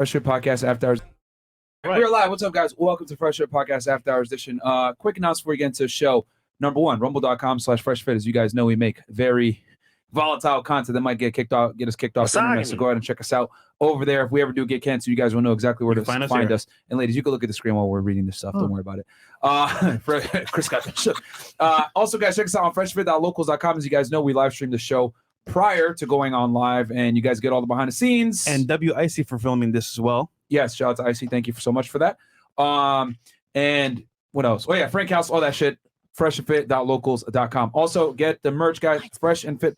Fresh Fit Podcast After Hours. Right. We're live. What's up, guys? Welcome to Fresh Fit Podcast After Hours edition. Quick announcement before we get into the show. Number one, rumble.com/freshfit. As you guys know, we make very volatile content that might get us kicked off the internet. So go ahead and check us out over there. If we ever do get canceled, you guys will know exactly where to find us. And ladies, you can look at the screen while we're reading this stuff. Don't worry about it. Chris got that shit. Also, guys, check us out on freshfit.locals.com. As you guys know, we live stream the show prior to going on live, and you guys get all the behind the scenes. And WIC for filming this as well. Yes, shout out to IC. Thank you so much for that. And what else? Oh yeah, Frank House, all that shit. freshfit.locals.com. Also, get the merch, guys. Fresh and Fit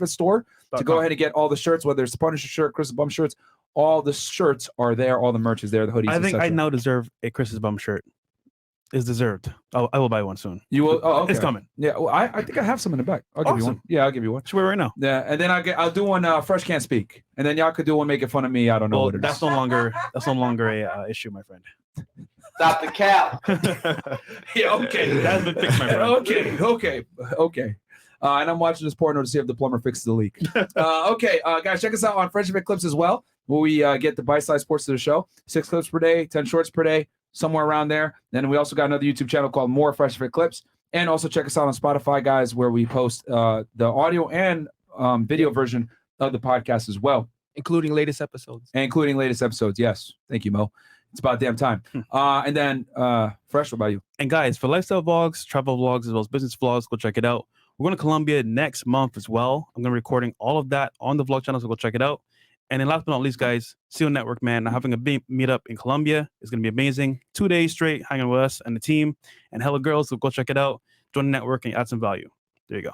store to go ahead and get all the shirts, whether it's the Punisher shirt, Chris's Bum shirts. All the shirts are there. All the merch is there. The hoodies. I think I now deserve a Chris's Bum shirt. It's deserved. I will buy one soon. You will? Oh, okay. It's coming. Yeah, well, I think I have some in the back. I'll give you one. Yeah, I'll give you one. Should we right now? Yeah, and then I'll do one. Fresh Can't Speak, and then y'all could do one making fun of me. I don't know what it is. That's no longer a issue, my friend. Stop the cap. Yeah, okay. That's been fixed, my friend. Okay. And I'm watching this porno to see if the plumber fixes the leak. Okay, guys, check us out on Fresh Fit Clips as well, where we get the bite-sized ports of the show. 6 clips per day, 10 shorts per day, somewhere around there. Then we also got another YouTube channel called More Fresh Fit Clips. And also check us out on Spotify, guys, where we post the audio and video version of the podcast as well. Including latest episodes. Yes. Thank you, Mo. It's about damn time. And then, Fresh, what about you? And guys, for lifestyle vlogs, travel vlogs, as well as business vlogs, go check it out. We're going to Colombia next month as well. I'm going to be recording all of that on the vlog channel, so go check it out. And then last but not least, guys, SEAL Network, man, having a big meetup in Colombia. It's going to be amazing. 2 days straight hanging with us and the team and hella girls. So go check it out. Join the network and add some value. There you go.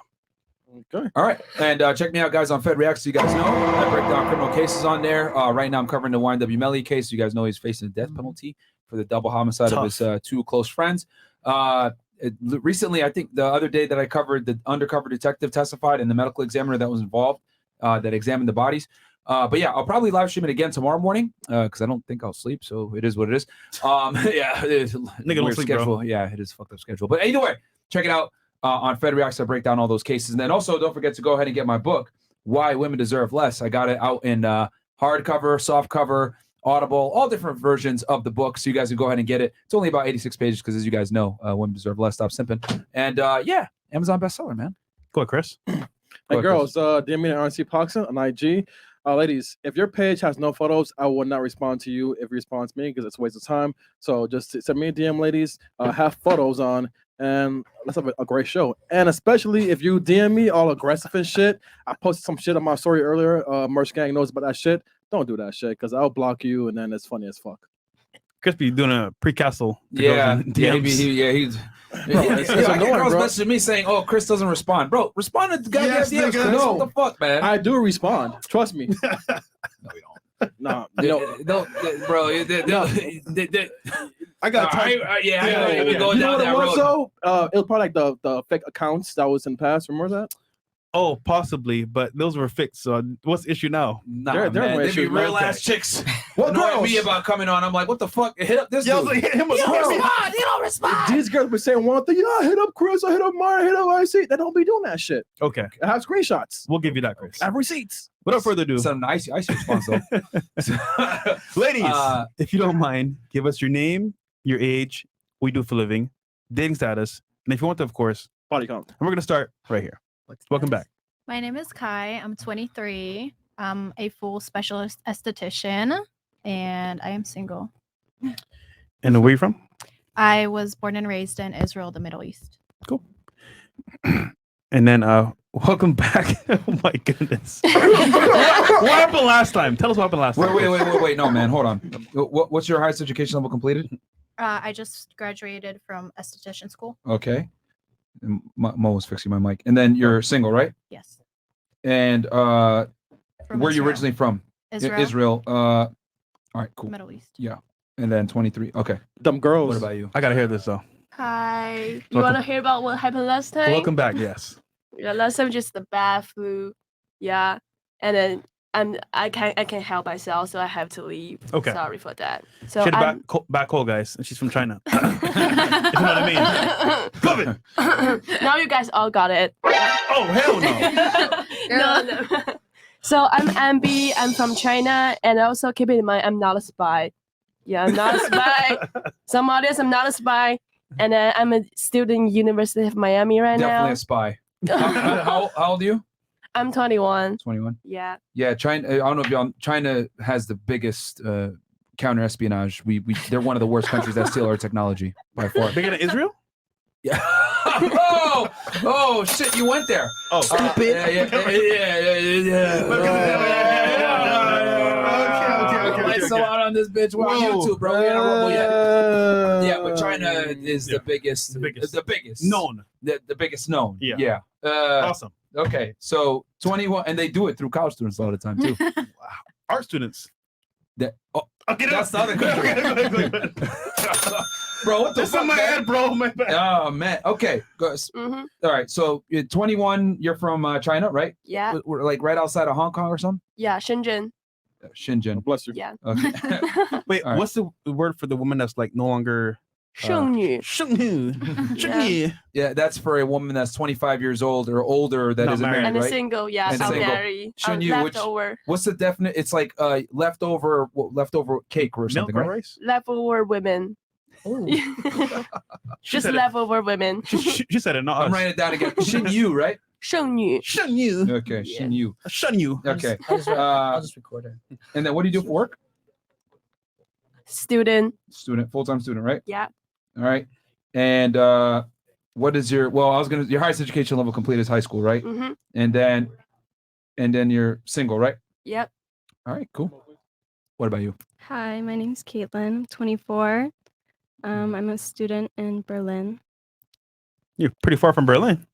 Okay. All right. And check me out, guys, on Fed Reacts. So you guys know I break down criminal cases on there. Right now I'm covering the YNW Melly case. You guys know he's facing the death penalty for the double homicide of his 2 close friends. Recently, I think the other day that I covered, the undercover detective testified and the medical examiner that was involved that examined the bodies. But yeah, I'll probably live stream it again tomorrow morning because I don't think I'll sleep. So it is what it is. Yeah, it is. Nigga, sleep, schedule. Bro. Yeah, it is a fucked up schedule. But either way, check it out on Fed Reacts. I break down all those cases. And then also don't forget to go ahead and get my book, Why Women Deserve Less. I got it out in hardcover, softcover, Audible, all different versions of the book. So you guys can go ahead and get it. It's only about 86 pages because, as you guys know, Women Deserve Less. Stop simping. And yeah, Amazon bestseller, man. Go ahead, Chris. Hey, girls, DM me at RNC Poxon on IG. Ladies, if your page has no photos, I will not respond to you if you respond to me because it's a waste of time. So just send me a DM, ladies. Have photos on, and let's have a great show. And especially if you DM me all aggressive and shit. I posted some shit on my story earlier. Merch Gang knows about that shit. Don't do that shit because I'll block you, and then it's funny as fuck. Chris be doing a pre-castle. Yeah, he's. Girls messaging me saying, "Oh, Chris doesn't respond, bro. Respond to the goddamn DMs. No, what the fuck, man? I do respond. Trust me. No, we don't. No, bro. I got time. Going down that road. So, it was probably like the fake accounts that was in the past. Remember that? Oh, possibly, but those were fixed. So what's the issue now? Nah, man, they be real ass chicks. What annoying me about coming on? I'm like, what the fuck? Hit up this dude. Like, hit him. You don't respond. These girls be saying one thing. Yeah, hit up Chris. I hit up Mara. Hit up IC. They don't be doing that shit. Okay, I have screenshots. We'll give you that, Chris. I have receipts. Without further ado, some nice response though. Ladies, if you don't mind, give us your name, your age, what you do for a living, dating status, and if you want to, of course, body count. And we're gonna start right here. Welcome back. My name is Kai. I'm 23. I'm a full specialist esthetician, and I am single. And where are you from? I was born and raised in Israel, the Middle East. Cool. And then, welcome back. Oh my goodness. What happened last time? Tell us what happened last time. Wait. No, man. Hold on. What's your highest education level completed? I just graduated from esthetician school. Okay. Mo was fixing my mic. And then you're single, right? Yes. And where are you originally from? Israel. All right, cool. Middle East. Yeah. And then 23. Okay. Dumb girls. What about you? I gotta hear this though. Hi. You want to hear about what happened last time? Welcome back. Yes. Yeah, last time just the bad flu. Yeah. And then I can't help myself, so I have to leave. Okay. Sorry for that. So she had back hole, guys, and she's from China. You know what I mean? COVID. Now you guys all got it. Oh hell no. No. So I'm Ambi. I'm from China, and also keep in mind I'm not a spy. Yeah, I'm not a spy. Some audience, I'm not a spy, and I'm a student University of Miami right Definitely now. a spy. How old are you? I'm 21. 21. Yeah. Yeah, China. I don't know if y'all. China has the biggest counter espionage. They're one of the worst countries that steal our technology by far. Bigger than Israel? Yeah. oh shit! You went there. Oh, Stupid. Lights so out on this bitch. We're on YouTube, bro. We ain't on Rumble yet. Yeah, but China is the biggest. The biggest known. The biggest known. Yeah. Yeah. Awesome. Okay, so 21, and they do it through college students all the time too. Art students. Okay, that's the other country. Bro, what the This fuck, in my man? head, bro. My bad. Oh man. Okay. Mm-hmm. All right. So you're 21. You're from China, right? Yeah. We're like right outside of Hong Kong or something. Yeah. Shenzhen. Shenzhen. Bless you. Yeah. Okay. Wait, All right. what's the word for the woman that's like no longer? 剩女. 剩女. 剩女. Yeah, that's for a woman that's 25 years old or older that Not isn't married. married, And a right? single. Yeah. And I'm single. married. I'm 剩女, which leftover. what's the definite? It's like leftover cake or something, Milk or right? rice? Leftover women. Just said it. leftover women. She said it, not I'm us. writing it down again. Shin Yu, right? 剩女. 剩女. Okay, Shin Yu. 剩女. Okay. I'll just record it. And then what do you do for work? Student. Student, full-time student, right? Yeah. All right. And what is your your highest education level complete is high school, right? Mm-hmm. And then you're single, right? Yep. All right, cool. What about you? Hi, my name's Caitlin. I'm 24. I'm a student in Berlin. You're pretty far from Berlin.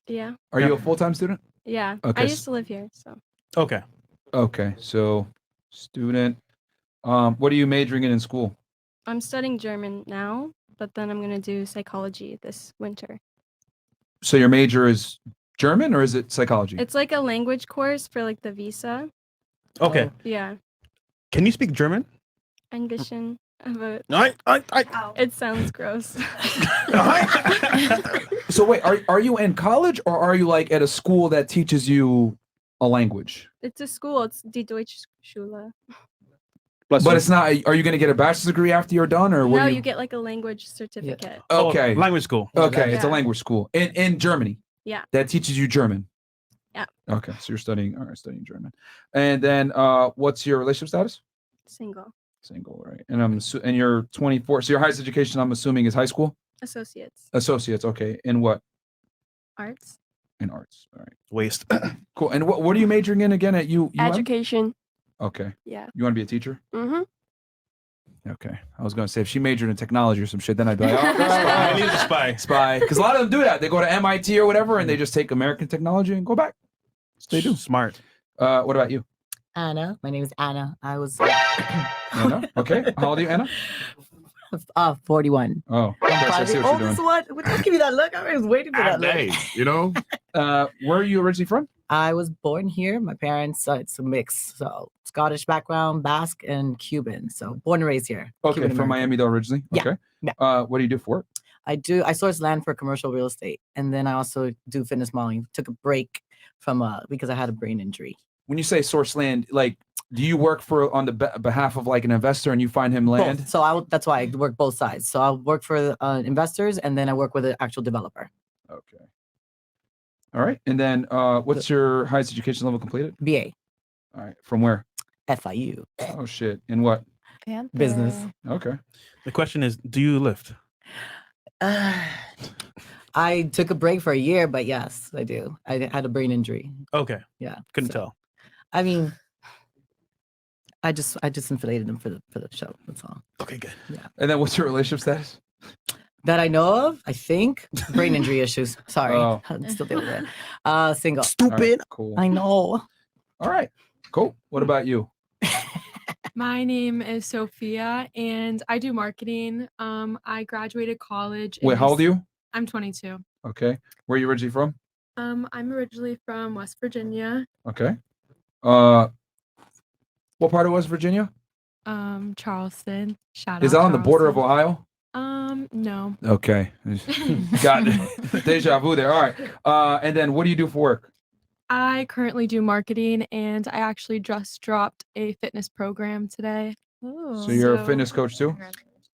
Yeah. Are you a full-time student? Yeah. Okay, I used to live here, so Okay. Okay, so student. What are you majoring in school? I'm studying German now, but then I'm gonna do psychology this winter. So your major is German or is it psychology? It's like a language course for like the visa. Okay. Yeah. Can you speak German? Ein bisschen, but I. it sounds gross. So wait, are you in college or are you like at a school that teaches you a language? It's a school. It's die Deutsche Schule. Bless But you. it's not. Are you going to get a bachelor's degree after you're done, or what? No, do you get like a language certificate. Okay. Oh, language school. Okay, it's a Yeah. language school in Germany. Yeah. That teaches you German. Yeah. Okay, so you're studying studying German, and then what's your relationship status? Single. Single, right? And and you're 24. So your highest education, I'm assuming, is high school. Associates. Associates, okay. In what? Arts. In arts. All right. Waste. Cool. And what are you majoring in again at UM? Education. Okay. Yeah. You want to be a teacher? Mm-hmm. Okay. I was gonna say if she majored in technology or some shit, then I'd be like, I oh, need a spy. spy. Because a lot of them do that. They go to MIT or whatever, and they just take American technology and go back. They do. Smart. What about you? Anna. My name is Anna. I was Anna? Okay. How old are you, Anna? 41. Oh, I'm okay, so I probably see the what you're oldest doing. one. Don't give me that look. I was waiting for that look. You know? Where are you originally from? I was born here. My parents, it's a mix. So Scottish background, Basque, and Cuban. So born and raised here. Okay, Cuban from American. Miami though originally. Yeah, Okay. yeah. What do you do for work? I source land for commercial real estate. And then I also do fitness modeling. Took a break from because I had a brain injury. When you say source land, like, do you work for on the behalf of like an investor and you find him land? Both. So that's why I work both sides. So I work for investors and then I work with an actual developer. Okay. All right. And then what's your highest education level completed? BA. All right. From where? FIU. Oh shit. In what? Business. Okay. The question is, do you lift? I took a break for a year, but yes, I do. I had a brain injury. Okay. Yeah. Couldn't so, tell. I mean, I just inflated them for the show. That's all. Okay, good. Yeah. And then what's your relationship status? That I know of, I think brain injury issues. Sorry, Oh. I'm still dealing with it. Single. All right, cool. I know. All right. Cool. What about you? My name is Sophia and I do marketing. I graduated college. Wait, how old are you? I'm 22. Okay. Where are you originally from? I'm originally from West Virginia. Okay. What part of West Virginia? Charleston. Shout Is out that on the border of Charleston. Ohio? No. Okay. Got it. Deja vu there. All right. And then what do you do for work? I currently do marketing, and I actually just dropped a fitness program today. So you're a fitness coach too?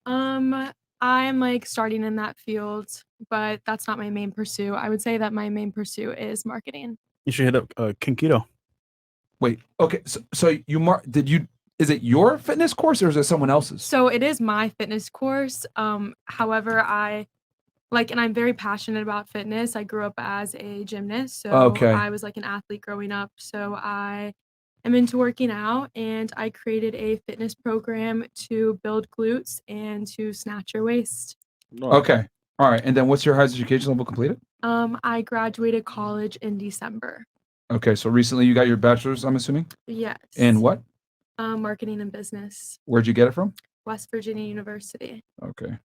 I'm like starting in that field, but that's not my main pursuit. I would say that my main pursuit is marketing. You should hit up Kinkito. Wait, okay. So is it your fitness course or is it someone else's? So it is my fitness course. However, and I'm very passionate about fitness. I grew up as a gymnast, so Okay. I was like an athlete growing up. So I am into working out, and I created a fitness program to build glutes and to snatch your waist. Okay. All right. And then what's your highest education level completed? I graduated college in December. Okay. So recently you got your bachelor's, I'm assuming? Yes. In what? Marketing and business. Where'd you get it from? West Virginia University. Okay.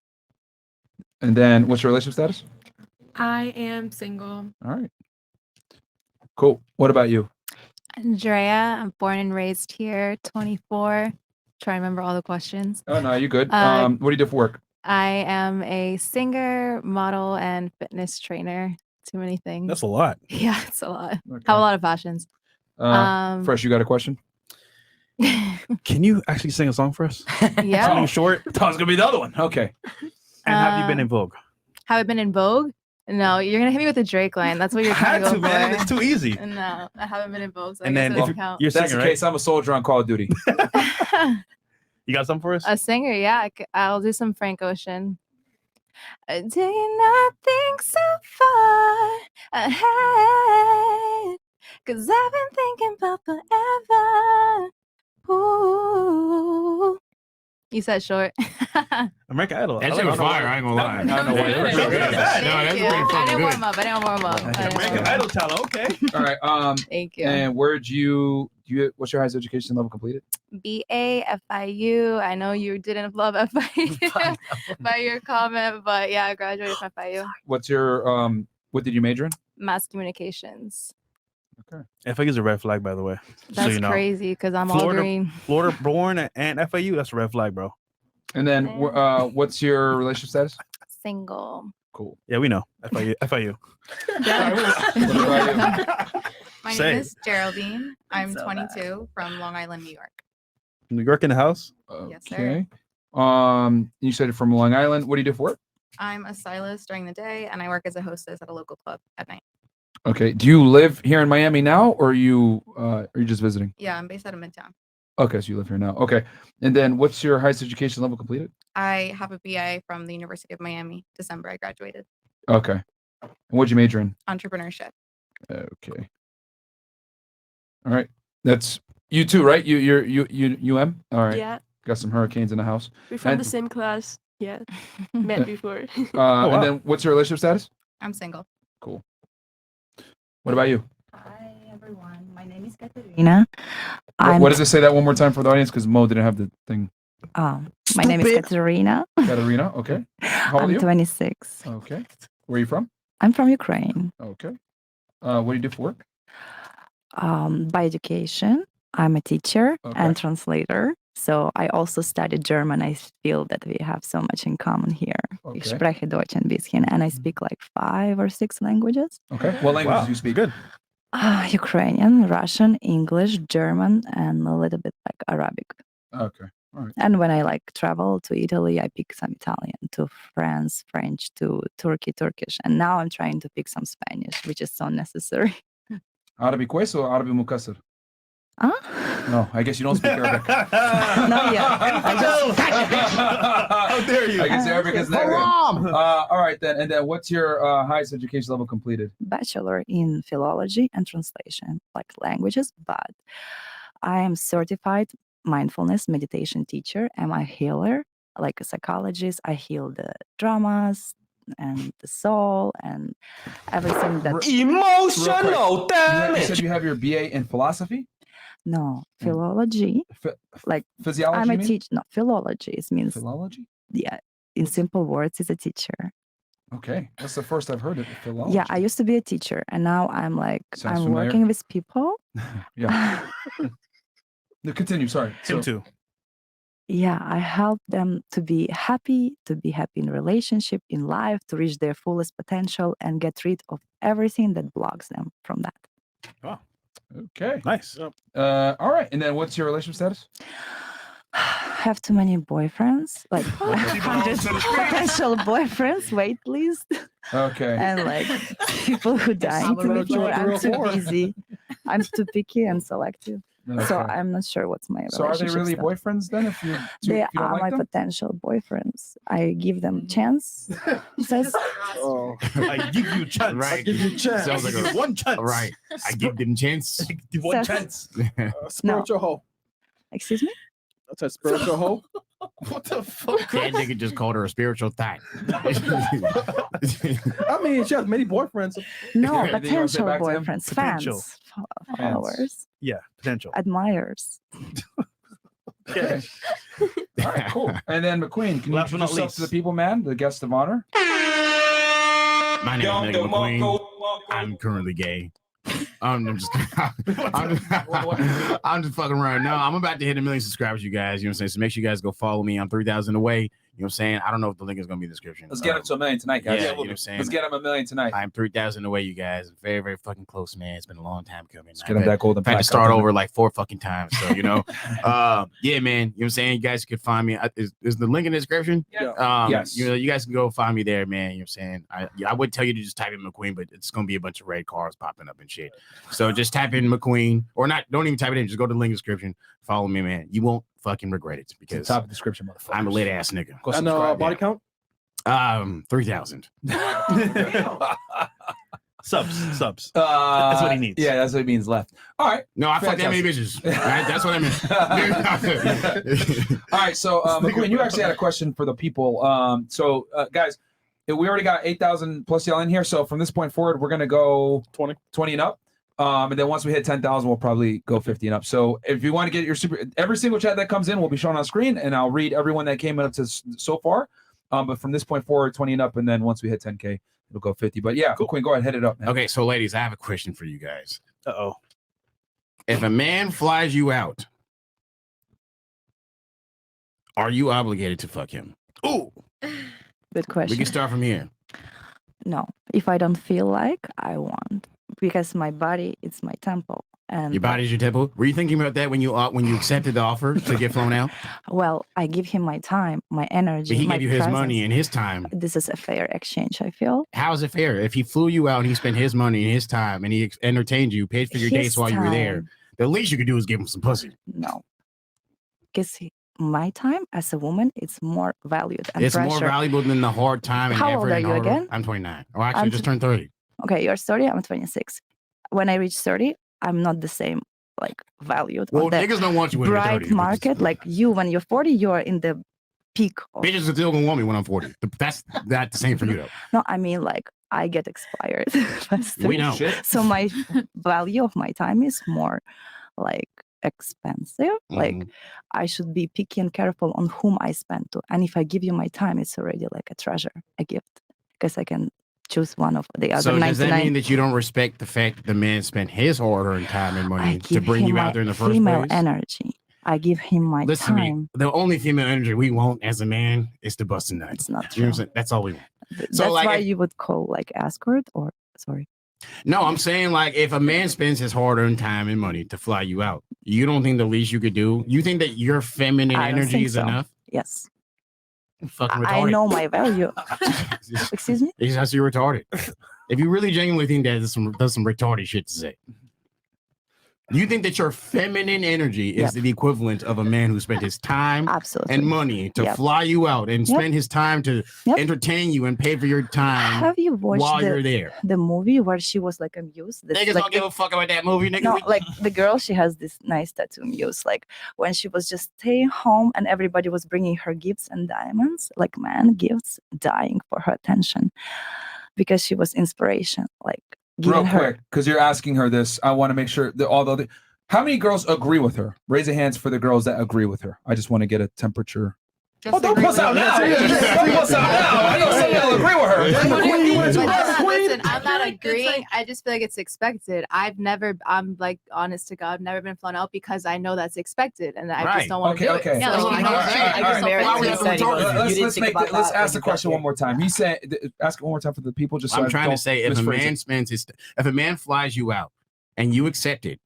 And then what's your relationship status? I am single. All right. Cool. What about you? Andrea, I'm born and raised here, 24. Try to remember all the questions. Oh, no, you good. What do you do for work? I am a singer, model, and fitness trainer. Too many things. That's a lot. Yeah, it's a lot. Okay. Have a lot of passions. Fresh, you got a question? Can you actually sing a song for us? Yeah. Something short. That was gonna be the other one. Okay. And have you been in Vogue? Have I been in Vogue? No, you're gonna hit me with a Drake line. That's what you're trying to go man. for. It's too easy. No, I haven't been in Vogue, so And I then guess it doesn't count. You're That's singing, the right? case. I'm a soldier on Call of Duty. You got something for us? A singer, yeah. I'll do some Frank Ocean. Do you not think so far ahead? 'Cause I've been thinking about forever. Ooh. You said short. American Idol. That shit was fire. I ain't gonna lie. I don't know why. That's pretty good. No, that's pretty I fucking didn't good. warm up. I didn't warm up. American Idol talent. Okay. All right. Thank you. And what's your highest education level completed? BA, FIU. I know you didn't love FIU by your comment, but yeah, I graduated from FIU. What's your what did you major in? Mass communications. Okay. FIU is a red flag, by the way. That's so you know. crazy because I'm all green. Florida born and FIU, that's a red flag, bro. And then what's your relationship status? Single. Cool. Yeah, we know. FIU. My Say name it. is Geraldine. I'm so 22 from Long Island, New York. New York in the house? Yes, sir. Okay. You said you're from Long Island. What do you do for work? I'm a stylist during the day, and I work as a hostess at a local club at night. Okay. Do you live here in Miami now, or are you just visiting? Yeah, I'm based out of Midtown. Okay, so you live here now. Okay. And then what's your highest education level completed? I have a BA from the University of Miami. December, I graduated. Okay. And what'd you major in? Entrepreneurship. Okay. All right. That's you too, right? You UM? All right. Yeah, Got some hurricanes in the house. we're from And- the same class. Yeah, met before. wow. And then what's your relationship status? I'm single. Cool. What about you? Hi everyone, my name is Katerina. What does it say that one more time for the audience? Because Mo didn't have the thing. My name is Katerina. Katerina, okay. How old are I'm you? 26. Okay. Where are you from? I'm from Ukraine. Okay. What do you do for work? By education, I'm a teacher Okay. and translator. So I also studied German. I feel that we have so much in common here. Ich Okay. spreche Deutsch ein bisschen, and I speak like 5 or 6 languages. Okay. What languages Wow. do you speak? Good. Ukrainian, Russian, English, German, and a little bit like Arabic. Okay. All right. And when I like travel to Italy, I pick some Italian, to France, French, to Turkish. And now I'm trying to pick some Spanish, which is so necessary. Arabic كويس or Arabic مكسر? Huh? No, I guess you don't speak Arabic. Not yet. How dare you? I guess Arabic is negative. All right then. And then what's your highest education level completed? Bachelor in philology and translation, like languages, but I am certified mindfulness meditation teacher. I'm a healer, like a psychologist. I heal the dramas and the soul and everything that Emotional You said you have your BA in philosophy? no philology. Like Physiology? I'm a you mean? teacher. No, philology. It means Philology? yeah. In simple words, is a teacher. Okay. That's the first I've heard of philology. Yeah, I used to be a teacher, and now I'm like Sounds I'm familiar. working with people. Yeah. No, continue. Sorry. Him too. Yeah, I help them to be happy in relationship, in life, to reach their fullest potential and get rid of everything that blocks them from that. Okay. Nice. All right. And then what's your relationship status? I have too many boyfriends, like 100 potential boyfriends, wait list. Okay. And like people who dying to me for. I'm too busy. I'm too picky and selective. So Okay. I'm not sure what's my So are they relationship really status. boyfriends then? If you They if you don't are like my them? potential boyfriends. I give them chance. Says Oh, I give you a chance. Right. give you a chance. Sounds like a One chance. right. I give them chance. One Says- chance. Spiritual hoe. excuse me. That's a spiritual hoe. What the fuck? That nigga just called her a spiritual thought. I mean, she has many boyfriends. No, Anything you wanna say potential back to him? boyfriends, Potential. fans, followers, Yeah, potential. admirers. Okay. All right, cool. And then McQueen, can you Last but not introduce yourself to the least. people, man? The guest of honor. My name is Nigga McQueen. I'm currently gay. I'm just I'm just fucking around. No, I'm about to hit 1 million subscribers, you guys. You know what I'm saying? So make sure you guys go follow me. I'm 3,000 away. You know what I'm saying? I don't know if the link is gonna be in the description. Let's get him to 1 million tonight, Yeah, guys. you know what I'm saying? Let's get him 1 million tonight. I'm 3,000 away, you guys. Very, very fucking close, man. It's been a long time coming. Let's get him that golden I've had plaque. to start over like 4 fucking times. So, you know, yeah, man. You know what I'm saying? You guys could find me. Is the link in the description? Yeah. Yes. You know, you guys can go find me there, man. You know what I'm saying? I would tell you to just type in McQueen, but it's going to be a bunch of red cars popping up and shit. So just type in McQueen or not. Don't even type it in. Just go to the link description. Follow me, man. You won't fucking regret it It's because top of the description, motherfucker. I'm a lit ass nigga. Go And subscribe. body count. 3,000. Subs. That's what he needs. Yeah, that's what he means left. All right. No, I fuck that many bitches. Right? That's what I meant. All right. So, McQueen, you actually had a question for the people. Guys, we already got 8,000 plus y'all in here. So from this point forward, we're going to go 20 and up. And then once we hit 10,000, we'll probably go 50 and up. So if you want to get your every single chat that comes in will be shown on screen, and I'll read everyone that came up to so far. But from this point forward, 20 and up, and then once we hit 10K, it'll go 50. But yeah, cool. Queen, go ahead, hit it up, man. Okay, so ladies, I have a question for you guys. Uh-oh. If a man flies you out, are you obligated to fuck him? Ooh. Good question. We can start from here. No, if I don't feel like I want, because my body, it's my temple. And Your body's your temple. Were you thinking about that when you accepted the offer to get flown out? well, I give him my time, my energy. But he my gave you his money presence. and his time. This is a fair exchange, I feel. How is it fair? If he flew you out and he spent his money and his time and he entertained you, paid for your His dates while you were there, time. the least you could do is give him some pussy. No. Because my time as a woman, it's more valued and It's pressure. more valuable than the hard time and How effort. old are and you hard work. again? I'm 29. Oh, actually, I'm just turned 30. Okay, you're 30, I'm 26. When I reach 30, I'm not the same, like, valued. Well, on the niggas don't want you when you're bright 30. market. Like you, when you're 40, you are in the peak. Of, Bitches are still gonna want me when I'm 40. That's not the same for you though. no, I mean, like, I get expired faster. We know. So my value of my time is more, like, expensive. Like, Mhm. I should be picky and careful on whom I spend to. And if I give you my time, it's already like a treasure, a gift, because I can choose one of the other So does 99. that mean that you don't respect the fact that the man spent his hard-earned time and I money to give bring him you my out there in the first female place? energy. I give him my Listen to time. me. The only female energy we want as a man is to bust a nut. It's not You know what I'm true. saying? That's all we want. That's So, like, why if- you would call like escort or sorry. No, I'm saying like if a man spends his hard-earned time and money to fly you out, you don't think the least you could do? You think that your feminine I don't energy think is so. enough? Yes. Fucking I retarded. know my value. Excuse me? It's just you're retarded. If you really genuinely think that, there's some retarded shit to say. You think that your feminine energy is the equivalent of a man who spent his time Absolutely. and money to Yep. fly you out and Yep. spend his time to Yep. entertain you and pay for your time Have you watched while you're there? the movie where she was like a muse? This, Niggas like, don't give a fuck about that movie, nigga. no, like the girl, she has this nice tattoo muse. Like when she was just staying home and everybody was bringing her gifts and diamonds, like man gifts, dying for her attention because she was inspiration. Like Real giving her. quick, because you're asking her this, I want to make sure that how many girls agree with her? Raise your hands for the girls that agree with her. I just want to get a temperature. Just don't agree puss with out me. now. Don't puss out now. I know some of y'all agree with her. Listen, I'm not agreeing. I just feel like it's expected. I'm like, honest to God, never been flown out because I know that's expected, and I just don't want to do it. Okay. Yeah, So, like, all I right, just don't all feel right. it's Let's let's ask the question one more time. He said, ask it one more time for the people. Just so I'm I trying don't to say if a misphrase man it. spends his, if a man flies you out and you accept it,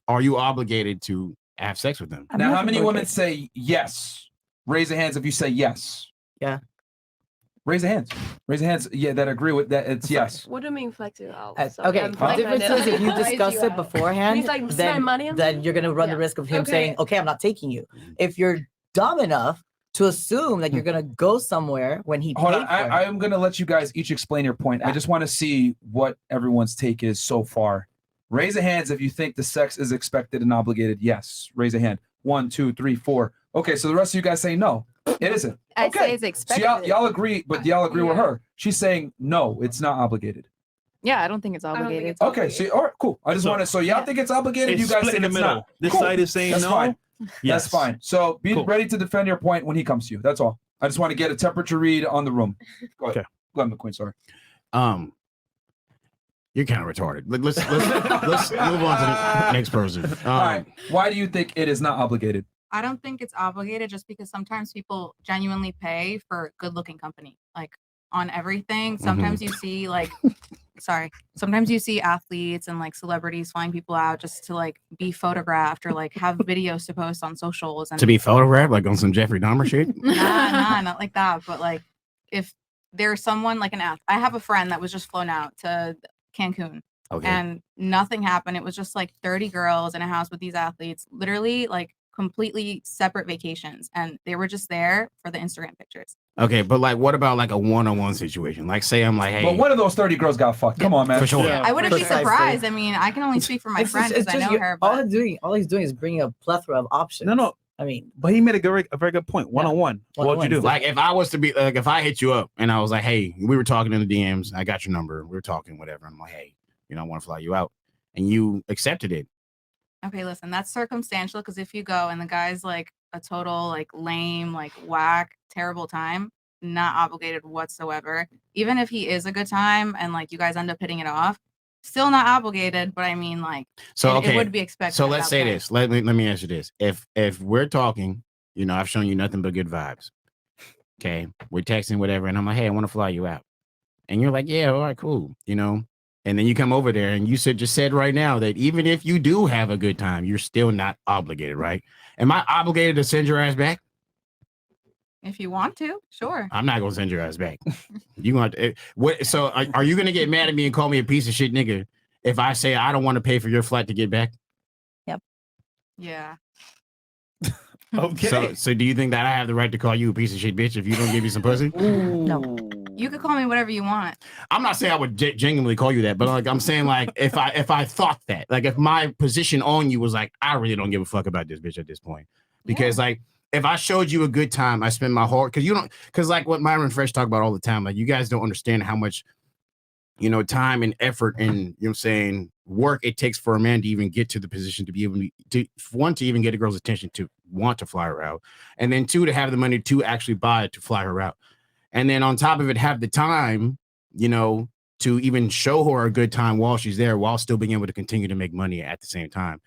are you obligated to have sex with them? Now, how many women say yes? Raise your hands if you say yes. Yeah. Raise your hands. Raise your hands. Yeah, that agree with that. It's yes. What do you mean flex you out? Okay, the difference is if you discuss it beforehand, He's like, spend money on then you're going to run the risk of him saying, okay, I'm not taking you. If you're dumb enough to assume that you're going to go somewhere when he Hold paid on. for it. I am going to let you guys each explain your point. I just want to see what everyone's take is so far. Raise your hands if you think the sex is expected and obligated. Yes. Raise a hand. 1, 2, 3, 4. Okay, so the rest of you guys say no. It isn't. I'd Okay. say it's So expected. y'all agree, but y'all agree with her. She's saying no, it's not obligated. Yeah, I don't think it's obligated. Okay, so all right, cool. I just So- want to. So y'all think it's obligated? It's You guys split think in the it's middle. not? This Cool. side is saying That's no. Fine. Yes. That's fine. So be ready to defend your point when he comes to you. That's all. I just want to get a temperature read on the room. Go ahead. Okay. Go ahead, McQueen. Sorry. You're kind of retarded. Let's move on to the next person. All right. Why do you think it is not obligated? I don't think it's obligated just because sometimes people genuinely pay for good looking company, like on everything. Sometimes you see like, sometimes you see athletes and like celebrities flying people out just to like be photographed or like have videos to post on socials. And To be photographed, like on some Jeffrey Dahmer shit? nah, not like that. But like if there's someone like an athlete, I have a friend that was just flown out to Cancun. Okay. And nothing happened. It was just like 30 girls in a house with these athletes, literally like completely separate vacations. And they were just there for the Instagram pictures. Okay, but like, what about like a one-on-one situation? Like, say I'm like, hey, But one of those 30 girls got fucked. Come on, man. For sure. I wouldn't be Precisely. surprised. I mean, I can only speak for my friend because I know her. All But he's doing is bringing a plethora of options. No. I mean, But he made a very good point. One-on-one. What would you do? Like, if I was to be like, if I hit you up and I was like, hey, we were talking in the DMs, I got your number, we were talking, whatever. I'm like, hey, I want to fly you out, and you accepted it. okay, listen, that's circumstantial because if you go and the guy's like a total like lame, like whack, terrible time, not obligated whatsoever. Even if he is a good time and like you guys end up hitting it off, still not obligated. But I mean, like, So it would be expected. So at let's that say point. this. Let me answer this. If we're talking, I've shown you nothing but good vibes. Okay, we're texting, whatever, and I'm like, hey, I want to fly you out, and you're like, yeah, all right, cool, And then you come over there and you just said right now that even if you do have a good time, you're still not obligated, right? Am I obligated to send your ass back? If you want to, sure. I'm not gonna send your ass back. You want what? So are you gonna get mad at me and call me a piece of shit nigga if I say I don't want to pay for your flight to get back? Yeah. Okay. So do you think that I have the right to call you a piece of shit bitch if you don't give me some pussy? no. You could call me whatever you want. I'm not saying I would genuinely call you that, but like I'm saying, like if I thought that, like if my position on you was like, I really don't give a fuck about this bitch at this point, because like if I showed you a good time, I spend my heart because like what Myron and Fresh talk about all the time, like you guys don't understand how much time and effort and work it takes for a man to even get to the position to be able to even get a girl's attention to want to fly her out, and then 2 to have the money to actually buy it to fly her out. And then on top of it, have the time, to even show her a good time while she's there, while still being able to continue to make money at the same time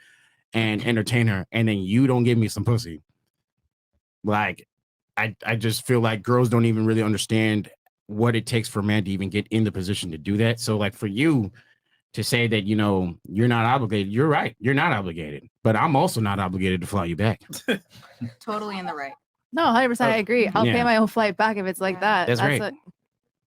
and entertain her. And then you don't give me some pussy. Like, I just feel like girls don't even really understand what it takes for a man to even get in the position to do that. So like for you to say that, you're not obligated, you're right. You're not obligated, but I'm also not obligated to fly you back. Totally in the right. No, 100%. I agree. I'll Yeah. pay my own flight back if it's like that. That's great. what-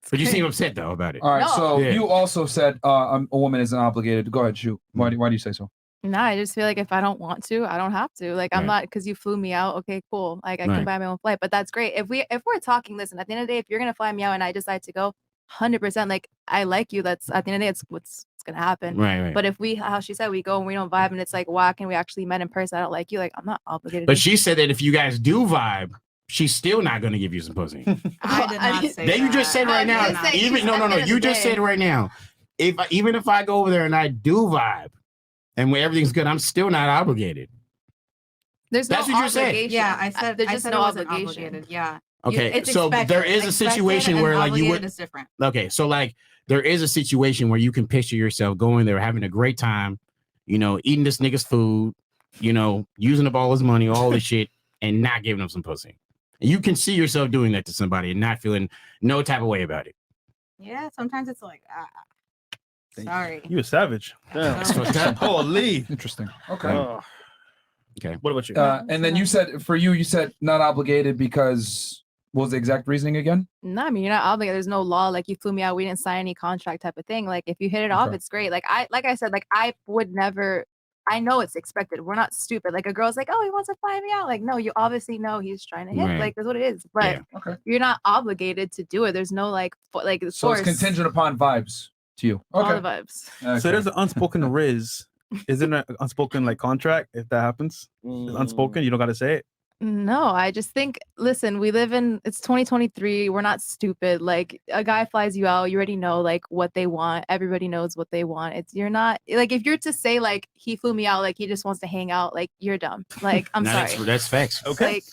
But you seem upset though about it. All right. No. So Yeah. you also said a woman isn't obligated. Go ahead, shoot. Why do you say so? No, I just feel like if I don't want to, I don't have to. Like I'm Right. not because you flew me out. Okay, cool. Like I Right. can buy my own flight, but that's great. If we're talking, listen. At the end of the day, if you're gonna fly me out and I decide to go, 100%. Like I like you. That's at the end of the day, it's what's gonna happen. Right. But if how she said we go and we don't vibe and it's like whack and we actually met in person, I don't like you. Like I'm not obligated. But to- she said that if you guys do vibe, she's still not going to give you some pussy. I did not say Then you just said right now, even no, you just said right now, even if I go over there and I do vibe, and when everything's good, I'm still not obligated. There's That's no what you said. obligation. Yeah, I said there's I just said no it wasn't obligation. obligated. Yeah. Okay, It's so expected. there is a Expected situation and where like you obligated would. is different. Okay, so like there is a situation where you can picture yourself going there, having a great time, eating this nigga's food, using up all his money, all this shit, and not giving him some pussy. And you can see yourself doing that to somebody and not feeling no type of way about it. Yeah, sometimes it's like Sorry. You a savage. Damn. Holy. Interesting. Okay. Okay. What about you? And then you said for you said not obligated because what was the exact reasoning again? No, I mean you're not obligated. There's no law like you flew me out. We didn't sign any contract type of thing. Like if you hit it off, Okay. it's great. Like I said, like I would never. I know it's expected. We're not stupid. Like a girl's like, oh, he wants to fly me out. Like no, you obviously know he's trying to hit. Right. Like that's what it is. But Okay. you're not obligated to do it. There's no like So it's contingent upon vibes to you. All Okay. the vibes. So there's an unspoken riz. Isn't it an unspoken like contract if that happens? It's unspoken. You don't got to say it. No, I just think, listen, it's 2023. We're not stupid. Like a guy flies you out, you already know like what they want. Everybody knows what they want. You're not like, if you're to say like he flew me out, like he just wants to hang out, like you're dumb. Like I'm sorry. That's facts. Okay. Like,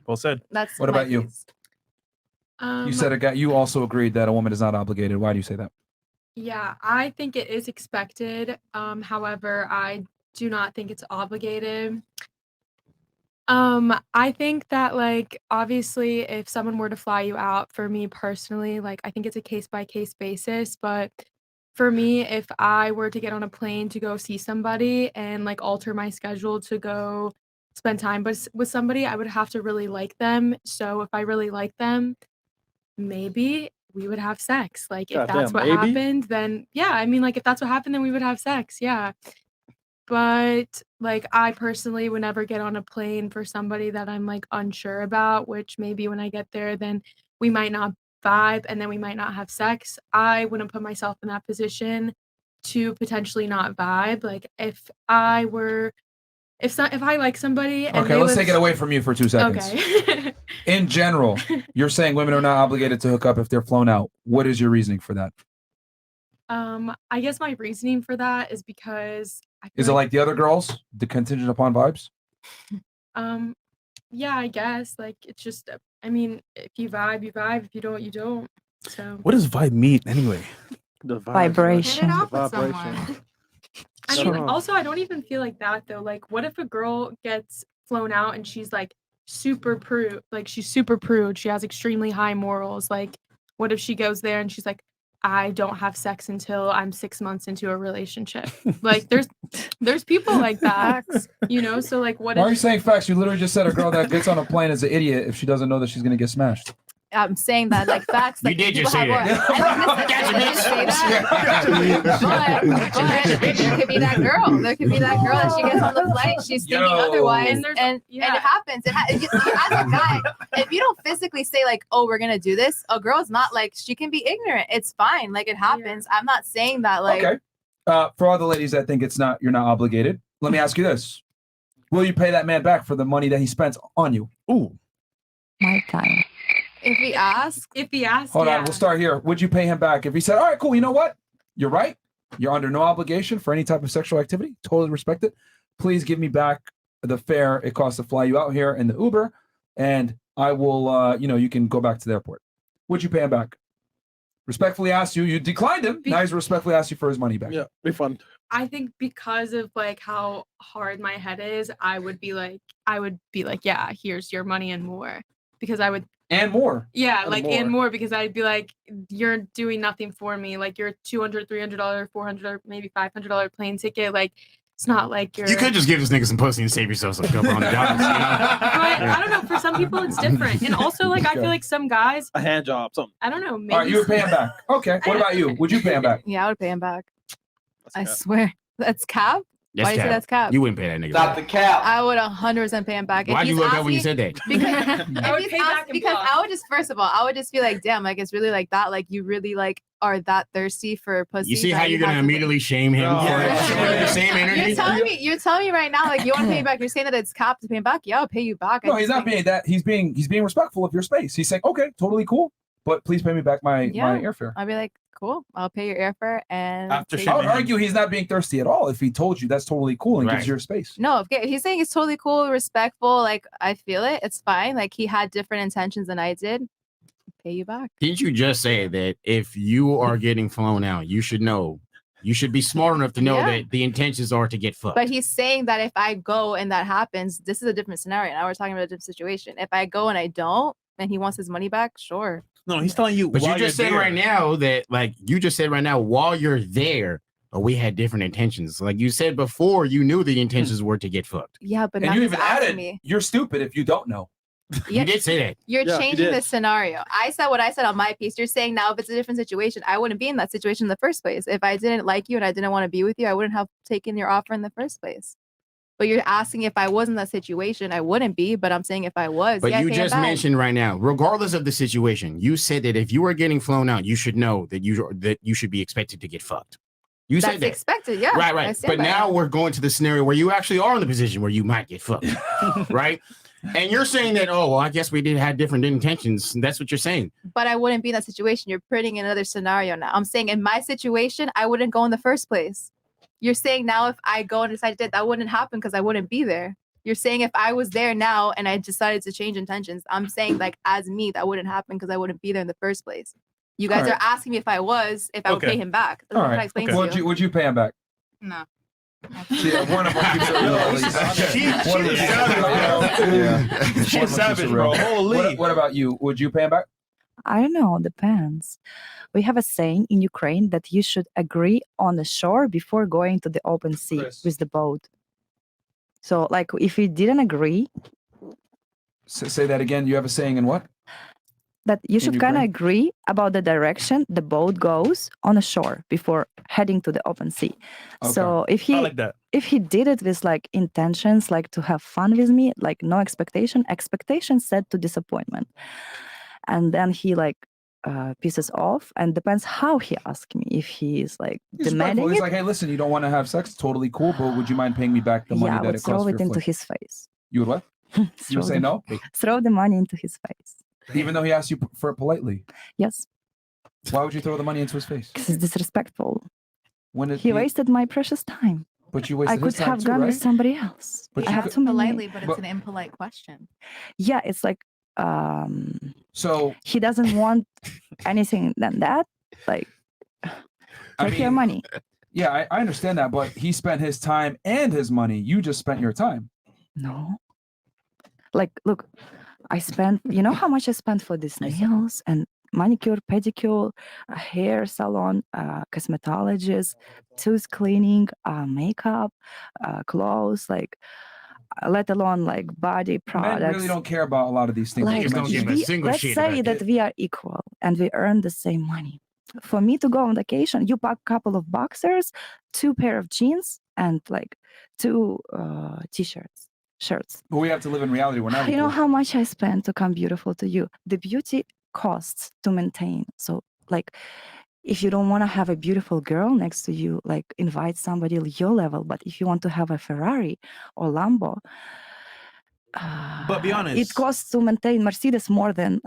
Well said. that's What my about you? piece. You said a guy. You also agreed that a woman is not obligated. Why do you say that? Yeah, I think it is expected. However, I do not think it's obligated. I think that like obviously if someone were to fly you out, for me personally, like I think it's a case by case basis, but for me, if I were to get on a plane to go see somebody and like alter my schedule to go spend time with somebody, I would have to really like them. So if I really like them, maybe we would have sex. Like if that's Goddamn, what maybe? happened, then yeah, I mean like if that's what happened, then we would have sex. Yeah. But like I personally would never get on a plane for somebody that I'm like unsure about, which maybe when I get there, then we might not vibe and then we might not have sex. I wouldn't put myself in that position to potentially not vibe. Like if I like somebody and Okay, let's take it away from you for 2 seconds. Okay. In general, you're saying women are not obligated to hook up if they're flown out. What is your reasoning for that? I guess my reasoning for that is because I feel Is it like the other girls, the contingent upon vibes? yeah, I guess like it's just I mean, if you vibe, you vibe. If you don't, you don't. So What does vibe mean anyway? The Vibration. Hit it off with someone. I Shut mean, up. also I don't even feel like that though. Like what if a girl gets flown out and she's like super prude, she has extremely high morals. Like what if she goes there and she's like, I don't have sex until I'm 6 months into a relationship. Like there's people like that, you know? So like what Why are you if saying facts? You literally just said a girl that gets on a plane is an idiot if she doesn't know that she's going to get smashed. I'm saying that like facts. Like, You did people just say have that. but there could be that girl. There could be that girl that she gets on the flight. She's thinking otherwise, and it happens. As a guy, if you don't physically say like, "Oh, we're gonna do this," a girl's not like she can be ignorant. It's fine. Like it happens. I'm not saying that like. Okay. For all the ladies that think you're not obligated, let me ask you this: will you pay that man back for the money that he spent on you? Ooh. My time. If he asks, Hold on, we'll start here. Would you pay him back if he said, all right, cool, you know what? You're right. You're under no obligation for any type of sexual activity. Totally respect it. Please give me back the fare it costs to fly you out here in the Uber, and I will, you can go back to the airport. Would you pay him back? Respectfully asked you. You declined him. Now he's respectfully asked you for his money back. Yeah, refund. I think because of like how hard my head is, I would be like, yeah, here's your money and more. Because I would and more. Yeah, and more because I'd be like, you're doing nothing for me. Like your $200, $300, $400, maybe $500 plane ticket. Like it's not like you're. You could just give this nigga some pussy and save yourself some couple $100. You know? But I don't know. For some people, it's different, and also like I feel like some guys. A hand job, something. I don't know. Maybe All right, you would pay him back. Okay. What about you? Would you pay him back? Yeah, I would pay him back. I swear. That's cap. That's Why do you say cap. that's cap? You wouldn't pay that nigga. Stop the cap. I would 100% pay him back. Why'd you look up when you said that? Because I would just, first of all, I would just be like, damn, like it's really like that. Like you really like are that thirsty for pussy. You see that how you're gonna have to- immediately shame him for the same energy? You're telling me right now, like you want to pay me back. You're saying that it's capped to pay him back. Yeah, I'll pay you back. No, he's not being that. He's being respectful of your space. He's saying, okay, totally cool, but please pay me back my airfare. I'll be like, cool, I'll pay your airfare and. I would argue he's not being thirsty at all if he told you that's totally cool and gives you your space. No, if he's saying it's totally cool, respectful, like I feel it, it's fine. Like he had different intentions than I did. Pay you back. Didn't you just say that if you are getting flown out, you should know, you should be smart enough to know that the intentions are to get fucked? But he's saying that if I go and that happens, this is a different scenario. Now we're talking about a different situation. If I go and I don't, and he wants his money back, sure. No, he's telling you. But you while just you're said there. right now that, like, while you're there, we had different intentions. Like you said before, you knew the intentions were to get fucked. Yeah, but And now you he's even asking added, me. you're stupid if you don't know. You did say that. You're Yeah, you changing did. the scenario. I said what I said on my piece. You're saying now if it's a different situation, I wouldn't be in that situation in the first place. If I didn't like you and I didn't want to be with you, I wouldn't have taken your offer in the first place. But you're asking if I was in that situation, I wouldn't be. But I'm saying if I was, But yeah, you pay it just back. mentioned right now, regardless of the situation, you said that if you were getting flown out, you should know that you should be expected to get fucked. You That's said that. expected, yeah. Right, I right. stand But by now that. we're going to the scenario where you actually are in the position where you might get fucked. Right? And you're saying that, oh, well, I guess we did have different intentions. That's what you're saying. But I wouldn't be in that situation. You're putting in another scenario now. I'm saying in my situation, I wouldn't go in the first place. You're saying now if I go and decide to that wouldn't happen because I wouldn't be there. You're saying if I was there now and I decided to change intentions, I'm saying like as me, that wouldn't happen because I wouldn't be there in the first place. You guys Alright. are asking me if I would pay him back. That's All what I'm trying to right. explain to Would you. you pay him back? No. One of them keeps it real. One of them keeps it She's real. savage, bro. Holy. What about you? Would you pay him back? I don't know, depends. We have a saying in Ukraine that you should agree on the shore before going to the open sea with the boat. So, like, if you didn't agree, Say that again. You have a saying in what? that you In should kind of Ukraine? agree about the direction the boat goes on the shore before heading to the open sea. So if he I like that. if he did it with like intentions like to have fun with me, like no expectation set to disappointment, and then he like pieces off, and depends how he asks me. If he is like He's respectful. demanding He's it, like, hey, listen, you don't want to have sex? Totally cool, but would you mind paying me back the money yeah, I that would it costs throw for it your into flight? his face. You would what? You would say no? Throw the money into his face. Even though he asked you for it politely? Yes, Why would you throw the money into his face? because it's disrespectful. When it, He wasted my precious time. But you I wasted could his time have too, gone right? with somebody else. But I you have could- too many. Politely, but it's an impolite question. Yeah, it's like so he doesn't want anything than that. Like, take your money. Yeah, I understand that, but he spent his time and his money. You just spent your time. No. Like, look, I spent, you know how much I spent for these nails and manicure, pedicure, a hair salon, cosmetologist, tooth cleaning, makeup, clothes, like, let alone like body products. Men really don't care about a lot of these things. that Like, you mentioned. let's say that we are equal and we earn the same money. For me to go on vacation, you pack a couple of boxers, 2 pair of jeans, and like 2 t-shirts, shirts. But we have to live in reality. We're not You know equal. how much I spend to come beautiful to you? The beauty costs to maintain. So, like, if you don't want to have a beautiful girl next to you, like, invite somebody your level. But if you want to have a Ferrari or Lambo, But be honest. it costs to maintain Mercedes more than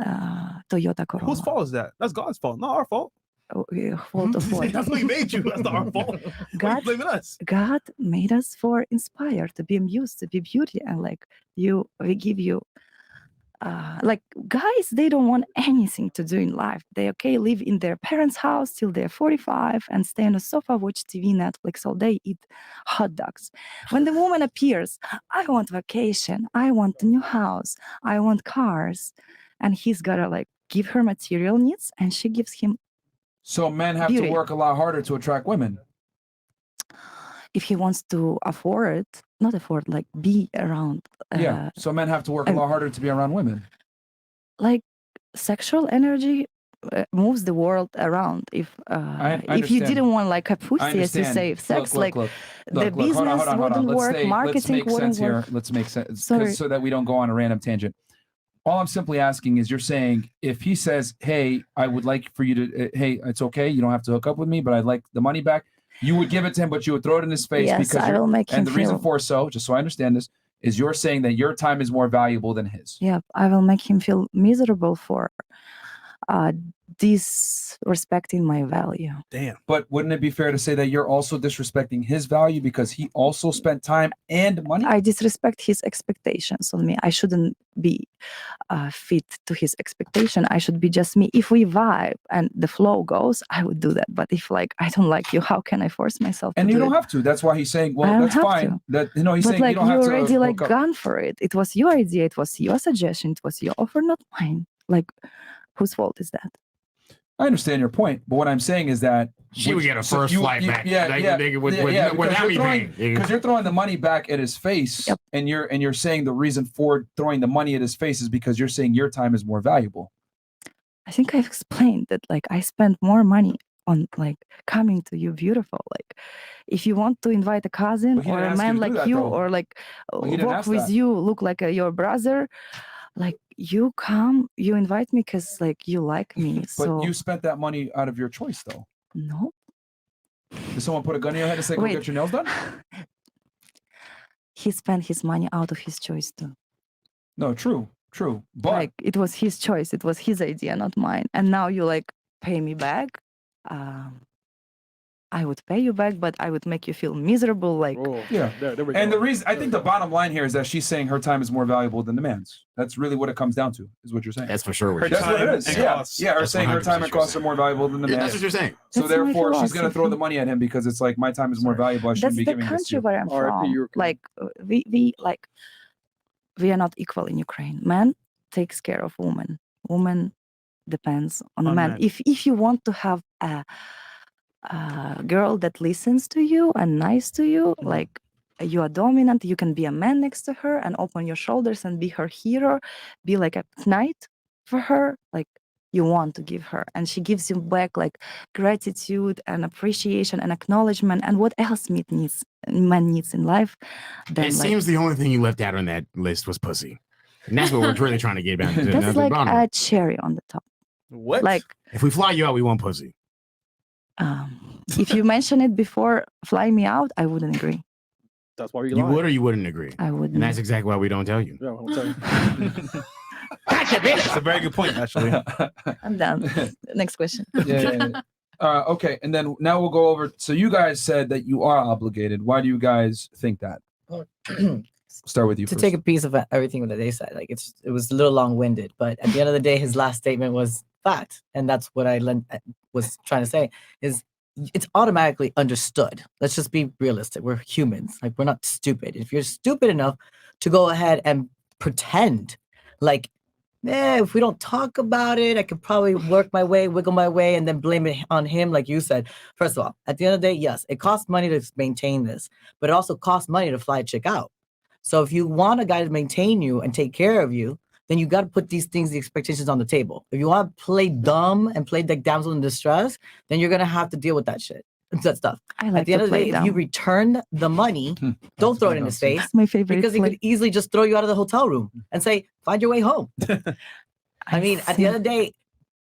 Toyota Corolla. Whose fault is that? That's God's fault, not our fault. Oh, yeah, fault of what? That's what he made you. That's not our fault. Why you God, blaming us? God made us for inspire, to be amused, to be beauty, and like we give you. Like guys, they don't want anything to do in life. They live in their parents' house till they're 45 and stay on the sofa, watch TV, Netflix all day, eat hot dogs. When the woman appears, I want vacation, I want a new house, I want cars, and he's gotta like give her material needs, and she gives him. So men have Beauty. to work a lot harder to attract women. If he wants to afford, not afford, like be around. Yeah. So men have to work a and- lot harder to be around women. Like sexual energy moves the world around. If if you understand. didn't want like a I pussy, as you understand. say, sex, like Look, the business hold on. wouldn't Let's work, let's marketing make wouldn't sense work. here. Let's make sense Sorry. so that we don't go on a random tangent. All I'm simply asking is, you're saying if he says, "Hey, I would like for you to, hey, it's okay, you don't have to hook up with me, but I'd like the money back," you would give it to him, but you would throw it in his face Yes, because I you're, will make and him the reason feel- for so, just so I understand this, is you're saying that your time is more valuable than his. Yeah, I will make him feel miserable for disrespecting my value. Damn. But wouldn't it be fair to say that you're also disrespecting his value because he also spent time and money? I disrespect his expectations on me. I shouldn't be fit to his expectation. I should be just me. If we vibe and the flow goes, I would do that. But if like I don't like you, how can I force myself? And to you do don't it? have to. That's why he's saying, I well, don't that's have fine. to. That he's But saying like you don't have to already like hook up. gone for it. It was your idea. It was your suggestion. It was your offer, not mine. Like, whose fault is that? I understand your point, but what I'm saying is that She would get a first flight back. Without me paying. Because you're throwing the money back at his face, and you're saying the reason for throwing the money at his face is because you're saying your time is more valuable. I think I've explained that, like, I spend more money on, like, coming to you beautiful. Like, if you want to invite a cousin But he or didn't a ask you man to do like that, you, though. or like Well, he didn't walk ask with that. you, look like your brother, like, you come, you invite me because, like, you like me. But So you spent that money out of your choice, though. no. Did someone put a gun in your head and say, "Go Wait. get your nails done"? He spent his money out of his choice too. No, true. But Like, it was his choice. It was his idea, not mine. And now you, like, pay me back. I would pay you back, but I would make you feel miserable. Like, yeah. And the reason I think the bottom line here is that she's saying her time is more valuable than the man's. That's really what it comes down to, is what you're saying. That's for sure. That's what it is. Yeah, her That's saying her 100% time and costs are more valuable than the Yeah, man's. that's what you're saying. So That's my therefore, she's going to throw philosophy. the money at him because it's like, my time is more valuable. I shouldn't that's be the giving this to country you. where I'm from. Like, we are not equal in Ukraine. Man takes care of woman. Woman depends on a man. man. If you want to have a girl that listens to you and nice to you, like, you are dominant, you can be a man next to her and open your shoulders and be her hero, be like a knight for her, like, you want to give her, and she gives you back, like, gratitude and appreciation and acknowledgement and what else man needs in life. Then, It like, seems the only thing you left out on that list was pussy. And that's what we're really trying to get back to. that's the like bottom. a cherry on the top. What? Like, If we fly you out, we want pussy. if you mention it before fly me out, I wouldn't agree. That's why You would or you wouldn't agree. I wouldn't. And that's exactly why we don't tell you. Yeah, I'll tell you. That's a very good point, actually. I'm done. Next question. Yeah. Okay, and then now we'll go over. So you guys said that you are obligated. Why do you guys think that? Start with you to first. take a piece of everything that they said. Like, it was a little long-winded, but at the end of the day, his last statement was fact, and that's what I was trying to say. Is it's automatically understood. Let's just be realistic. We're humans. Like, we're not stupid. If you're stupid enough to go ahead and pretend like, if we don't talk about it, I could probably work my way, wiggle my way, and then blame it on him, like you said. First of all, at the end of the day, yes, it costs money to maintain this, but it also costs money to fly a chick out. So if you want a guy to maintain you and take care of you, then you got to put these things, the expectations on the table. If you want to play dumb and play like damsel in distress, then you're going to have to deal with that shit. That stuff. I like At the end to of the play day, if dumb. you return the money, don't throw it in his face. That's my favorite Because he play. could easily just throw you out of the hotel room and say, find your way home. I mean, at the end of the day,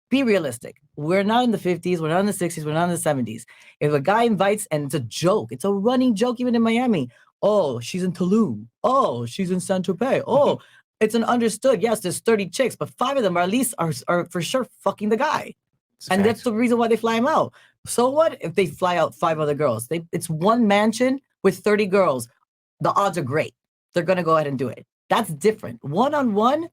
be realistic. We're not in the 50s. We're not in the 60s. We're not in the 70s. If a guy invites, and it's a joke, it's a running joke even in Miami. Oh, she's in Tulum. Oh, she's in Saint-Tropez. Oh, it's an understood. Yes, there's 30 chicks, but 5 of them are at least are for sure fucking the guy. And that's the reason why they fly him out. So what if they fly out 5 other girls? It's one mansion with 30 girls. The odds are great. They're gonna go ahead and do it. That's different. One-on-one,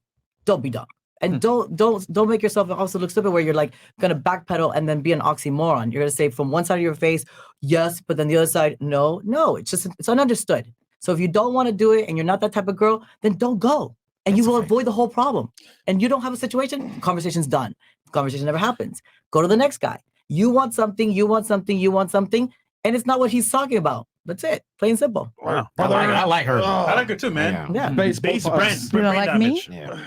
don't be dumb. And don't make yourself also look stupid where you're like gonna backpedal and then be an oxymoron. You're gonna say from one side of your face, yes, but then the other side, no. It's ununderstood. So if you don't want to do it and you're not that type of girl, then don't go. And you will avoid the whole problem. And you don't have a situation, conversation's done. Conversation never happens. Go to the next guy. You want something, and it's not what he's talking about. That's it. Plain and simple. Wow. I like her. I like her too, man. Yeah. Base brand. You don't like me? Yeah.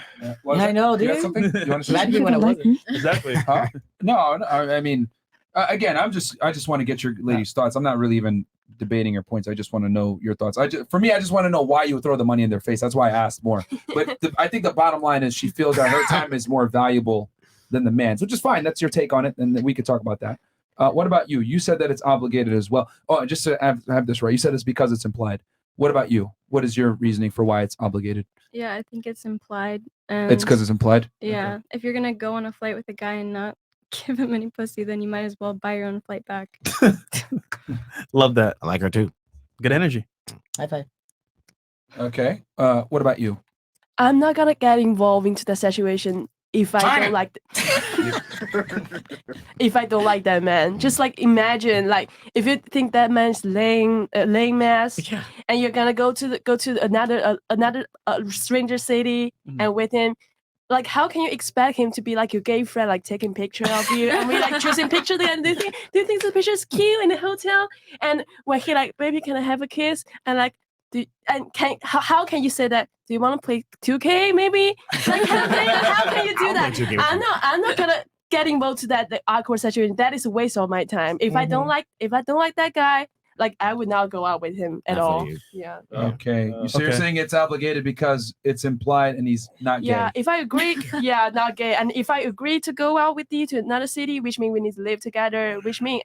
I know, You dude. got something? You want to Glad say you when it wasn't. Exactly. Huh? No, I mean, again, I just want to get your ladies' thoughts. I'm not really even debating your points. I just want to know your thoughts. For me, I just want to know why you would throw the money in their face. That's why I asked more. But I think the bottom line is she feels that her time is more valuable than the man's, which is fine. That's your take on it, and we could talk about that. What about you? You said that it's obligated as well. Oh, and just to have this right, you said it's because it's implied. What about you? What is your reasoning for why it's obligated? Yeah, I think it's implied. It's because it's implied? Yeah. If you're gonna go on a flight with a guy and not give him any pussy, then you might as well buy your own flight back. Love that. I like her too. Good energy. High five. Okay. What about you? I'm not gonna get involved into the situation if I don't like if I don't like that man. Just like imagine, like if you think that man's lame ass, and you're gonna go to another stranger city and with him, like how can you expect him to be like your gay friend, like taking picture of you and we like choosing picture together? Do you think the picture is cute in the hotel? And when he like, baby, can I have a kiss? And like, how can you say that? Do you want to play 2K maybe? Like how can you do I'll that? play 2K with I'm not gonna get involved to that the awkward situation. That is a waste of my time. If I don't like that guy, like I would not go out with him at all. Yeah. Okay. So you're Okay. saying it's obligated because it's implied and he's not gay. Yeah, if I agree, not gay. And if I agree to go out with you to another city, which means we need to live together, which means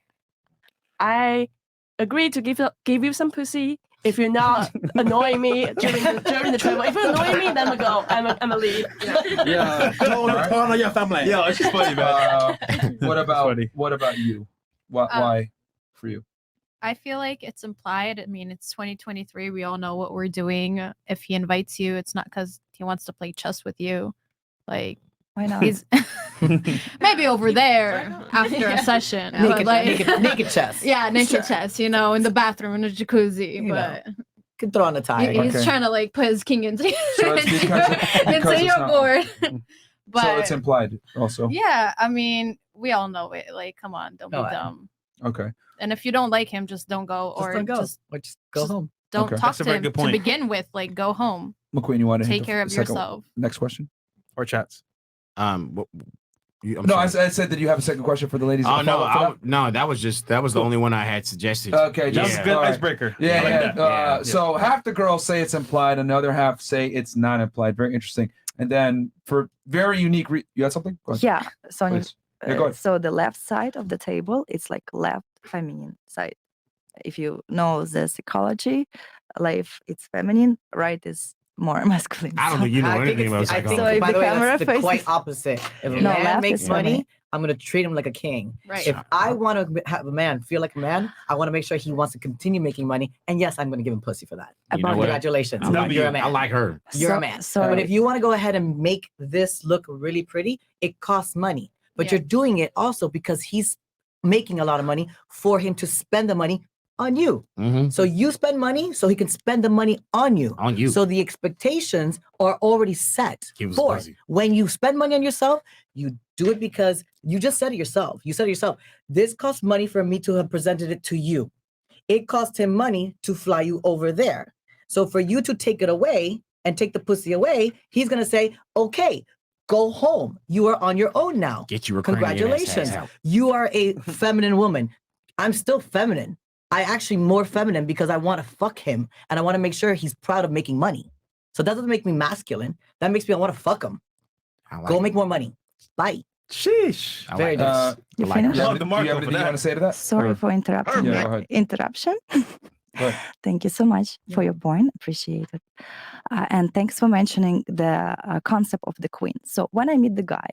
I agree to give you some pussy. If you're not annoying me during the travel, if you're annoying me, then we go. I'm a leave. Yeah. Turn on your family. Yeah, it's just funny, man. What about you? Why for you? I feel like it's implied. I mean, it's 2023. We all know what we're doing. If he invites you, it's not because he wants to play chess with you. Like, why not? He's maybe over there after a session. Naked, but like, naked chess. Yeah, naked chess, in the bathroom in a jacuzzi. But could throw on a tie. he's trying to like put his king into, So it's because into your board. But so it's implied also. yeah, I mean, we all know it. Like, come on, don't be No, dumb. Okay. And if you don't like him, just don't go, Just don't go. Or just go home. Don't Okay. talk That's a to very him good to point. begin with. Like, go home. McQueen, you want to Take hit the care of second- yourself. Next question. Or chats. I'm No, I sorry. said that you have a second question for the ladies. Oh A no, follow-up for no, that was the only one I had suggested. that? Okay, That was just a good all right. icebreaker. Yeah, I like yeah. that. Yeah. So half the girls say it's implied, and the other half say it's not implied. Very interesting. And then for very unique, you had something? Go ahead. Yeah, Sonia. Please. Yeah, go ahead. So the left side of the table, it's like left feminine side. If you know the psychology, left it's feminine, right is more masculine. I don't So- think you know I think anything about it's, I think, psychology. So by if the the way, camera that's the quite faces- opposite. If a No, man left makes is money, feminine. I'm gonna treat him like a king. Right. If I want to have a man feel like a man, I want to make sure he wants to continue making money. And yes, I'm gonna give him pussy for that. You know what? Congratulations, I like you're a you. man. I like her. You're So- a man. so- But if you want to go ahead and make this look really pretty, it costs money. But Yeah. you're doing it also because he's making a lot of money for him to spend the money on you. Mm-hmm. So you spend money so he can spend the money on you. On you. So the expectations are already set Give us for it. pussy. When you spend money on yourself, you do it because you just said it yourself. You said it yourself. This costs money for me to have presented it to you. It cost him money to fly you over there. So for you to take it away and take the pussy away, he's gonna say, okay, go home. You are on your own now. Get you Ukrainian ass Congratulations. out. You are a feminine woman. I'm still feminine. I actually more feminine because I want to fuck him and I want to make sure he's proud of making money. So that doesn't make me masculine. That makes me I want to fuck him. I like Go it. make more money. Bye. Sheesh. I Very like nice. that. You I like finished? that. Love the Do you Marco have for anything you that. want to say to that? Sorry for interrupting. Yeah, go ahead. Interruption. Go ahead. Thank you so much for your point. Appreciate it. And thanks for mentioning the concept of the queen. So when I meet the guy,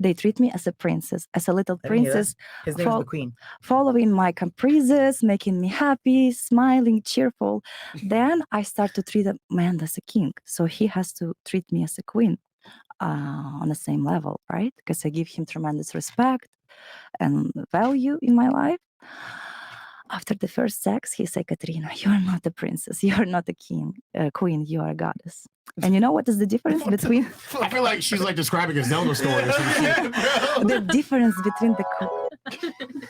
they treat me as a princess, as a little I didn't hear that. princess, His name is fol- the Queen. following my caprices, making me happy, smiling, cheerful. Then I start to treat a man as a king. So he has to treat me as a queen on the same level, right? Because I give him tremendous respect and value in my life. After the first sex, he said, Katrina, you're not a princess. You're not a queen. You are a goddess. And you know what is the difference between I feel like she's like describing a Zelda story or something. the difference between the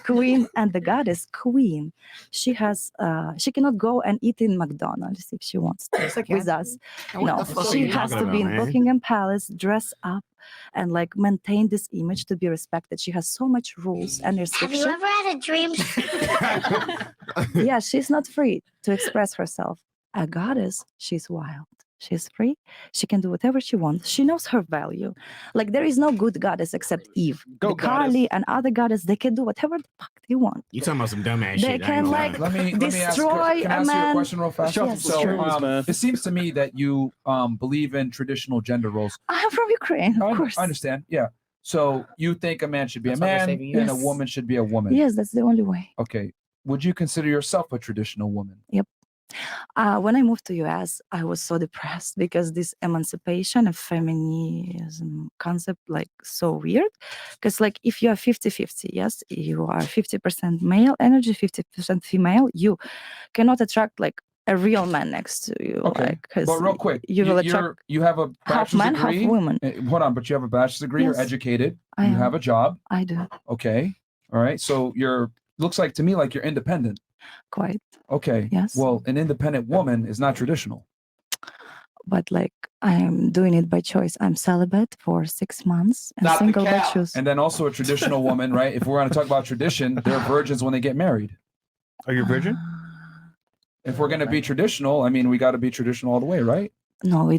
queen and the goddess? Queen, she cannot go and eat in McDonald's if she wants to Yes, I with can. us. What No, the fuck are she you has talking to be about, in man? Buckingham Palace, dress up, and like maintain this image to be respected. She has so much rules and restrictions. Have you ever had a dream? Yeah, she's not free to express herself. A goddess, she's wild. She's free. She can do whatever she wants. She knows her value. Like there is no good goddess except Eve. Go the Kali and other goddess, they can do whatever the fuck they want. You talking about some dumbass They shit? I can, ain't gonna like, lie. Let me ask, Destroy can I a ask you a man. question real fast? Yes, So sure. man. it seems to me that you believe in traditional gender roles. I'm from Ukraine, of course. I understand. Yeah. So you think a man should be That's a why we're man saving you. and a Yes. woman should be a woman. Yes, that's the only way. Okay. Would you consider yourself a traditional woman? Yep. When I moved to US, I was so depressed because this emancipation of feminism concept like so weird. Because like if you are 50-50, yes, you are 50% male energy, 50% female, you cannot attract like a real man next to you. Okay. Like, 'cause But real quick, you will you're, attract you have a half bachelor's man, half degree. woman. Hold on, but you have a bachelor's degree. Yes. You're educated. I You am. have a job. I do. Okay. All right. So you're looks like to me like you're independent. Quite. Okay. Yes. Well, an independent woman is not traditional. But like I'm doing it by choice. I'm celibate for 6 months and Stop the single by cow. choice. And then also a traditional woman, right? If we're going to talk about tradition, they're virgins when they get married. Are you a virgin? If we're going to be traditional, I mean, we got to be traditional all the way, right? No,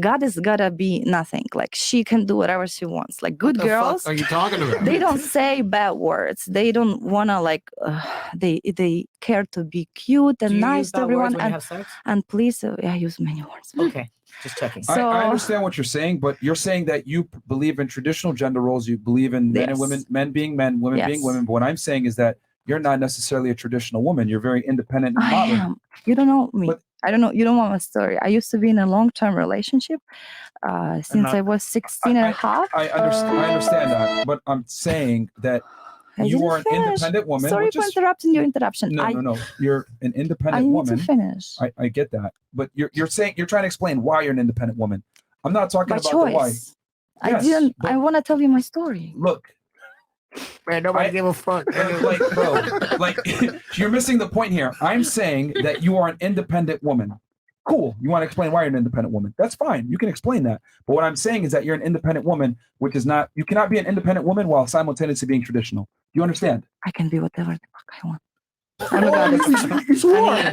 God is gotta be nothing. Like she can do whatever she wants. Like good What the fuck girls, are you talking about? they don't say bad words. They don't wanna like. They care to be cute and Do you nice use to bad everyone. words when you And have sex? and please, I use many words. Okay, just checking. So- I understand what you're saying, but you're saying that you believe in traditional gender roles. You believe in men and Yes. women, men being men, women being Yes. women. But what I'm saying is that you're not necessarily a traditional woman. You're very independent and I modern. am. You don't know me. I don't know. You don't want my story. I used to be in a long-term relationship since I was 16 and a half. I understand that, but I'm saying that I you didn't are an finish. independent woman. Sorry which for is- interrupting your interruption. No. You're an I independent need woman. to finish. I get that, but you're saying you're trying to explain why you're an independent woman. I'm not talking By about the why. choice. I want to tell you my story. Look, man, nobody give a fuck. Like, bro, like you're missing the point here. I'm saying that you are an independent woman. Cool. You want to explain why you're an independent woman? That's fine. You can explain that. But what I'm saying is that you're an independent woman, which is not. You cannot be an independent woman while simultaneously being traditional. Do you understand? I can be whatever the fuck I want. I'm a goddess.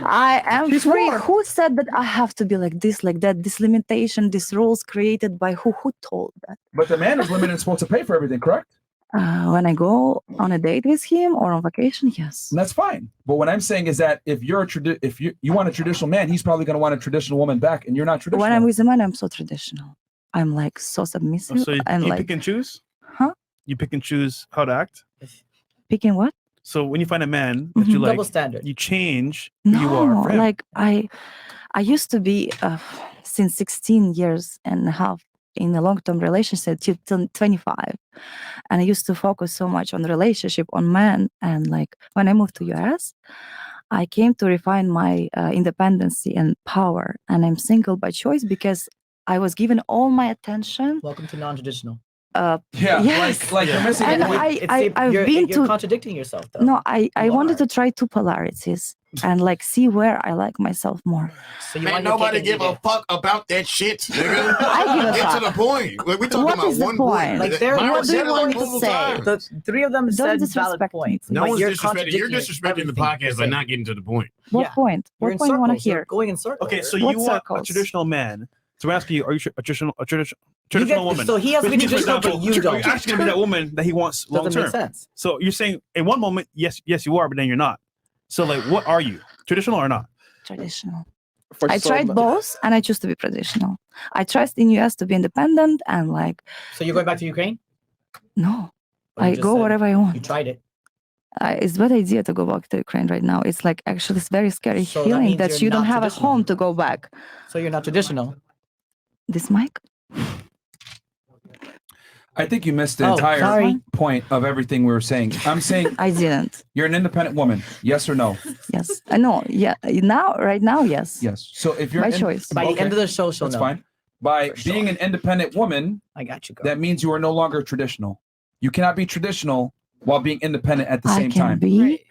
I am free. Who said that I have to be like this, like that? This limitation, these rules created by who? Who told that? But the man is limited and supposed to pay for everything, correct? When I go on a date with him or on vacation, yes. And that's fine. But what I'm saying is that if you're if you want a traditional man, he's probably going to want a traditional woman back, and you're not traditional. When I'm with a man, I'm so traditional. I'm like so submissive. So you and like pick and choose? Huh? You pick and choose how to act? Picking what? So when you find a man that you like, Double standard. you change who you are for him. like I used to be since 16 years and a half in a long-term relationship till 25, and I used to focus so much on the relationship, on men. And like when I moved to US, I came to refine my independency and power, and I'm single by choice because I was given all my attention. Welcome to non-traditional. Yes. like you're missing And the point. I've been you're to contradicting yourself, though. no, I wanted to try two polarities and like see where I like myself more. So you Man, want your nobody cake and give eat a it. fuck about that shit, nigga. I give a Get fuck. to the point. Like, we talking What about is the one point? Like there, Myron what do said you it like want to multiple say? times. The three of them Don't said valid disrespect me. points. No but one's you're disrespecting. You're contradicting disrespecting the everything podcast you're by saying. not getting to the point. What Yeah. point? You're What in point you want to circles. You're hear? going in circles. Okay, so here. you What want a circles? traditional man. So we're asking you, are you a traditional You get- woman? so he has to Which be means, for traditional, but example, you don't. You're actually going to be that woman that he wants long Doesn't term. make sense. So you're saying in one moment, yes, you are, but then you're not. So like, what are you? Traditional or not? Traditional. I tried both, and I choose to be traditional. I tried in US to be independent, and like So you're going back to Ukraine? no, Or you I just go said wherever I want. You tried it. It's a bad idea to go back to Ukraine right now. It's like actually it's very scary So that feeling means that you're you don't not have a traditional. home to go back. So you're not traditional. This mic? I think you missed the Oh, entire sorry. point of everything we were saying. I'm saying I didn't. you're an independent woman. Yes or no? Yes. No. Yeah. Now, right now, yes. Yes. So if you're By in- choice. By the Okay, end of the show, she'll that's know. fine. By being an independent woman, I got you, girl. that means you are no longer traditional. You cannot be traditional while being independent at the I same can time. be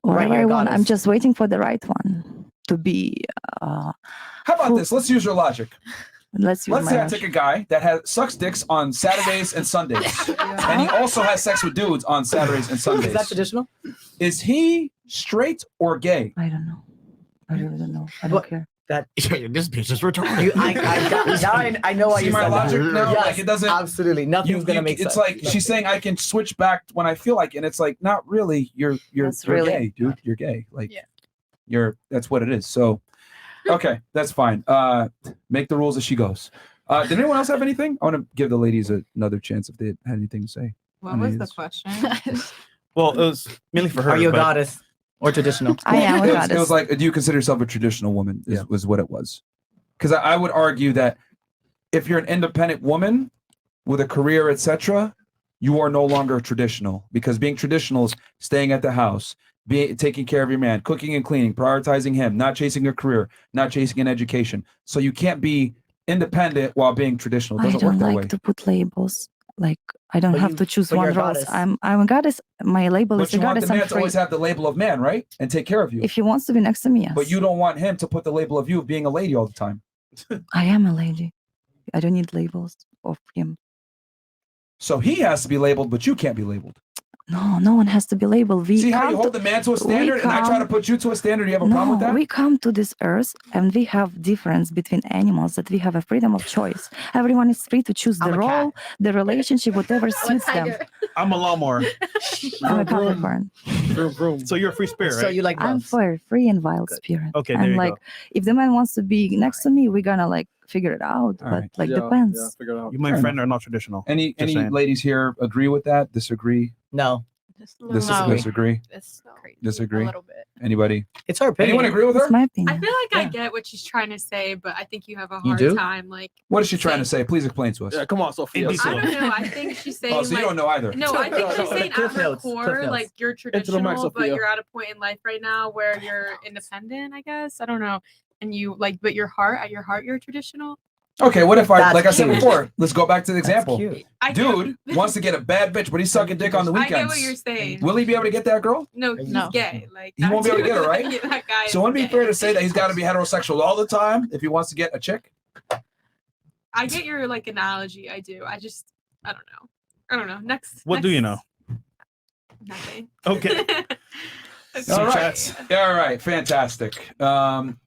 whatever here, I want. I'm goddess. just waiting for the right one to be. How about this? Let's use your logic. Let's use Let's my say I logic. take a guy that sucks dicks on Saturdays and Sundays, and he also has sex with dudes on Saturdays and Sundays. Is that traditional? Is he straight or gay? I don't know. I really don't know. I don't care. That This bitch is retarded. I know why See you my said logic that. now? Yes, Like it doesn't. absolutely. Nothing's gonna make it's sense. like she's saying I can switch back when I feel like, and it's like not really. You're That's you're really- gay, dude. You're gay. Like that's what it is. So okay, that's fine. Make the rules as she goes. Did anyone else have anything? I want to give the ladies another chance if they had anything to say. What was the question? Well, it was mainly for her. Are you a but- goddess or traditional? I am a It goddess. was like, do you consider yourself a traditional woman? Was what it was. Because I would argue that if you're an independent woman with a career, etc., you are no longer traditional. Because being traditional is staying at the house, taking care of your man, cooking and cleaning, prioritizing him, not chasing a career, not chasing an education. So you can't be independent while being traditional. It I doesn't work don't that like way. to put labels. Like I don't But have you- to choose but you're one a role. goddess. I'm a goddess. My label But is a you want goddess. the I'm man to always free. have the label of man, right? And take care of you. If he wants to be next to me, yes. But you don't want him to put the label of you of being a lady all the time. I am a lady. I don't need labels of him. So he has to be labeled, but you can't be labeled. No, no one has to be labeled. We See how you come hold the man to a standard and I try to put you to a standard? Do you have a problem with that? We come to this earth and we have difference between animals, that we have a freedom of choice. Everyone is free to choose the role, the relationship, whatever suits them. I'm a lawnmower. I'm a Capricorn. So you're a free spirit, right? So you like I'm for a free and wild spirit. Okay, there and you like go. if the man wants to be next to me, we're gonna like figure it out. All But right. like depends. Yeah, figure it out. You, my Fair friend, are not traditional. Any Just saying. ladies here agree with that? Disagree? No. Disagree? It's crazy. Disagree? A little bit. Anybody? It's her opinion. Anyone agree with her? It's my I opinion. feel like I get what she's trying to say, but I think you have a You hard do? time. Like, What is she trying to say? Please explain to us. Yeah, come on, Sophia. I don't know. I think she's saying. Oh, so you like, don't know either. No, I think she's saying Cliff at her notes, Cliff core, notes. like you're the mic, traditional, but Sophia. you're at a point in life right now where you're independent. I guess I don't know. And you like, but your heart, at your heart, you're traditional. Okay, what if I, That's like I said cute. before, let's go back to the example. cute. I Dude wants to get a bad bitch, but he's sucking dick on the I get weekends. what you're saying. Will he be able to get that girl? No, he's No. gay. Like He won't be able to get her, right? Yeah, that guy So is wouldn't it be gay. fair to say that he's got to be heterosexual all the time if he wants to get a chick? I get your like analogy. I do. I don't know. I don't know. Next. What do you know? Nothing. Okay. All right. All right. Fantastic. Where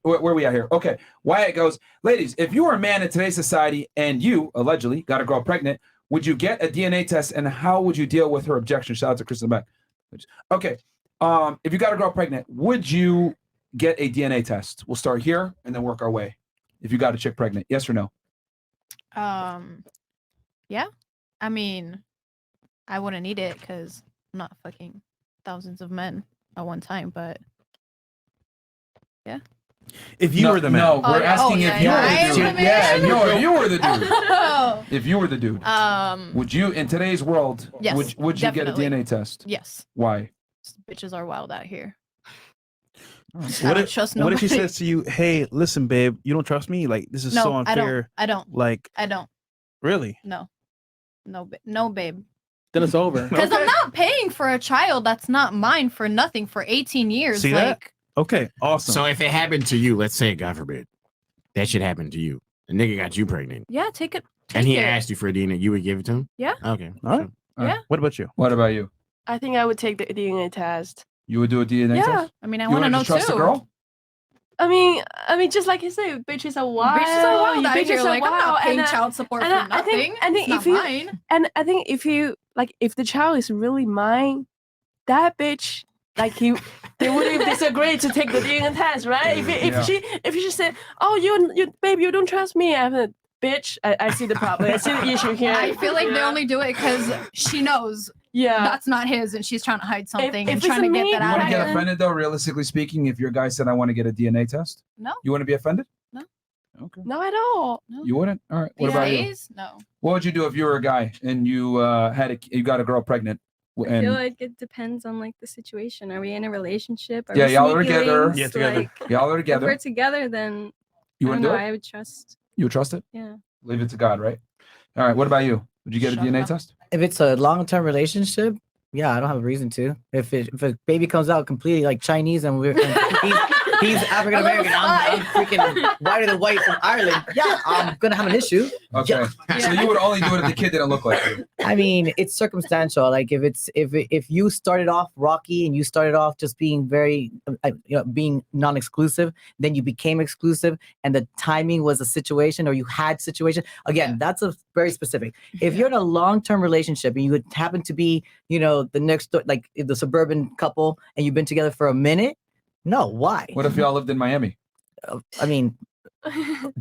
are we at here? Okay. Wyatt goes, ladies, if you were a man in today's society and you allegedly got a girl pregnant, would you get a DNA test and how would you deal with her objection? Shout out to Chris in the back. Okay. If you got a girl pregnant, would you get a DNA test? We'll start here and then work our way. If you got a chick pregnant, yes or no? Yeah. I mean, I wouldn't need it because I'm not fucking thousands of men at one time, but yeah. If you were the man. No, we're yeah. asking Oh, if yeah, you were yeah. the dude. I am the Yeah, man? no, if you were the dude. Oh. If you were the dude, would you, in today's world, Yes, would you definitely. get a DNA test? Yes. Why? Bitches are wild out here. What don't if, trust what if she nobody. says to you, hey, listen, babe, you don't trust me? Like, this is No, so I don't. unfair. I don't. Like, I don't. really? No. No, babe. Then it's over. Because I'm not paying for a child that's not mine for nothing for 18 years. See like, that? Okay, awesome. So if it happened to you, let's say, God forbid, that should happen to you. The nigga got you pregnant, yeah, take it. and he take it. asked you for a DNA, you would give it to him? Yeah. Okay. All right. Yeah. What about you? What about you? I think I would take the DNA test. You would do a DNA Yeah. test? I mean, I You want to wouldn't know just trust too. a girl? I mean, just like you say, bitches are wild. Bitches are wild out bitches here. are Like, I'm not wild, paying and, child support and for nothing. I think It's if not you mine. and I think if you like, if the child is really mine, that bitch, like they wouldn't disagree to take the DNA test, right? If she said, "Oh, you babe, you don't trust me," I'm a bitch. I see the problem. I see the issue here. I feel like they only do it because she knows that's not his and she's trying to hide something and if trying to it's get me, that You out want of to get him. offended though, realistically speaking, if your guy said, I want to get a DNA test? No. You wouldn't be offended? No. Okay. No, at all. You wouldn't? All right. What about you? Days? No. What would you do if you were a guy and you you got a girl pregnant? I feel And like it depends on like the situation. Are we in a relationship? Are yeah, we y'all are sneaky together. links? Yeah, together. Like, Y'all are if together. we're together, then You I wouldn't don't do know, it? I would trust. You would trust it? Yeah. Leave it to God, right? All right. What about you? Would you get a DNA test? If it's a long-term relationship, yeah, I don't have a reason to. If a baby comes out completely like Chinese and he's African American, I'm freaking whiter than white from Ireland. Yeah, I'm gonna have an issue. Okay. So you would only do it if the kid didn't look like you. I mean, it's circumstantial. Like if you started off rocky and you started off just being very, being non-exclusive, then you became exclusive, and the timing was a situation, or you had situation. Again, that's a very specific. If you're in a long-term relationship and you would happen to be, the next door, like the suburban couple, and you've been together for a minute, no, why? What if y'all lived in Miami? I mean,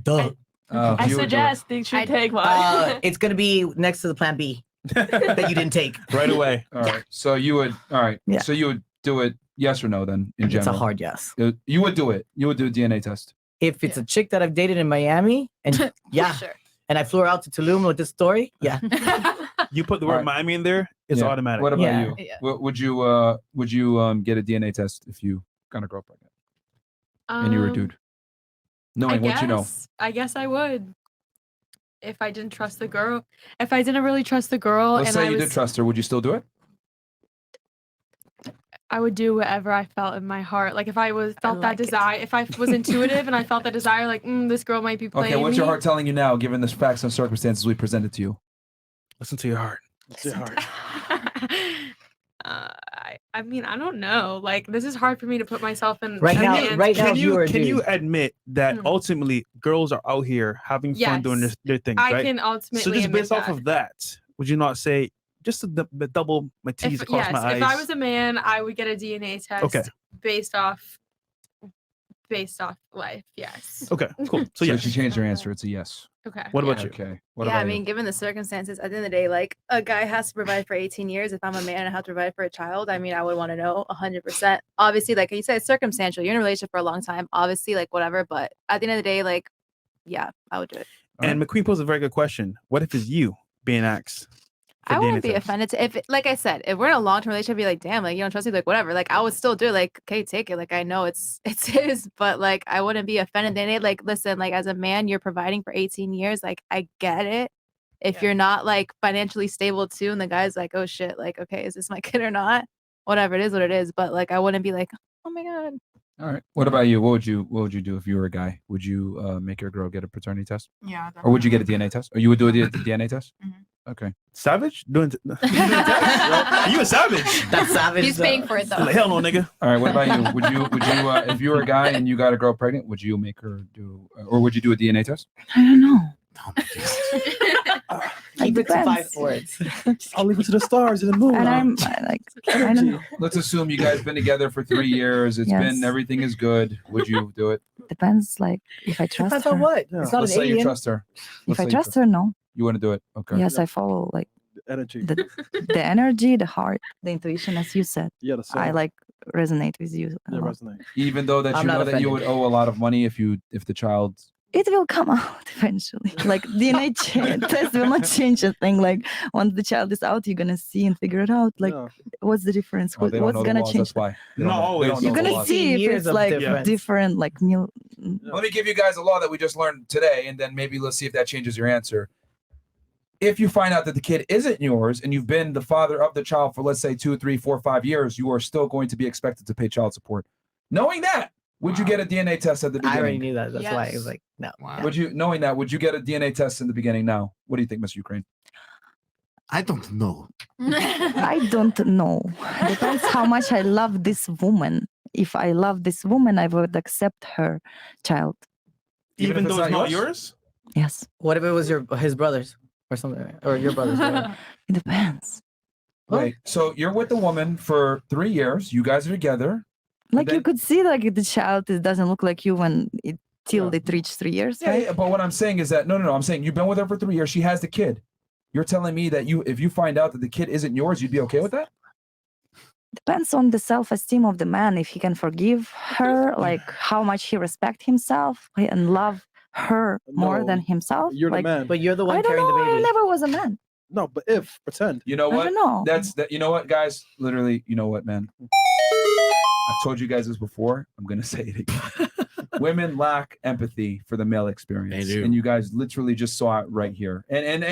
duh. I you would do it. suggest they should take one. It's gonna be next to the plan B that you didn't take. Right away. All right. So you would. All right. Yeah. So you would do it. Yes or no? Then in It's a general, hard yes. You would do it. You would do a DNA test. If it's a chick that I've dated in Miami, and yeah, Sure. and I flew her out to Tulum with this story, yeah. You put the word Alright. Miami in there, It's Yeah. automatic. What about Yeah. you? Yeah. Would you get a DNA test if you got a girl pregnant and you were a dude? Knowing what you know. I guess I would. If I didn't trust the girl, if I didn't really trust the girl, Let's and say I you was, did trust her, would you still do it? I would do whatever I felt in my heart. Like if I felt that like it. desire, if I was intuitive and I felt that desire, like this girl might be playing Okay, what's me. your heart telling you now, given the facts and circumstances we presented to you? Listen to your heart. Listen to your heart. I mean, I don't know. Like this is hard for me to put myself in. Right a now- man's right now, Can if you were a can you dude. admit that ultimately girls are out here having fun doing Yes. their things, I right? can So ultimately just admit based off that. of that, would you not say just the double my T's If, across yes, my eyes? if I was a man, I would get a DNA test Okay. based off life. Yes. Okay, cool. So So yes. she changed her answer. It's a yes. Okay. What about you? Okay. What Yeah, about I mean, given the circumstances, at the end of the day, like a guy has to provide for 18 years. If I'm a man and I have to provide for a child, I mean, I would want to know 100%. Obviously, like you said, it's circumstantial. You're in a relationship for a long time, obviously, like whatever. But at the end of the day, like, yeah, I would do it. And McQueen posed a very good question. What if it's you being asked? for I wouldn't DNA be test? offended if, like I said, if we're in a long-term relationship, I'd be like, damn, like you don't trust me, like whatever. Like I would still do it. Like, okay, take it. Like I know it's his, but like I wouldn't be offended. Then it like, listen, like as a man, you're providing for 18 years. Like I get it. If you're not like financially stable too, and the guy's like, oh shit, like okay, is this my kid or not? Whatever, it is what it is. But like I wouldn't be like, oh my god. All right. What about you? What would you do if you were a guy? Would you make your girl get a paternity test? Yeah. Or would you get a DNA test? Or you would do a DNA test? Okay. Savage? Doing Are you a savage? That's savage. He's paying for it though. Like, hell no, nigga. All right. What about you? Would you if you were a guy and you got a girl pregnant, would you make her do, or would you do a DNA test? I don't know. Keep it to 5 depends. words. I'll leave it to the stars and the moon. And I'm like, I don't know. Let's assume you guys been together for 3 years. It's been Yes. everything is good. Would you do it? Depends, like if I trust Depends her. on what. Yeah. It's not Let's an say you alien. trust her. If Let's I say you trust her, no. You want to do it? Okay. Yes, I follow like Energy. the energy, the heart, the intuition, as you said. Yeah, the soul. I like resonate with you. a Yeah, lot. resonate. Even though that I'm you not know that you would offended. owe a lot of money if the child. It will come out eventually. Like DNA test will not change a thing. Like once the child is out, you're gonna see and figure it out. Like Yeah. what's the difference? Oh, they don't What's know the gonna laws, change? That's why. They Not don't know- they always. don't You're know the gonna laws. see if 18 years it's of like difference. different, like new. Let me give you guys a law that we just learned today, and then maybe let's see if that changes your answer. If you find out that the kid isn't yours and you've been the father of the child for, let's say, 2, 3, 4, 5 years, you are still going to be expected to pay child support. Knowing that, would you get a DNA test at the beginning? I already knew that. That's why I was Yes. like, no. Wow. Would you, knowing that, would you get a DNA test in the beginning now? What do you think, Mr. Ukraine? I don't know. I don't know. Depends how much I love this woman. If I love this woman, I would accept her child. Even if though it's not yours? Yes. What if it was his brothers or something, or your brothers? whatever? It depends. Wait, so you're with the woman for 3 years. You guys are together. Like you then- could see, like the child it doesn't look like you when it till it reached 3 years. Yeah, right? yeah, but what I'm saying is that no. I'm saying you've been with her for 3 years. She has the kid. You're telling me that if you find out that the kid isn't yours, you'd be okay with that? Depends on the self-esteem of the man. If he can forgive her, like how much he respect himself and love her more than No, himself. You're like, the man. But you're the I one don't carrying know. the I baby. never was a man. No, but if pretend. You know I what? don't know. That's that. You know what, guys? Literally, you know what, man? I've told you guys this before. I'm gonna say it again. Women lack empathy for the male experience, They do. and you guys literally just saw it right here. And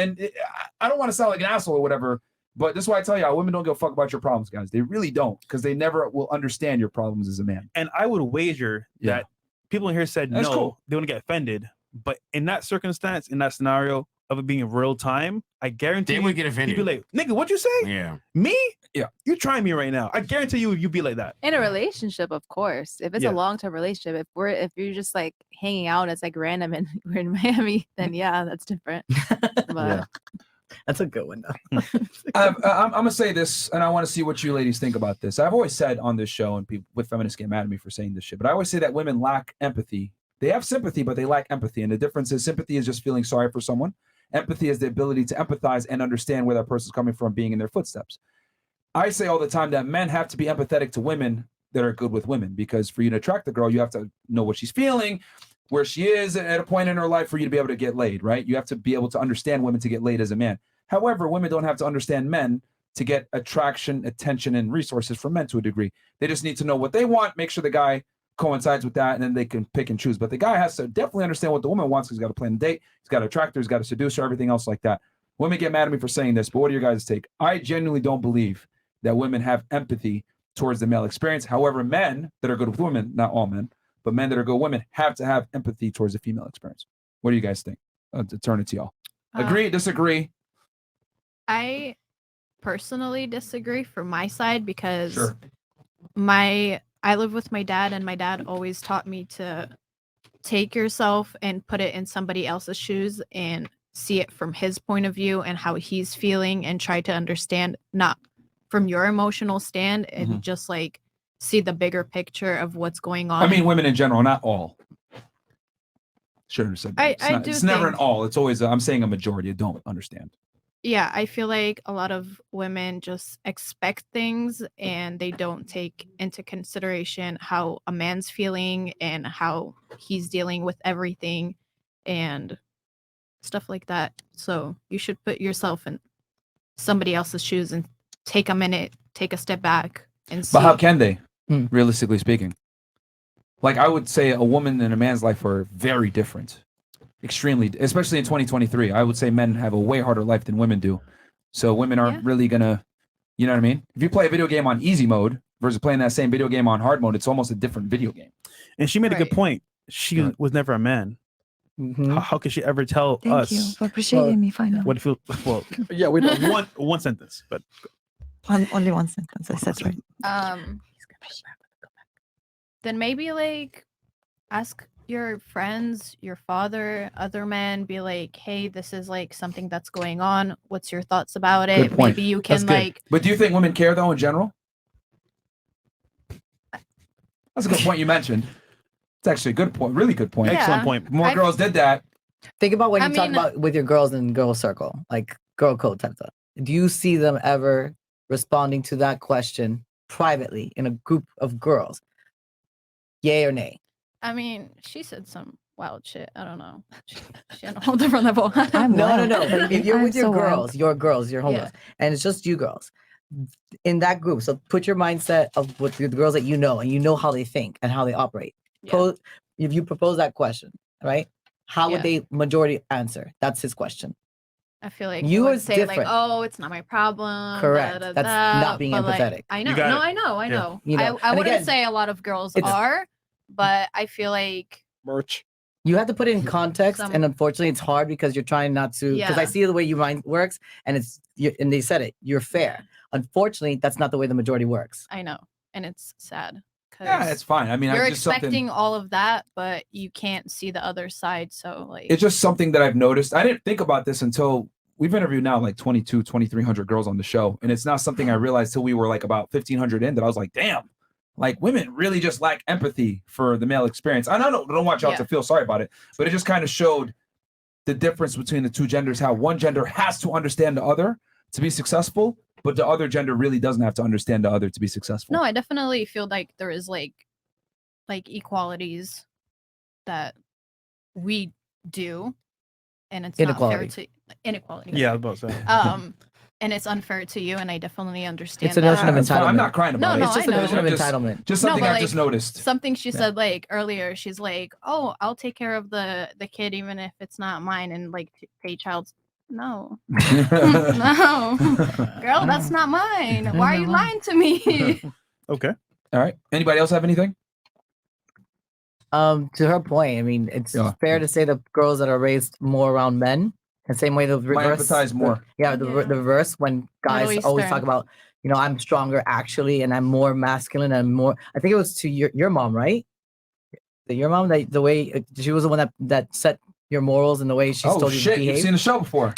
I don't want to sound like an asshole or whatever, but this is why I tell y'all, women don't give a fuck about your problems, guys. They really don't, because they never will understand your problems as a man. And I would wager Yeah. that people in here said That's no, cool. they want to get offended. But in that circumstance, in that scenario of it being in real time, I guarantee They you, would get you'd offended. be like, nigga, what'd you say? Yeah. Me? Yeah. You're trying me right now. I guarantee you'd be like that. In a relationship, of course. If it's Yeah. a long-term relationship, if you're just like hanging out, it's like random and we're in Miami, then yeah, that's different. But That's a good one, though. I'm gonna say this, and I want to see what you ladies think about this. I've always said on this show, and people with feminists get mad at me for saying this shit, but I always say that women lack empathy. They have sympathy, but they lack empathy. And the difference is sympathy is just feeling sorry for someone. Empathy is the ability to empathize and understand where that person's coming from, being in their footsteps. I say all the time that men have to be empathetic to women that are good with women, because for you to attract the girl, you have to know what she's feeling, where she is at a point in her life for you to be able to get laid, right? You have to be able to understand women to get laid as a man. However, women don't have to understand men to get attraction, attention, and resources from men to a degree. They just need to know what they want, make sure the guy coincides with that, and then they can pick and choose. But the guy has to definitely understand what the woman wants, because he's got to plan a date, he's got to attract her, he's got to seduce her, everything else like that. Women get mad at me for saying this, but what are your guys' take? I genuinely don't believe that women have empathy towards the male experience. However, men that are good with women, not all men, but men that are good women have to have empathy towards the female experience. What do you guys think? To turn it to y'all. Agree, disagree? I personally disagree from my side because Sure. I live with my dad, and my dad always taught me to take yourself and put it in somebody else's shoes and see it from his point of view and how he's feeling, and try to understand not from your emotional stand, and just like see the bigger picture of what's going on. I mean, women in general, not all. Shouldn't have said that. It's never an all. It's always, I'm saying a majority. I don't understand. Yeah, I feel like a lot of women just expect things, and they don't take into consideration how a man's feeling and how he's dealing with everything and stuff like that. So you should put yourself in somebody else's shoes and take a minute, take a step back, and see. But how can they, realistically speaking? Like, I would say a woman and a man's life are very different. Extremely, especially in 2023. I would say men have a way harder life than women do. So women aren't really gonna, you know what I mean? If you play a video game on easy mode versus playing that same video game on hard mode, it's almost a different video game. And she made a good point. She was never a man. How could she ever tell Thank us? you for appreciating me finally. What if well, yeah, we don't one sentence, but only one sentence. I said right. Then maybe like ask your friends, your father, other men, be like, hey, this is like something that's going on. What's your thoughts about it? Good point. Maybe you That's can good. like. But do you think women care though in general? That's a good point you mentioned. It's actually a good point, really good point. Yeah. Excellent point. More girls did that. Think about when I you talk mean- about with your girls in girl circle, like girl code type stuff. Do you see them ever responding to that question privately in a group of girls? Yay or nay? I mean, she said some wild shit. I don't know. She on a whole different level. No. If you're I'm with your so girls, your homies, Yeah. and it's just you girls in that group. So put your mindset of with the girls that you know, and you know how they think and how they operate. If you propose that question, right? How would they majority answer? That's his question. I feel like You you would is say different. like, "Oh, it's not my problem." Correct. That's not being but, like, empathetic. I know. You got No, it. I know. I Yeah. know. You know, I and wouldn't again, say a lot of girls it's- are, but I feel like merch. You have to put it in context, Some- and unfortunately, it's hard because you're trying not to. Because I Yeah. see the way your mind works, and and they said it. You're fair. Unfortunately, that's not the way the majority works. I know, and it's sad because Yeah, it's fine. I mean, you're just something- expecting all of that, but you can't see the other side. So like, It's just something that I've noticed. I didn't think about this until we've interviewed now like 2,300 girls on the show. And it's not something I realized till we were like about 1,500 in, that I was like, damn, like women really just lack empathy for the male experience. And I don't want y'all to feel sorry about it, but it just kind of showed the difference between the two genders, how one gender has to understand the other to be successful, but the other gender really doesn't have to understand the other to be successful. no, I definitely feel like there is like equalities that we do, and it's not fair to inequality. Yeah, I was about to say. And it's unfair to you, and I definitely understand. It's a that. notion of That's fine. entitlement. I'm not crying about No, it. no, It's just I a know. notion of Just- entitlement. Just No, something but, I've just noticed. Something she said like earlier. She's like, "Oh, I'll take care of the kid even if it's not mine, and like pay child's." No, no, girl, that's not mine. Why are you lying to me? Okay. All right. Anybody else have anything? To her point, I mean, it's Yeah. fair to say the girls that are raised more around men, the same way the reverse. empathize more. The reverse when guys Middle always talk Eastern. about, I'm stronger actually, and I'm more masculine and more. I think it was to your mom, right? Your mom, that the way she was the one that set your morals and the way she Oh told you to shit! behave. You've seen the show before.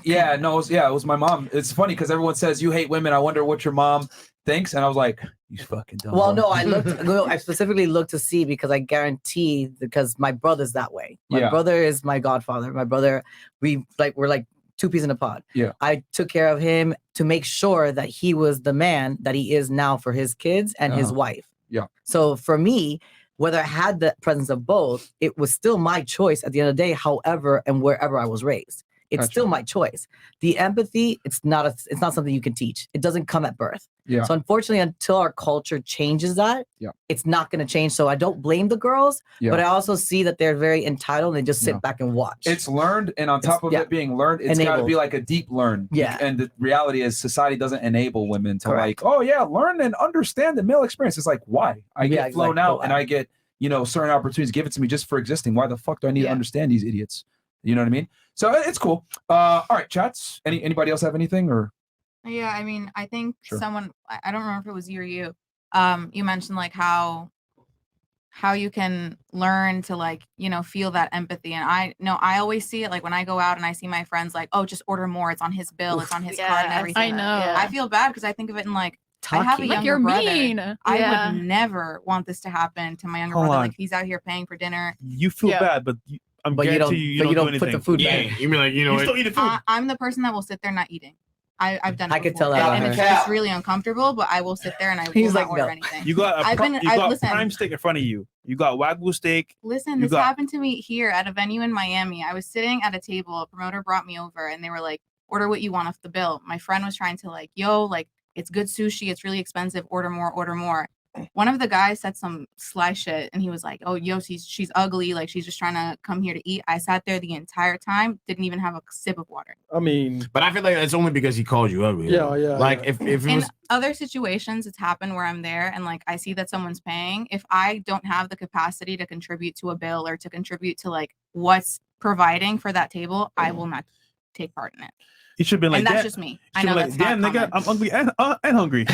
Yeah, no, it was my mom. It's funny because everyone says you hate women. I wonder what your mom thinks, and I was like, you fucking dumb. Well, bro." no, I specifically looked to see because I guarantee because my brother's that way. My Yeah. brother is my godfather. My brother, we're like two peas in a pod. Yeah. I took care of him to make sure that he was the man that he is now for his kids and his wife. Yeah. So for me, whether I had the presence of both, it was still my choice at the end of the day, however and wherever I was raised. It's Gotcha. still my choice. The empathy, it's not something you can teach. It doesn't come at birth. Yeah. So unfortunately, until our culture changes that, it's not going to change. So I don't blame the girls, but I also see that they're very entitled and they just sit back and watch. It's learned, and on top of it being learned, it's got to be Enabled. like a deep learn. Yeah. And the reality is, society doesn't enable women to Correct. like, oh yeah, learn and understand the male experience. It's like, why? I get flown exactly. out, and I get certain opportunities given to me just for existing. Why the fuck do I need to understand these idiots? You know what I mean? So it's cool. All right, chats. Anybody else have anything or? Yeah, I mean, I think Sure. someone, I don't remember if it was you or you, you mentioned like how you can learn to like, feel that empathy. And I always see it like when I go out and I see my friends like, oh, just order more. It's on his bill. It's on his card and everything. I know. I feel bad because I think of it in like, I have a Like, younger you're brother. mean. I Yeah. would never want this to happen to my younger Hold brother. on. Like he's out here paying for dinner. You feel bad, but I'm But you guarantee don't- you but you don't do don't put the anything. food Yeah, back. you be like, You still eat the food. I'm the person that will sit there not eating. I've done it I could before. tell that And about it's her. just really uncomfortable, but I will sit there and I will He's not like, order no. anything. You got listen, prime steak in front of you. You got Wagyu steak. Listen, You this got- happened to me here at a venue in Miami. I was sitting at a table, a promoter brought me over and they were like, order what you want off the bill. My friend was trying to like, it's good sushi, it's really expensive, order more, order more. One of the guys said some sly shit and he was like, oh, yo, she's ugly, like she's just trying to come here to eat. I sat there the entire time, didn't even have a sip of water. I mean, but I feel like it's only because he called you ugly. Yeah, though. yeah, Like yeah. if it In was other situations, it's happened where I'm there and like I see that someone's paying. If I don't have the capacity to contribute to a bill or to contribute to like what's providing for that table, I will not take part in it. You should be like, And that's "Damn." just me. You I should know be that's like, damn, not nigga, common. I'm hungry and hungry.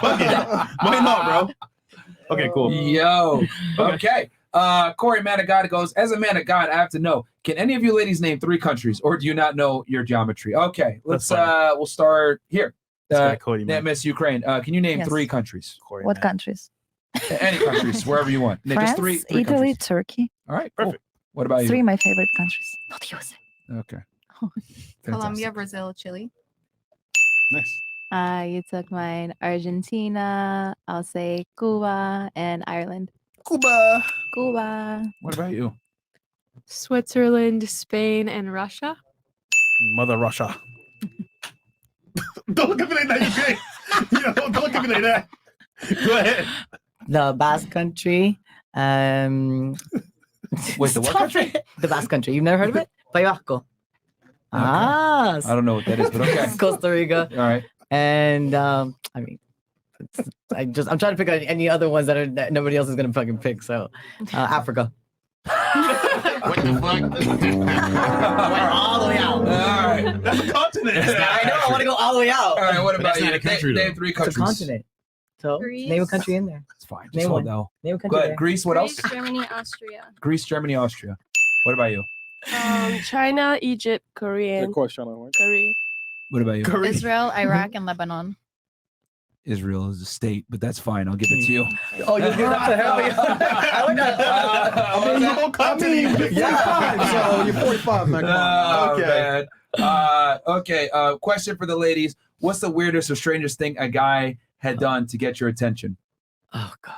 Fuck it. Why not, bro? Okay, cool. Yo. Okay. Corey, man of God, goes, as a man of God, I have to know, can any of you ladies name 3 countries or do you not know your geometry? Okay, let's we'll start here. Miss Ukraine. Can you name Yes. 3 countries? What countries? Any countries, wherever you want. Name France, just three Italy, countries. Turkey. All right, perfect. What about you? 3 my favorite countries. Not USA. Okay. Colombia, Brazil, Chile. Nice. You took mine. Argentina, I'll say Cuba, and Ireland. Cuba. What about you? Switzerland, Spain, and Russia. Mother Russia. Don't look at me like that, Ukraine. Don't look at me like that. Go ahead. The Basque Country. Wait, the what country? The Basque Country. You've never heard of it? País Vasco. Ah. I don't know what that is, but okay. Costa Rica. All right. And I mean, I'm trying to pick out any other ones that nobody else is gonna fucking pick. So Africa. What the fuck? Went all the way out. All right. That's a continent. I know. I want to go all the way out. All right. What about That's you? not a country, Name though. 3 It's countries. a continent. So name a country in there. It's fine. Just Name hold one. now. Name a Go country ahead. there. Greece. What else? Germany, Austria. Greece, Germany, Austria. What about you? China, Egypt, Korean. Of course, China, right? Korea. What about you? Israel, Iraq, and Lebanon. Israel is a state, but that's fine. I'll give it to you. Oh, you give that to him? I like that. Yeah, so you're 45, man. Come on. Okay. Okay. Question for the ladies: what's the weirdest or strangest thing a guy had done to get your attention? Oh God.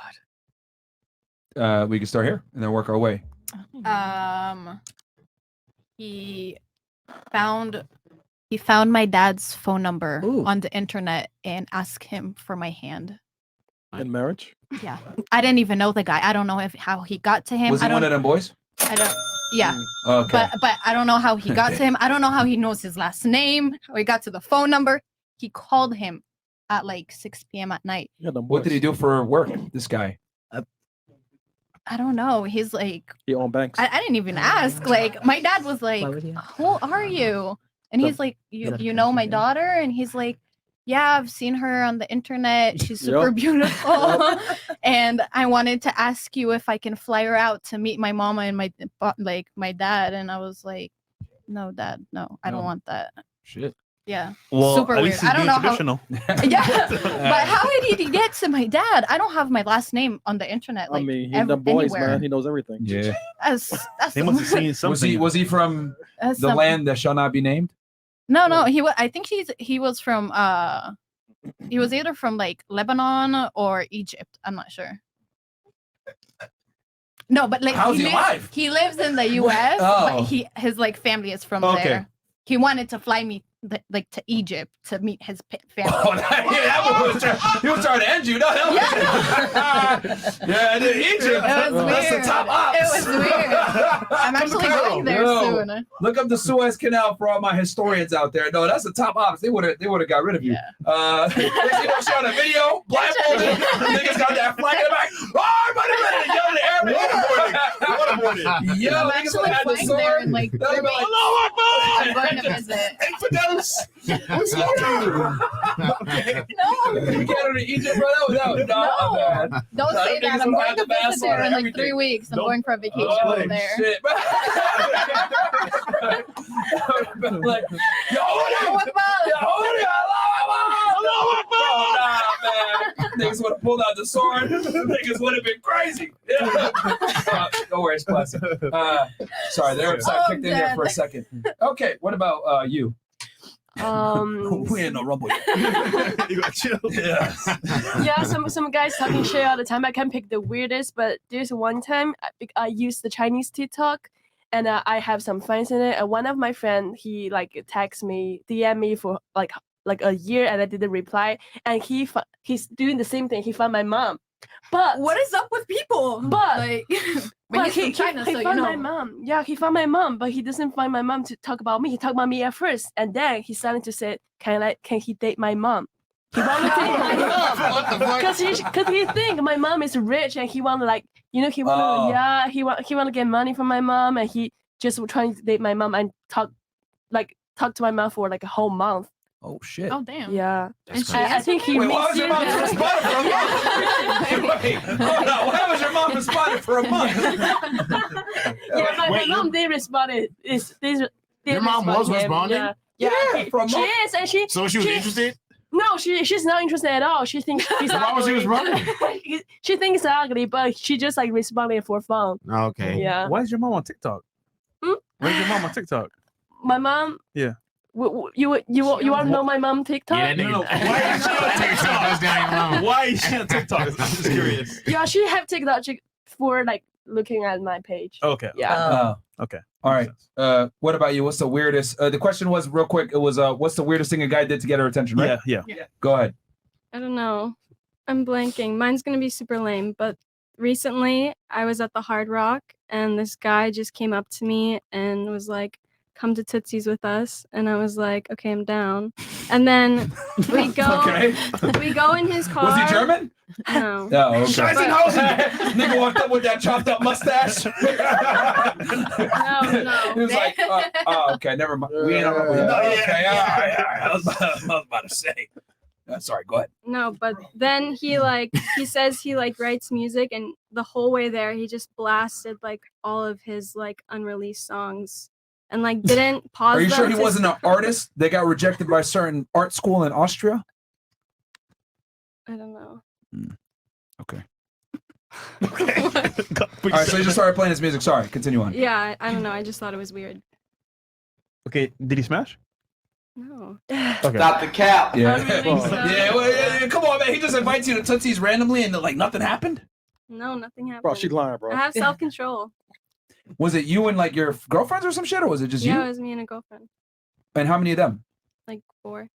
We can start here and then work our way. He found my dad's phone number on the internet and asked him for my hand. In marriage? Yeah, I didn't even know the guy. I don't know how he got to him. Was he I don't, one of them boys? I don't. Yeah. Okay. But I don't know how he got to him. I don't know how he knows his last name. How he got to the phone number. He called him at like 6 p.m. at night. What did he do for work? This guy. I don't know. He's like, He owned banks. I didn't even ask. Like, my dad was like, "Who are you?" And he's like, "You know my daughter?" And he's like, "Yeah, I've seen her on the internet. She's super Yup. beautiful." And I wanted to ask you if I can fly her out to meet my mama and my dad. And I was like, "No, Dad, no, I don't want that." Shit. Yeah. Well, super at weird. least he's I don't being know traditional. how. Yeah, but how did he get to my dad? I don't have my last name on the internet. Like, I mean, he's the boys, anywhere. man. He knows everything. Yeah. That's They must have seen something. Was he from That's the some- land that shall not be named? No, he was. I think he was from. He was either from like Lebanon or Egypt. I'm not sure. No, but like How's he alive? He lives in the U.S., Oh. but his like family is from Okay. there. He wanted to fly me like to Egypt to meet his family. Oh, he was trying to end you. No, yeah, in Egypt. It was That's the weird. top ops. It was weird. I'm actually going there soon. Look up the Suez Canal for all my historians out there. No, that's the top ops. They would have got rid of you. Shot a video, blindfolded. Niggas got that flag in the back. Oh, everybody ready to yell at the airman. Yo, I'm niggas actually had the flying there sword. in like 3 They'll be weeks. like, "Allahu Akbar!" I'm going to visit. Infidels. What's going on? Okay. No. You get her to Egypt, bro? No, No. Don't say that. I'm going to visit there in like 3 weeks. I'm going for a vacation over there. Shit. Like, yo, niggas would have pulled out the sword. Niggas would have been crazy. Yeah. Don't worry, it's classic. Sorry, they're upside kicked in there for a second. Okay, what about you? We ain't no rumble yet. You got chill. Yeah. Yeah, some guys talking shit all the time. I can't pick the weirdest, but there's one time I used the Chinese TikTok, and I have some friends in it. And one of my friends, he like text me, DM me for like a year, and I didn't reply. And he's doing the same thing. He found my mom. But what is up with people? But like, but he's from China, he so you found know. my mom. Yeah, he found my mom, but he doesn't find my mom to talk about me. He talked about me at first, and then he started to say, "Can he date my mom?" He want to date my mom What the fuck? because he think my mom is rich, and he want to like he want he want to get money from my mom, and he just trying to date my mom and talk to my mom for like a whole month. Oh shit. Oh damn. Yeah. And I think he Wait, why was your mom mixed in responding for a month? Wait, hold on. Why was your mom responding for a month? Yeah, my mom they responded. Your mom was responding? Yeah, for a she month. is, and she. So she was interested? No, she's not interested at all. She thinks he's Why was she responding? She thinks it's ugly, but she just like responding for fun. Okay. Yeah. Why is your mom on TikTok? Why is your mom on TikTok? My mom. Yeah. You want to know my mom TikTok? Yeah, No. Why is she on TikTok? That's down your mom. Why is she on TikTok? I'm just curious. Yeah, she have TikTok for like looking at my page. Okay. Yeah. Okay. All right. What about you? What's the weirdest? The question was real quick. It was what's the weirdest thing a guy did to get her attention? Right? Yeah. Go ahead. I don't know. I'm blanking. Mine's gonna be super lame, but recently I was at the Hard Rock and this guy just came up to me and was like, "Come to Tootsie's with us," and I was like, "Okay, I'm down." And then we go, we go in his car. Was he German? No. No. Okay. Nigga walked up with that chopped up mustache. No. He was like, "Oh, okay, never mind. We ain't on rumble yet." Okay, all right. I was about to say. Sorry, go ahead. No, but then he says he writes music, and the whole way there he just blasted like all of his like unreleased songs. And like didn't pause. Are you sure he them to wasn't an artist that got rejected by a certain art school in Austria? I don't know. Okay. All right, so he just started playing his music. Sorry, continue on. Yeah, I don't know. I just thought it was weird. Okay. Did he smash? No. Okay. Stop the cap. Yeah. So. Yeah, come on, man. He just invites you to Tootsie's randomly and like nothing happened? No, nothing happened. Bro, she lying, bro. I have self-control. Was it you and like your girlfriends or some shit, or was it just Yeah, you? it was me and a girlfriend. And how many of them? Like 4.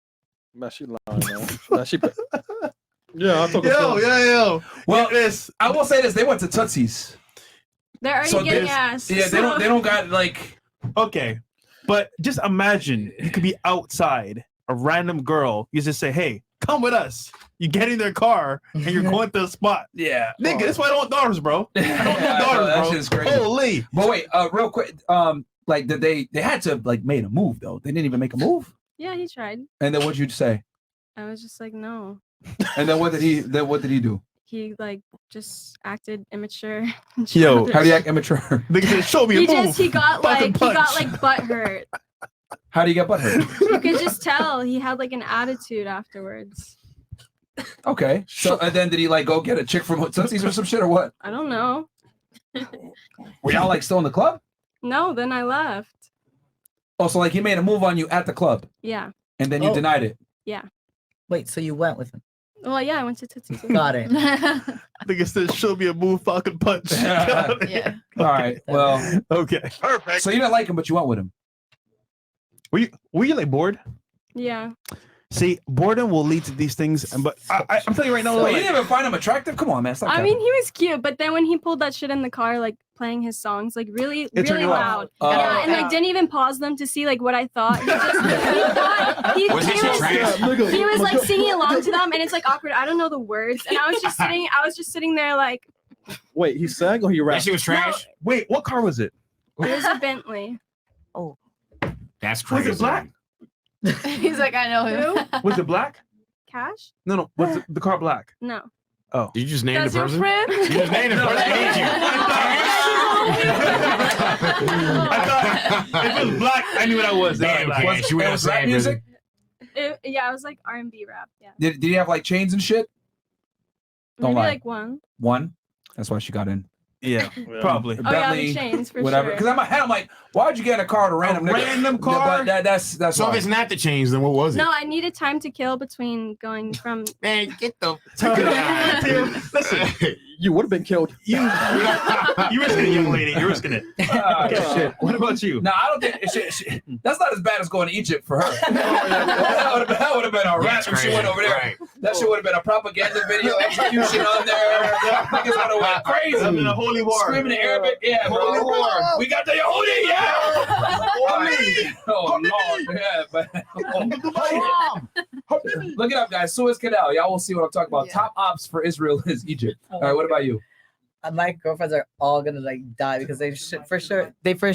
Man, she lying, man. Nah, yeah, I'll talk Yo. Well, I will say this: they went to Tootsie's. They're already So getting this- ass. Yeah, they don't got like. Okay, but just imagine you could be outside, a random girl. You just say, "Hey, come with us." You get in their car and you're going to the spot. Yeah, nigga, that's why I don't want daughters, bro. I don't want daughters, that bro. shit is crazy. Holy. But wait, real quick, like did they had to have like made a move though? They didn't even make a move. Yeah, he tried. And then what'd you say? I was just like, no. And then what did he? Then what did he do? He like just acted immature. Yo, how do you act immature? They said, "Show me a move." He got like butt hurt. How do you get butt hurt? You could just tell he had like an attitude afterwards. Okay, so and then did he like go get a chick from Tootsie's or some shit or what? I don't know. Were y'all like still in the club? No, then I left. Oh, so like he made a move on you at the club, Yeah. and then you denied it. Yeah. Wait, so you went with him? Well, yeah, I went to Tootsie's. Got it. I think it says show me a move, Falcon punch. Yeah. All right. Well, okay. Perfect. so you didn't like him, but you went with him. Were you like bored? Yeah. See, boredom will lead to these things, but I'm telling you right now. Wait, like, you didn't even find him attractive? Come on, man. Stop I capping. mean, he was cute, but then when he pulled that shit in the car, like playing his songs, like really turned really you off. loud. Oh. Yeah, and like didn't even pause them to see like what I thought. He just he was like singing along to them, and it's like awkward. I don't know the words, and I was just sitting there like. Wait, he sang or he rapped? That shit was trash. Wait, what car was it? It was a Bentley. Oh, That's crazy. Was it black? He's like, I know him. Was it black? Cash? No. Was the car black? No. Oh. Did you just name That's the your person? friend? You just named the person. I thought if it was black, I knew what I was. Damn, Black. Cash, you It were was rap saying music? Yeah, it was like R&B rap. Yeah. Did he have like chains and shit? Don't Maybe lie. like one. One? That's why she got in. Yeah, probably. Oh yeah, the chains for whatever. sure. Because in my head, I'm like, why'd you get in a car to random nigga? random Yeah, car? but that's So why. if it's not the change, then what was it? No, I needed time to kill between going from. Man, get the Listen, You would have been killed. you risking it, young lady. You're risking it. Shit. What about you? No, I don't think that's not as bad as going to Egypt for her. that would have been a rap if she went over there. Right. That shit would have been a propaganda video execution on there. Niggas would have went crazy. I'm in a holy war. Screaming in Arabic. Yeah, Holy bro. war. We got the Yehudi. Yeah. Oh Lord. Yeah, but look it up, guys. Suez Canal. Y'all will see what I'm talking about. Yeah. Top ops for Israel is Egypt. All right. What about you? My girlfriends are all gonna like die because they for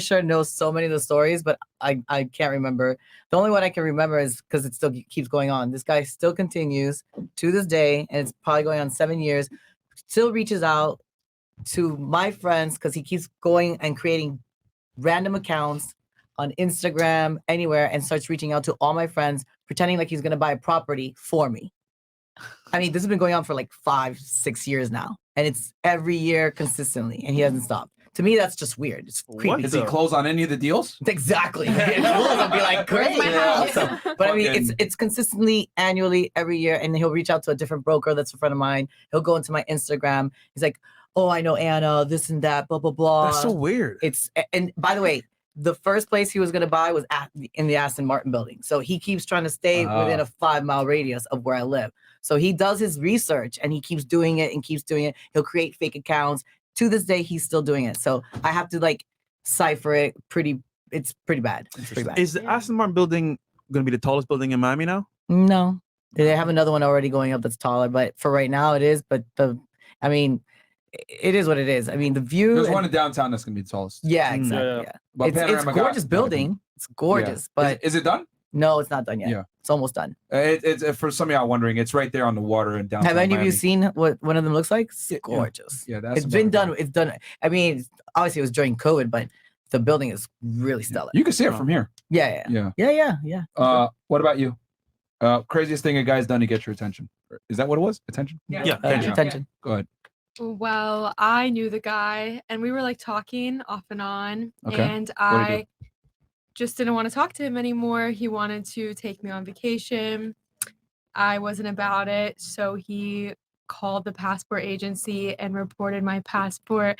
sure know so many of the stories, but I can't remember. The only one I can remember is because it still keeps going on. This guy still continues to this day, and it's probably going on 7 years. Still reaches out to my friends because he keeps going and creating random accounts on Instagram, anywhere, and starts reaching out to all my friends, pretending like he's gonna buy a property for me. I mean, this has been going on for like 5-6 years now, and it's every year consistently, and he hasn't stopped. To me, that's just weird. It's creepy. Does he close on any of the deals? Exactly. I'll be like, great. my house? Awesome. But I mean, it's consistently, annually, every year, and he'll reach out to a different broker that's a friend of mine. He'll go into my Instagram. He's like, oh, I know Anna, this and that, blah, blah, blah. That's so weird. And by the way, the first place he was going to buy was in the Aston Martin building. So he keeps trying to stay within a 5-mile radius of where I live. So he does his research and he keeps doing it and keeps doing it. He'll create fake accounts. To this day, he's still doing it. So I have to like cipher it. It's pretty bad. It's pretty bad. Is the Aston Martin building going to be the tallest building in Miami now? No, they have another one already going up that's taller, but for right now it is. But it is what it is. I mean, the view. There's one in downtown that's gonna be the tallest. Yeah, exactly. Yeah. But It's Panorama a got- gorgeous building. It's gorgeous, Yeah. but is it done? No, it's not done yet. Yeah. It's almost done. It's for some of y'all wondering, it's right there on the water in downtown. Have any of you Miami. seen what one of them looks like? It's gorgeous. Yeah, that's It's been done. It's done. I mean, obviously it was during COVID, but the building is really stellar. You can see it from here. Yeah. Yeah. What about you? Craziest thing a guy's done to get your attention. Is that what it was? Attention? Yeah. Attention. Go ahead. Well, I knew the guy and we were like talking off and on. Okay. And What'd he do? I just didn't want to talk to him anymore. He wanted to take me on vacation. I wasn't about it. So he called the passport agency and reported my passport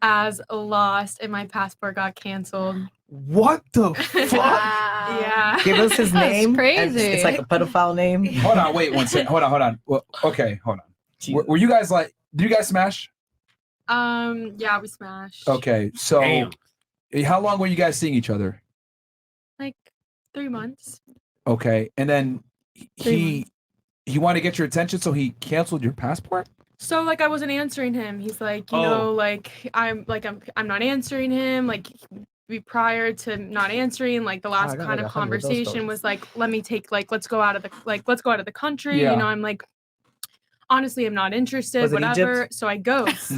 as lost, and my passport got canceled. What the fuck? Yeah. Give us his That's name. crazy. It's like a pedophile name. Hold on, wait one second. Hold on. Well, okay, hold on. Were you guys like? Did you guys smash? Yeah, we smashed. Okay, so Damn. how long were you guys seeing each other? Like 3 months. Okay, and then 3 he wanted to get your attention, so he canceled your passport. So like I wasn't answering him. He's like, you Oh. know, like I'm not answering him. Like prior to not answering, like the last I got kind like of 100 of those conversation stories. was like, let's go out of the country. Yeah. You know, I'm like, honestly, I'm not interested, Was it whatever. Egypt? So I ghost.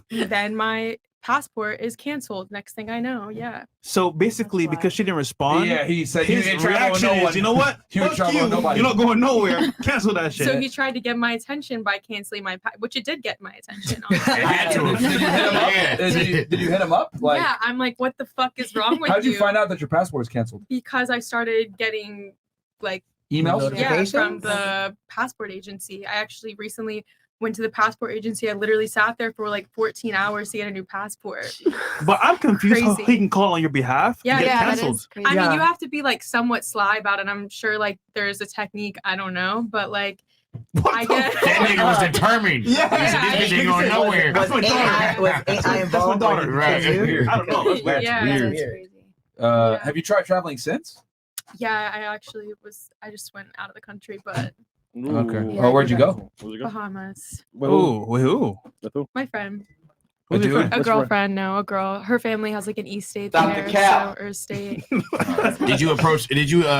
Then my passport is canceled. Next thing I know, yeah. So basically, because she didn't respond, Yeah, he said you his ain't traveling with reaction no one. is, you know what? You ain't Fuck traveling you. with nobody. You're not going nowhere. Cancel that shit. So he tried to get my attention by canceling my which it did get my attention. It had to. Did you hit him up? Yeah. Did you hit him up? Like, Yeah, I'm like, what the fuck is wrong with how did you find out that your passport was canceled? Because I started getting like Emails? Yeah, from the passport agency. I actually recently went to the passport agency. I literally sat there for like 14 hours to get a new passport. But I'm confused how Crazy. he can call on your behalf. Yeah, and get yeah, canceled. I mean, you have to be like somewhat sly about it. I'm sure like there's a technique. I don't know, but like I guess That nigga was determined. Yeah. He said, this bitch ain't going nowhere. Was AI involved? daughter, right. I don't know. That's weird. Yeah, Weird. that's crazy. Have you tried traveling since? Yeah, I just went out of the country, but Okay. Yeah, Oh, where'd you go? Bahamas. Ooh, with who? My friend. A dude? A girlfriend, no, a girl. Her family has like an estate Stop the there, cap. or estate. Did you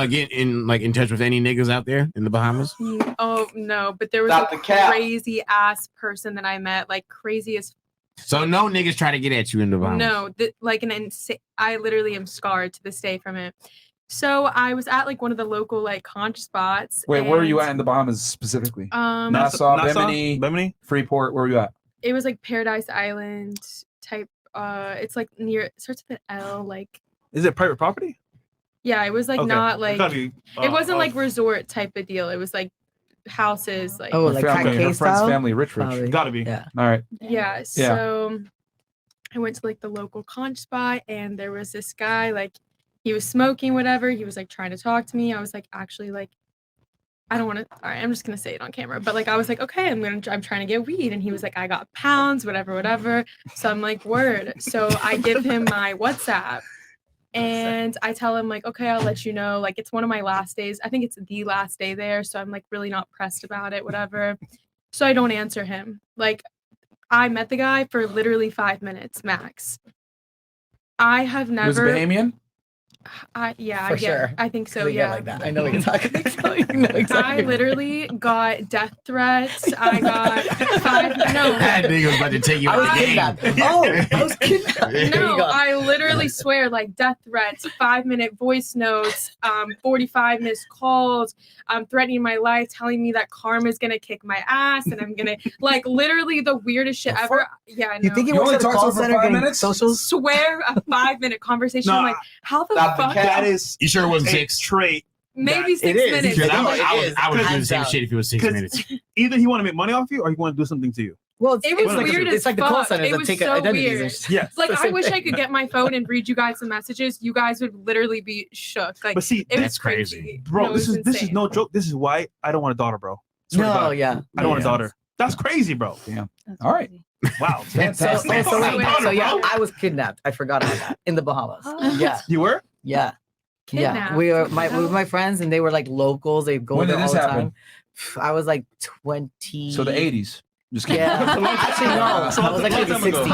get in touch with any niggas out there in the Bahamas? Oh no, but there was Stop a the cap. crazy ass person that I met, like crazy as So no niggas try to get at you in the Bahamas. no, like an insane. I literally am scarred to this day from it. So I was at like one of the local like conch spots. Wait, where are you and at in the Bahamas specifically? Nassau, Bimini, Freeport. Where were you at? It was like Paradise Island type. It's like near. It starts with an L. Like Is it private property? yeah, it was like Okay. not It's like gotta be, it wasn't oh. like resort type of deal. It was like houses. Like Her friend's family, rich. Gotta be. Yeah. All right. Yeah. So I went to like the local conch spot, and there was this guy, like he was smoking, whatever. He was like trying to talk to me. I was like, actually, like, I don't want to. All right, I'm just gonna say it on camera. But like, I was like, okay, I'm trying to get weed, and he was like, I got pounds, whatever. So I'm like, word. So I give him my WhatsApp. And I tell him like, okay, I'll let you know. Like, it's one of my last days. I think it's the last day there. So I'm like really not pressed about it, whatever. So I don't answer him. Like, I met the guy for literally 5 minutes max. I have never. He was a Bahamian? Yeah, For sure. I think so. We get Yeah. like that. I know what you're talking about. You know exactly. I literally got death threats. I got 5. No. That nigga was about to take you I was out the game. kidnapped. Oh, I was kidnapped. There you No, go. I literally swear, like death threats, 5-minute voice notes, 45 missed calls, threatening my life, telling me that karma's gonna kick my ass, and I'm gonna like literally the weirdest shit ever. Yeah, I know. You think he works at a call center getting socials? Swear a 5-minute conversation. No, I'm like, how the fuck? You sure it wasn't 6? Straight. Maybe 6 minutes. Because I would do the Hands same down. shit if it was 6 minutes. Either he want to make money off you or he want to do something to you. Well, It was weird as It's like the call fuck. centers It that was take so identities weird. and shit. Yes. Like, The I same wish I thing. could get my phone and read you guys some messages. You guys would literally be shook. Like, But see, it was that's crazy. Bro, No, this it's is insane. no joke. This is why I don't want a daughter, bro. Swear to No, God. yeah. I don't want a Yeah. daughter. That's crazy, bro. Damn. All right. Wow. So yeah, I was kidnapped. I forgot about that in the Bahamas. Yeah. You were? Yeah. Yeah. Kidnapped? We were my friends, and they were like locals. They go When there did all this the happen? time. I was like 20. So the 80s. Just kidding. Yeah. Actually, no. So I was like in the long time ago.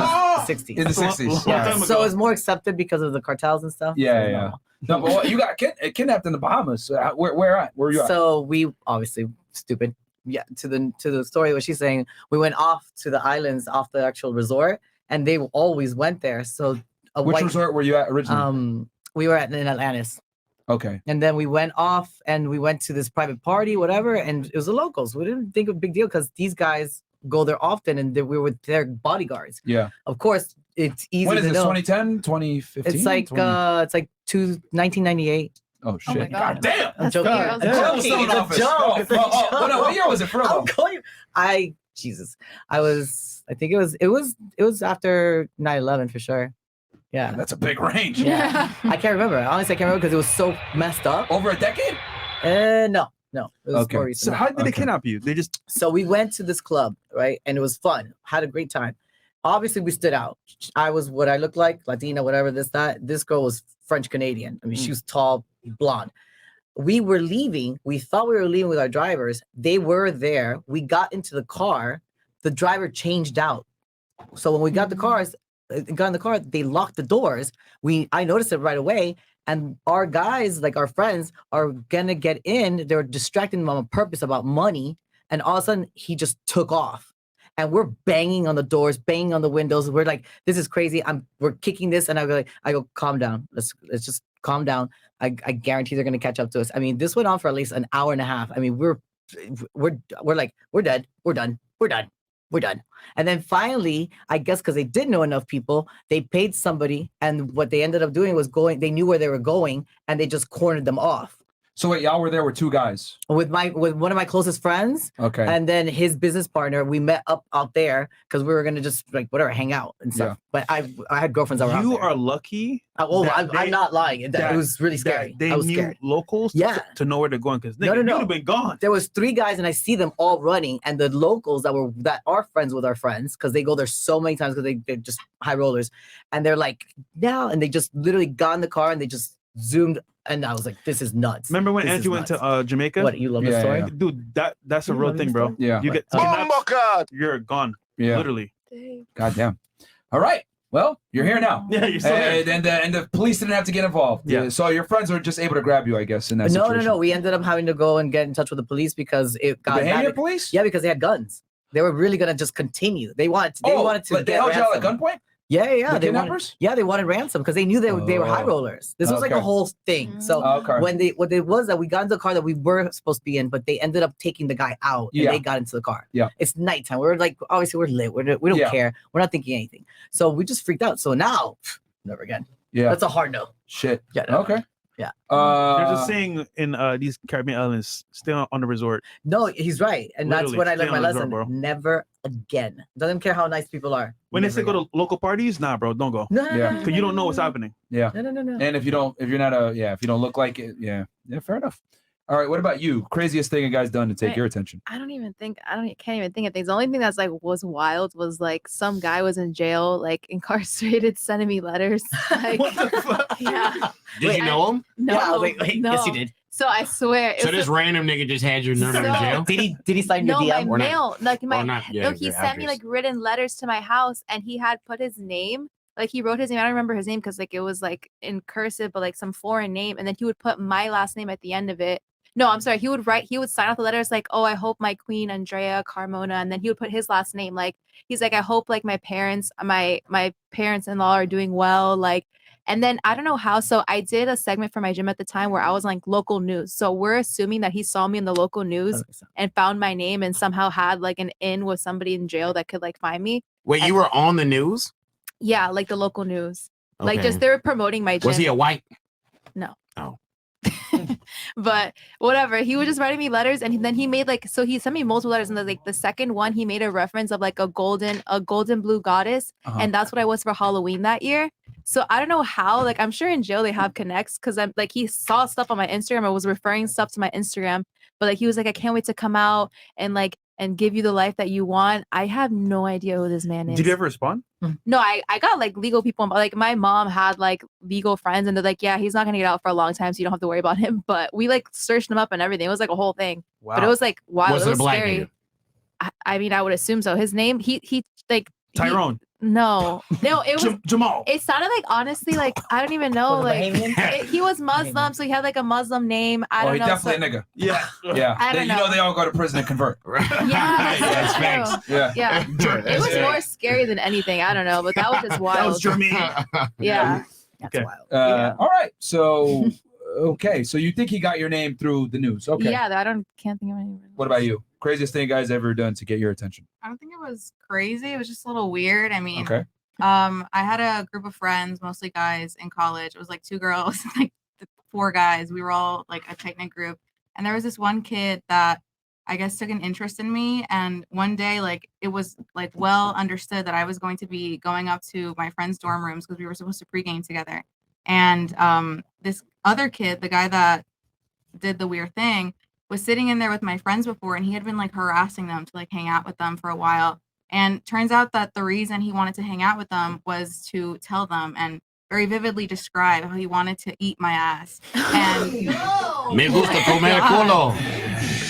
60s. 60s. In the 60s. Yeah. Long time So ago. it's more accepted because of the cartels and stuff. Yeah, So yeah. no. No, but you got kidnapped in the Bahamas. So where at? Where are you at? So we obviously stupid. Yeah, to the story what she's saying, we went off to the islands off the actual resort, and they always went there. So Which resort were you at originally? We were in Atlantis. Okay. And then we went off and we went to this private party, whatever, and it was the locals. We didn't think it was a big deal because these guys go there often, and we were their bodyguards. Yeah. Of course, it's easy When is to this? know. 2010, 2015? It's like 1998. Oh shit! my God damn! I'm joking. God I'm damn. joking. Still in It's a office. joke. Oh, It's a oh, joke. no, what year was it for? I'm going- Jesus. I think it was after 9/11 for sure. Yeah. That's a big range. Yeah. I can't remember. Honestly, I can't remember because it was so messed up. Over a decade? No. It was more So recent. how did they kidnap you? They just So we went to this club, right? And it was fun. Had a great time. Obviously, we stood out. I was what I looked like, Latina, whatever, this, that. This girl was French Canadian. I mean, she was tall, blonde. We were leaving. We thought we were leaving with our drivers. They were there. We got into the car. The driver changed out. So when we got in the car, they locked the doors. I noticed it right away. And our guys, like our friends, are gonna get in. They're distracting them on purpose about money. And all of a sudden, he just took off. And we're banging on the doors, banging on the windows. We're like, this is crazy. We're kicking this. And I go, calm down. Let's just calm down. I guarantee they're gonna catch up to us. I mean, this went on for at least an hour and a half. I mean, we're like, we're dead. We're done. And then finally, I guess because they didn't know enough people, they paid somebody. And what they ended up doing was they knew where they were going, and they just cornered them off. So wait, y'all were there with 2 guys. With one of my closest friends. Okay. And then his business partner. We met up out there because we were gonna just like whatever hang out and stuff. But I had girlfriends that were out there. You are lucky. I'm not lying. It was really scary. They I was knew scared. locals to know where they're going because No. you'd have been gone. There was 3 guys and I see them all running, and the locals that are friends with our friends because they go there so many times because they're just high rollers, and they're like now, and they just literally got in the car and they just zoomed, and I was like, this is nuts. Remember when This Andrew is went nuts. to Jamaica? What, you love the story? Dude, that's a You real love thing, the bro. story? Yeah. You get you're gone. Yeah. Literally. Goddamn. All right. Well, you're here now. Yeah, you're still here. And the police didn't have to get involved. Yeah. So your friends were just able to grab you, I guess, in that situation. No. We ended up having to go and get in touch with the police because it got Bahamian police? Yeah, because they had guns. They were really gonna just continue. They wanted to. But they held you out at gunpoint? Yeah. The They kidnappers? wanted ransom because they knew they were high rollers. This was like a Okay. whole thing. So what it was that we got into the car that we were supposed to be in, but they ended up taking the guy out and Yeah. they got into the car. Yeah. It's nighttime. We're like, obviously we're lit. We don't Yeah. care. We're not thinking anything. So we just freaked out. So now, never again. Yeah. That's a hard no. Shit. Yeah. No. Okay. Yeah. There's a saying in these Caribbean islands, stay on the resort. No, he's right. And that's Literally, when I stay learned my on the lesson. resort, bro. Never again. Doesn't care how nice people are. When they say go to local parties, nah, bro, don't go. No, Because you don't know what's happening. Yeah. No. And if you don't look like it, yeah, fair enough. All right, what about you? Craziest thing a guy's done to take your attention? I can't even think of things. The only thing that's like was wild was like some guy was in jail, like incarcerated, sending me letters. Like, what the fuck? Yeah. Did you know him? No. Wait. No. Yes, you did. So I swear. So this random nigga just had your number in jail? Did he sign your No, DM? my mail. Like my yeah, no, he your sent me address. like written letters to my house, and he had put his name. Like he wrote his name. I don't remember his name because like it was like in cursive, but like some foreign name, and then he would put my last name at the end of it. No, I'm sorry. He would sign off the letters like, "Oh, I hope my queen Andrea Carmona," and then he would put his last name. Like he's like, "I hope like my parents-in-law are doing well." Like, and then I don't know how. So I did a segment for my gym at the time where I was like local news. So we're assuming that he saw me in the local news and found my name and somehow had like an in with somebody in jail that could like find me. Wait, you were on the news? Yeah, like the local news. Like Okay. just they were promoting my gym. Was he a white? No. Oh. But whatever, he was just writing me letters, and then he made like, so he sent me multiple letters, and the second one he made a reference of like a golden blue goddess, and that's what I was for Halloween that year. So I don't know how, like I'm sure in jail they have connects because I'm like he saw stuff on my Instagram. I was referring stuff to my Instagram, but like he was like, I can't wait to come out and like and give you the life that you want. I have no idea who this man is. Did you ever respond? No, I got like legal people. Like my mom had like legal friends, and they're like, yeah, he's not gonna get out for a long time, so you don't have to worry about him. But we like searched him up and everything. It was like a whole thing. Wow. But it was like wild. Was it it a was black scary. nigga? I mean, I would assume so. His name, he like Tyrone. No, it was Jamal. It sounded like honestly, like I don't even know. Like he was Muslim, so he had like a Muslim name. I don't He know. definitely a nigga. Yeah. Yeah. I don't You know know. they all go to prison and convert. Yeah, That's facts. Yeah. Yeah. It was more scary than anything. I don't know, but that was just wild. Yeah. Okay. All right. So, okay. So you think he got your name through the news? Okay. Yeah, can't think of any. What about you? Craziest thing guys ever done to get your attention? I don't think it was crazy. It was just a little weird. I mean, Okay. I had a group of friends, mostly guys in college. It was like 2 girls, like 4 guys. We were all like a tight knit group. And there was this one kid that I guess took an interest in me. And one day, like it was like well understood that I was going to be going up to my friends' dorm rooms because we were supposed to pregame together. And this other kid, the guy that did the weird thing, was sitting in there with my friends before, and he had been like harassing them to like hang out with them for a while. And turns out that the reason he wanted to hang out with them was to tell them and very vividly describe how he wanted to eat my ass. And Me gusta comer culo.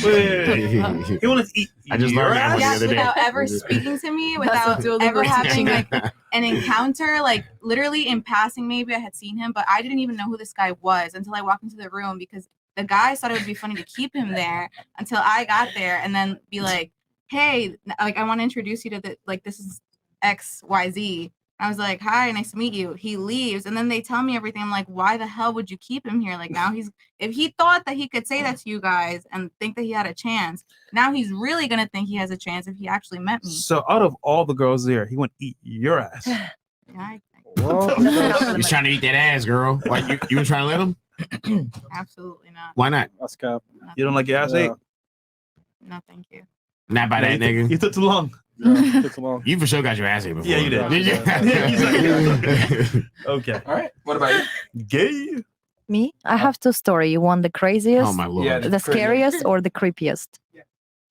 He wanted to eat. I just learned that one the other day. without ever speaking to me, without ever having like an encounter, like literally in passing, maybe I had seen him, but I didn't even know who this guy was until I walked into the room because the guys thought it would be funny to keep him there until I got there and then be like, hey, like I want to introduce you to the, like, this is XYZ. I was like, hi, nice to meet you. He leaves and then they tell me everything. I'm like, why the hell would you keep him here? Like now if he thought that he could say that to you guys and think that he had a chance, now he's really going to think he has a chance if he actually met me. So out of all the girls there, he went eat your ass. He's trying to eat that ass, girl. Like you were trying to let him? Absolutely not. Why not? That's cap. You don't like your ass ate? No, thank you. Not by that nigga. You took too long. Yeah, took too long. You for sure got your ass ate before. Yeah, you did. Okay. All right. What about you? Gay. Me? I have two stories. You want the craziest, Oh my lord. Yeah, the scariest, or the creepiest?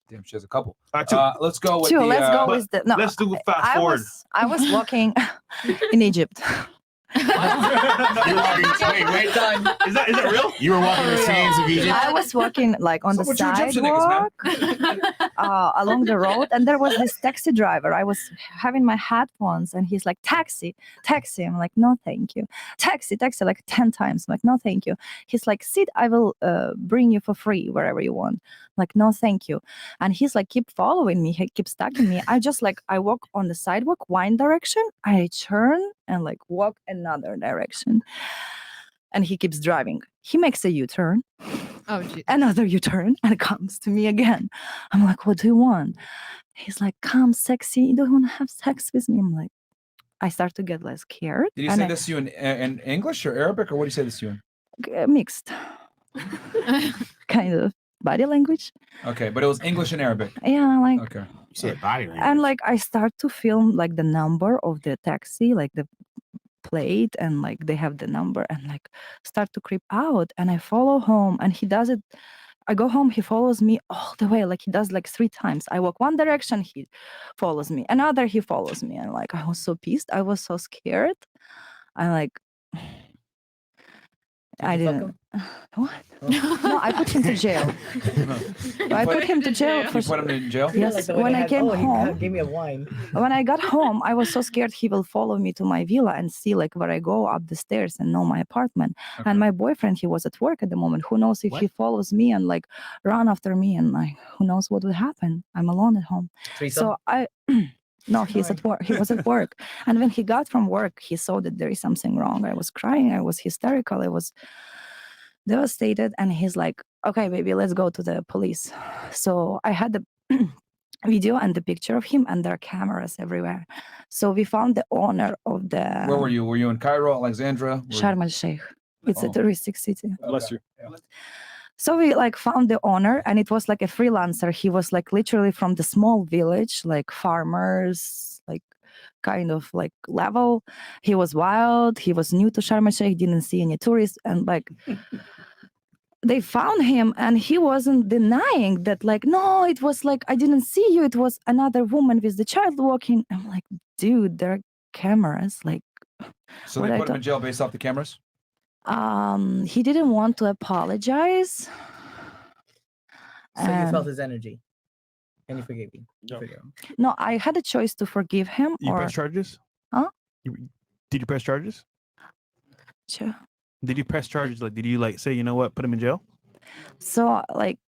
Damn, she has a couple. Two. Let's go with Two. the. Let's go with the. No, let's do fast forward. I was walking in Egypt. You were walking, wait. Is that real? You were walking the sands of Egypt. I was walking like on the sidewalk along the road, and there was this taxi driver. I was having my headphones, and he's like, "Taxi, taxi." I'm like, "No, thank you." Taxi, taxi, like 10 times. I'm like, "No, thank you." He's like, "Sit, I will bring you for free wherever you want." I'm like, "No, thank you." And he's like, keep following me. He keeps stalking me. I just like, I walk on the sidewalk, one direction. I turn and like walk another direction. And he keeps driving. He makes a U-turn. Oh, geez. Another U-turn, and comes to me again. I'm like, "What do you want?" He's like, "Come, sexy. You don't want to have sex with me?" I'm like, I start to get less scared. Did you say this to you in English or Arabic, or what do you say this to you in? Mixed. Kind of body language. Okay, but it was English and Arabic. Yeah, like. Okay. You said body language. And like I start to film like the number of the taxi, like the plate, and like they have the number, and like start to creep out. And I follow home, and he does it. I go home, he follows me all the way. Like he does like 3 times. I walk one direction, he follows me. Another, he follows me. And like I was so pissed. I was so scared. I like. I didn't. What? No, I put him to jail. I put him to jail for. You put him in jail? Yes. When I came home, Give me a wine. when I got home, I was so scared he will follow me to my villa and see like where I go up the stairs and know my apartment. Okay. And my boyfriend, he was at work at the moment. Who knows if he follows me and like run after me, and like who knows what would happen? I'm alone at home. So I. No, he's at work. He was at work. And when he got from work, he saw that there is something wrong. I was crying. I was hysterical. I was devastated. And he's like, "Okay, baby, let's go to the police." So I had the video and the picture of him, and there are cameras everywhere. So we found the owner of the. Where were you? Were you in Cairo, Alexandria? Sharm el Sheikh. It's a touristic city. Bless you. So we like found the owner, and it was like a freelancer. He was like literally from the small village, like farmers, like kind of like level. He was wild. He was new to Sharm el Sheikh, didn't see any tourists, and like they found him, and he wasn't denying that. Like, no, it was like I didn't see you. It was another woman with the child walking. I'm like, dude, there are cameras. Like, So they put him in jail based off the cameras? He didn't want to apologize. So you felt his energy, and you forgave him. No, I had a choice to forgive him You or. press charges? Huh? Did you press charges? Sure. Did you press charges? Like, did you like say, you know what, put him in jail? So like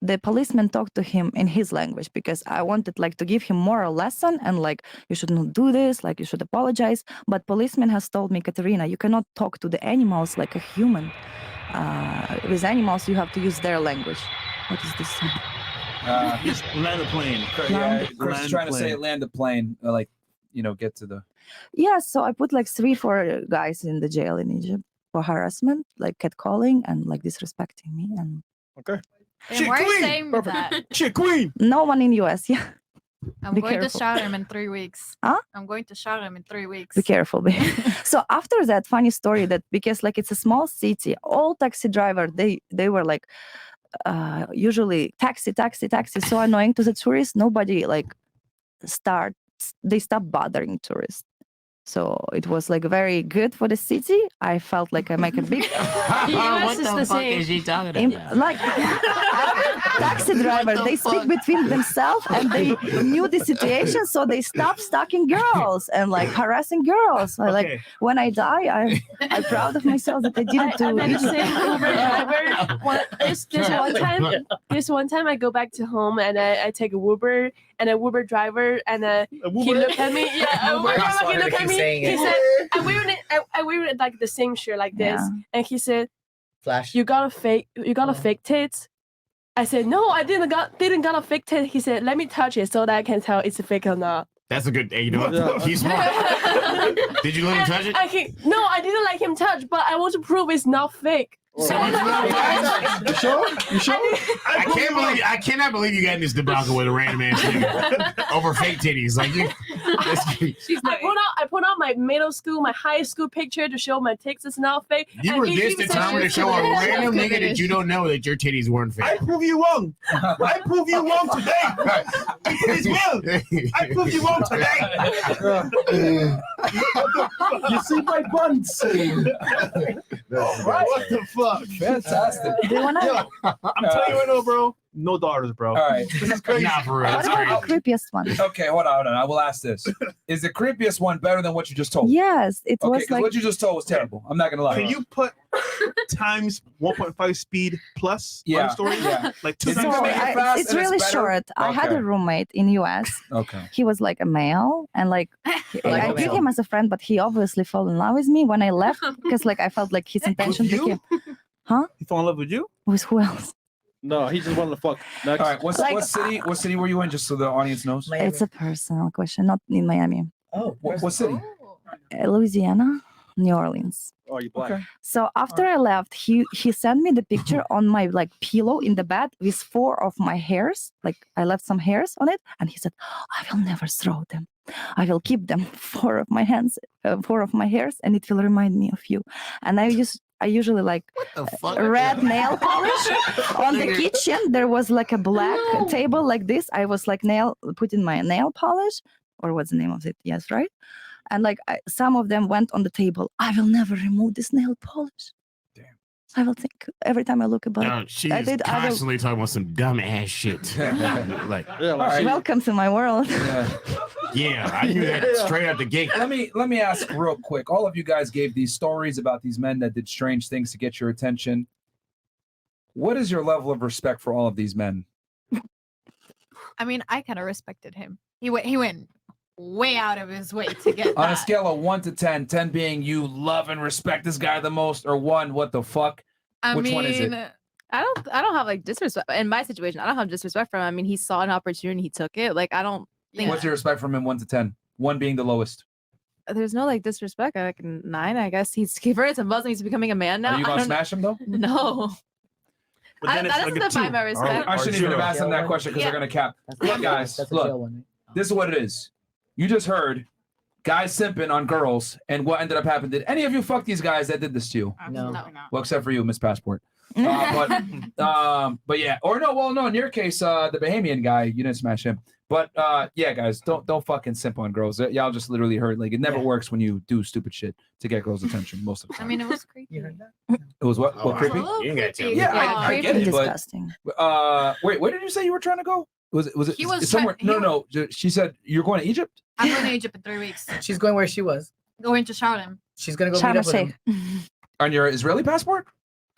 the policeman talked to him in his language, because I wanted like to give him moral lesson and like, you should not do this, like you should apologize. But policeman has told me, Katerina, you cannot talk to the animals like a human. With animals, you have to use their language. What is this? Land the plane. Yeah, Chris is Land trying to plane. say land the plane, like, get to the. Yeah, so I put like 3-4 guys in the jail in Egypt for harassment, like catcalling and like disrespecting me. And okay. And why are you saying that? Shit queen. No one in US. Yeah. I'm Be going careful. to shout him in 3 weeks. Huh? I'm going to shout him in 3 weeks. Be careful, baby. So after that funny story, that because like it's a small city, all taxi driver they were like usually taxi, so annoying to the tourists. Nobody like they stopped bothering tourists. So it was like very good for the city. I felt like I make a big. What the fuck is she talking about? Like taxi driver, they speak between themselves and they knew the situation, so they stopped stalking girls and like harassing girls. I like when I die, I'm proud of myself that I didn't do. I'm the same Uber driver. This one time I go back to home and I take a Uber, and a Uber driver and he looked at me. Yeah, a Uber driver, he looked at me. He said, "I'm wearing like the same shirt like this," and he said, "Flash, you got a fake tits." I said, "No, I didn't got a fake tit." He said, "Let me touch it so that I can tell it's fake or not." That's a good. Hey, you know what? Yeah. He's smart. Did you let him touch it? No, I didn't let him touch, but I want to prove it's not fake. So you sure? You sure? I cannot believe you got in this debacle with a random ass nigga over fake titties. Like you, I put out my middle school, my high school picture to show my tits is not fake. you were this determined to show a random nigga that you don't know that your titties weren't fake. I prove you wrong. I prove you wrong today. Please will. I prove you wrong today. You see my buns. What the fuck? Fantastic. Do you wanna? I'm telling you right now, bro. No daughters, bro. All right. This is crazy. Nah, for real. What That's about the crazy. creepiest one? Okay, hold on. I will ask this. Is the creepiest one better than what you just told? Yes, it Okay, was 'cause like. what you just told was terrible. I'm not gonna lie. Can you put times 1.5 speed plus on Yeah, the story? yeah. Like two Is it So times. gonna make it fast it's and it's really better? short. I had Okay. a roommate in US. Okay. He was like a male, and like I a took male. him as a friend, but he obviously fell in love with me when I left because like I felt like his intention you? became He fell in love with you? with who else? No, he just wanted to fuck. Next. All right. What city were you in? Just so the audience knows. Miami. It's a personal question, not in Miami. Oh, What city? Louisiana, New Orleans. Oh, you black. Okay. So after I left, he sent me the picture on my like pillow in the bed with 4 of my hairs. Like I left some hairs on it, and he said, "I will never throw them. I will keep them 4 of my hands, 4 of my hairs, and it will remind me of you." And I usually like red nail polish on the kitchen. There was like a black table like this. I was like putting my nail polish, or what's the name of it? Yes, right. And like some of them went on the table. I will never remove this nail polish. Damn. I will think every time I look about No, it. she's I will- constantly talking about some dumb ass shit. Like, Yeah, like right. Welcome to my world. Yeah. yeah, I knew that straight out the gate. Let me ask real quick. All of you guys gave these stories about these men that did strange things to get your attention. What is your level of respect for all of these men? I mean, I kind of respected him. He went way out of his way to get On a that. scale of 1 to 10, 10 being you love and respect this guy the most, or 1, what the fuck? I Which mean, one is it? I don't have like disrespect in my situation. I don't have disrespect for him. I mean, he saw an opportunity, he took it. Like I don't think What's your respect from him 1 to 10? 1 being the lowest. there's no like disrespect. Like 9, I guess. He's converted to Muslim. He's becoming a man now. Are you I gonna don't- smash him though? No. But then That it's doesn't like a define 2. my respect. I shouldn't even have asked them that question because Yeah. they're gonna cap. Look, guys, That's a look. jail one, right? This is what it is. You just heard guys simping on girls, and what ended up happening. Did any of you fuck these guys that did this to you? No. Well, except for you, Miss Passport. But yeah, or no. Well, no. In your case, the Bahamian guy, you didn't smash him. But yeah, guys, don't fucking simp on girls. Y'all just literally hurt. Like it never works when you do stupid shit to get girls' attention. Most of the I time. mean, it was creepy. It was what? Oh, What creepy? You ain't gotta tell me. Yeah, I get it. But Disgusting. wait, where did you say you were trying to go? Was it? He was somewhere? trying- No. She said you're going to Egypt. I'm going to Egypt in 3 weeks. She's going where she was. Going to Sharm. She's gonna go Sharm meet up with el-Sheikh. him. On your Israeli passport?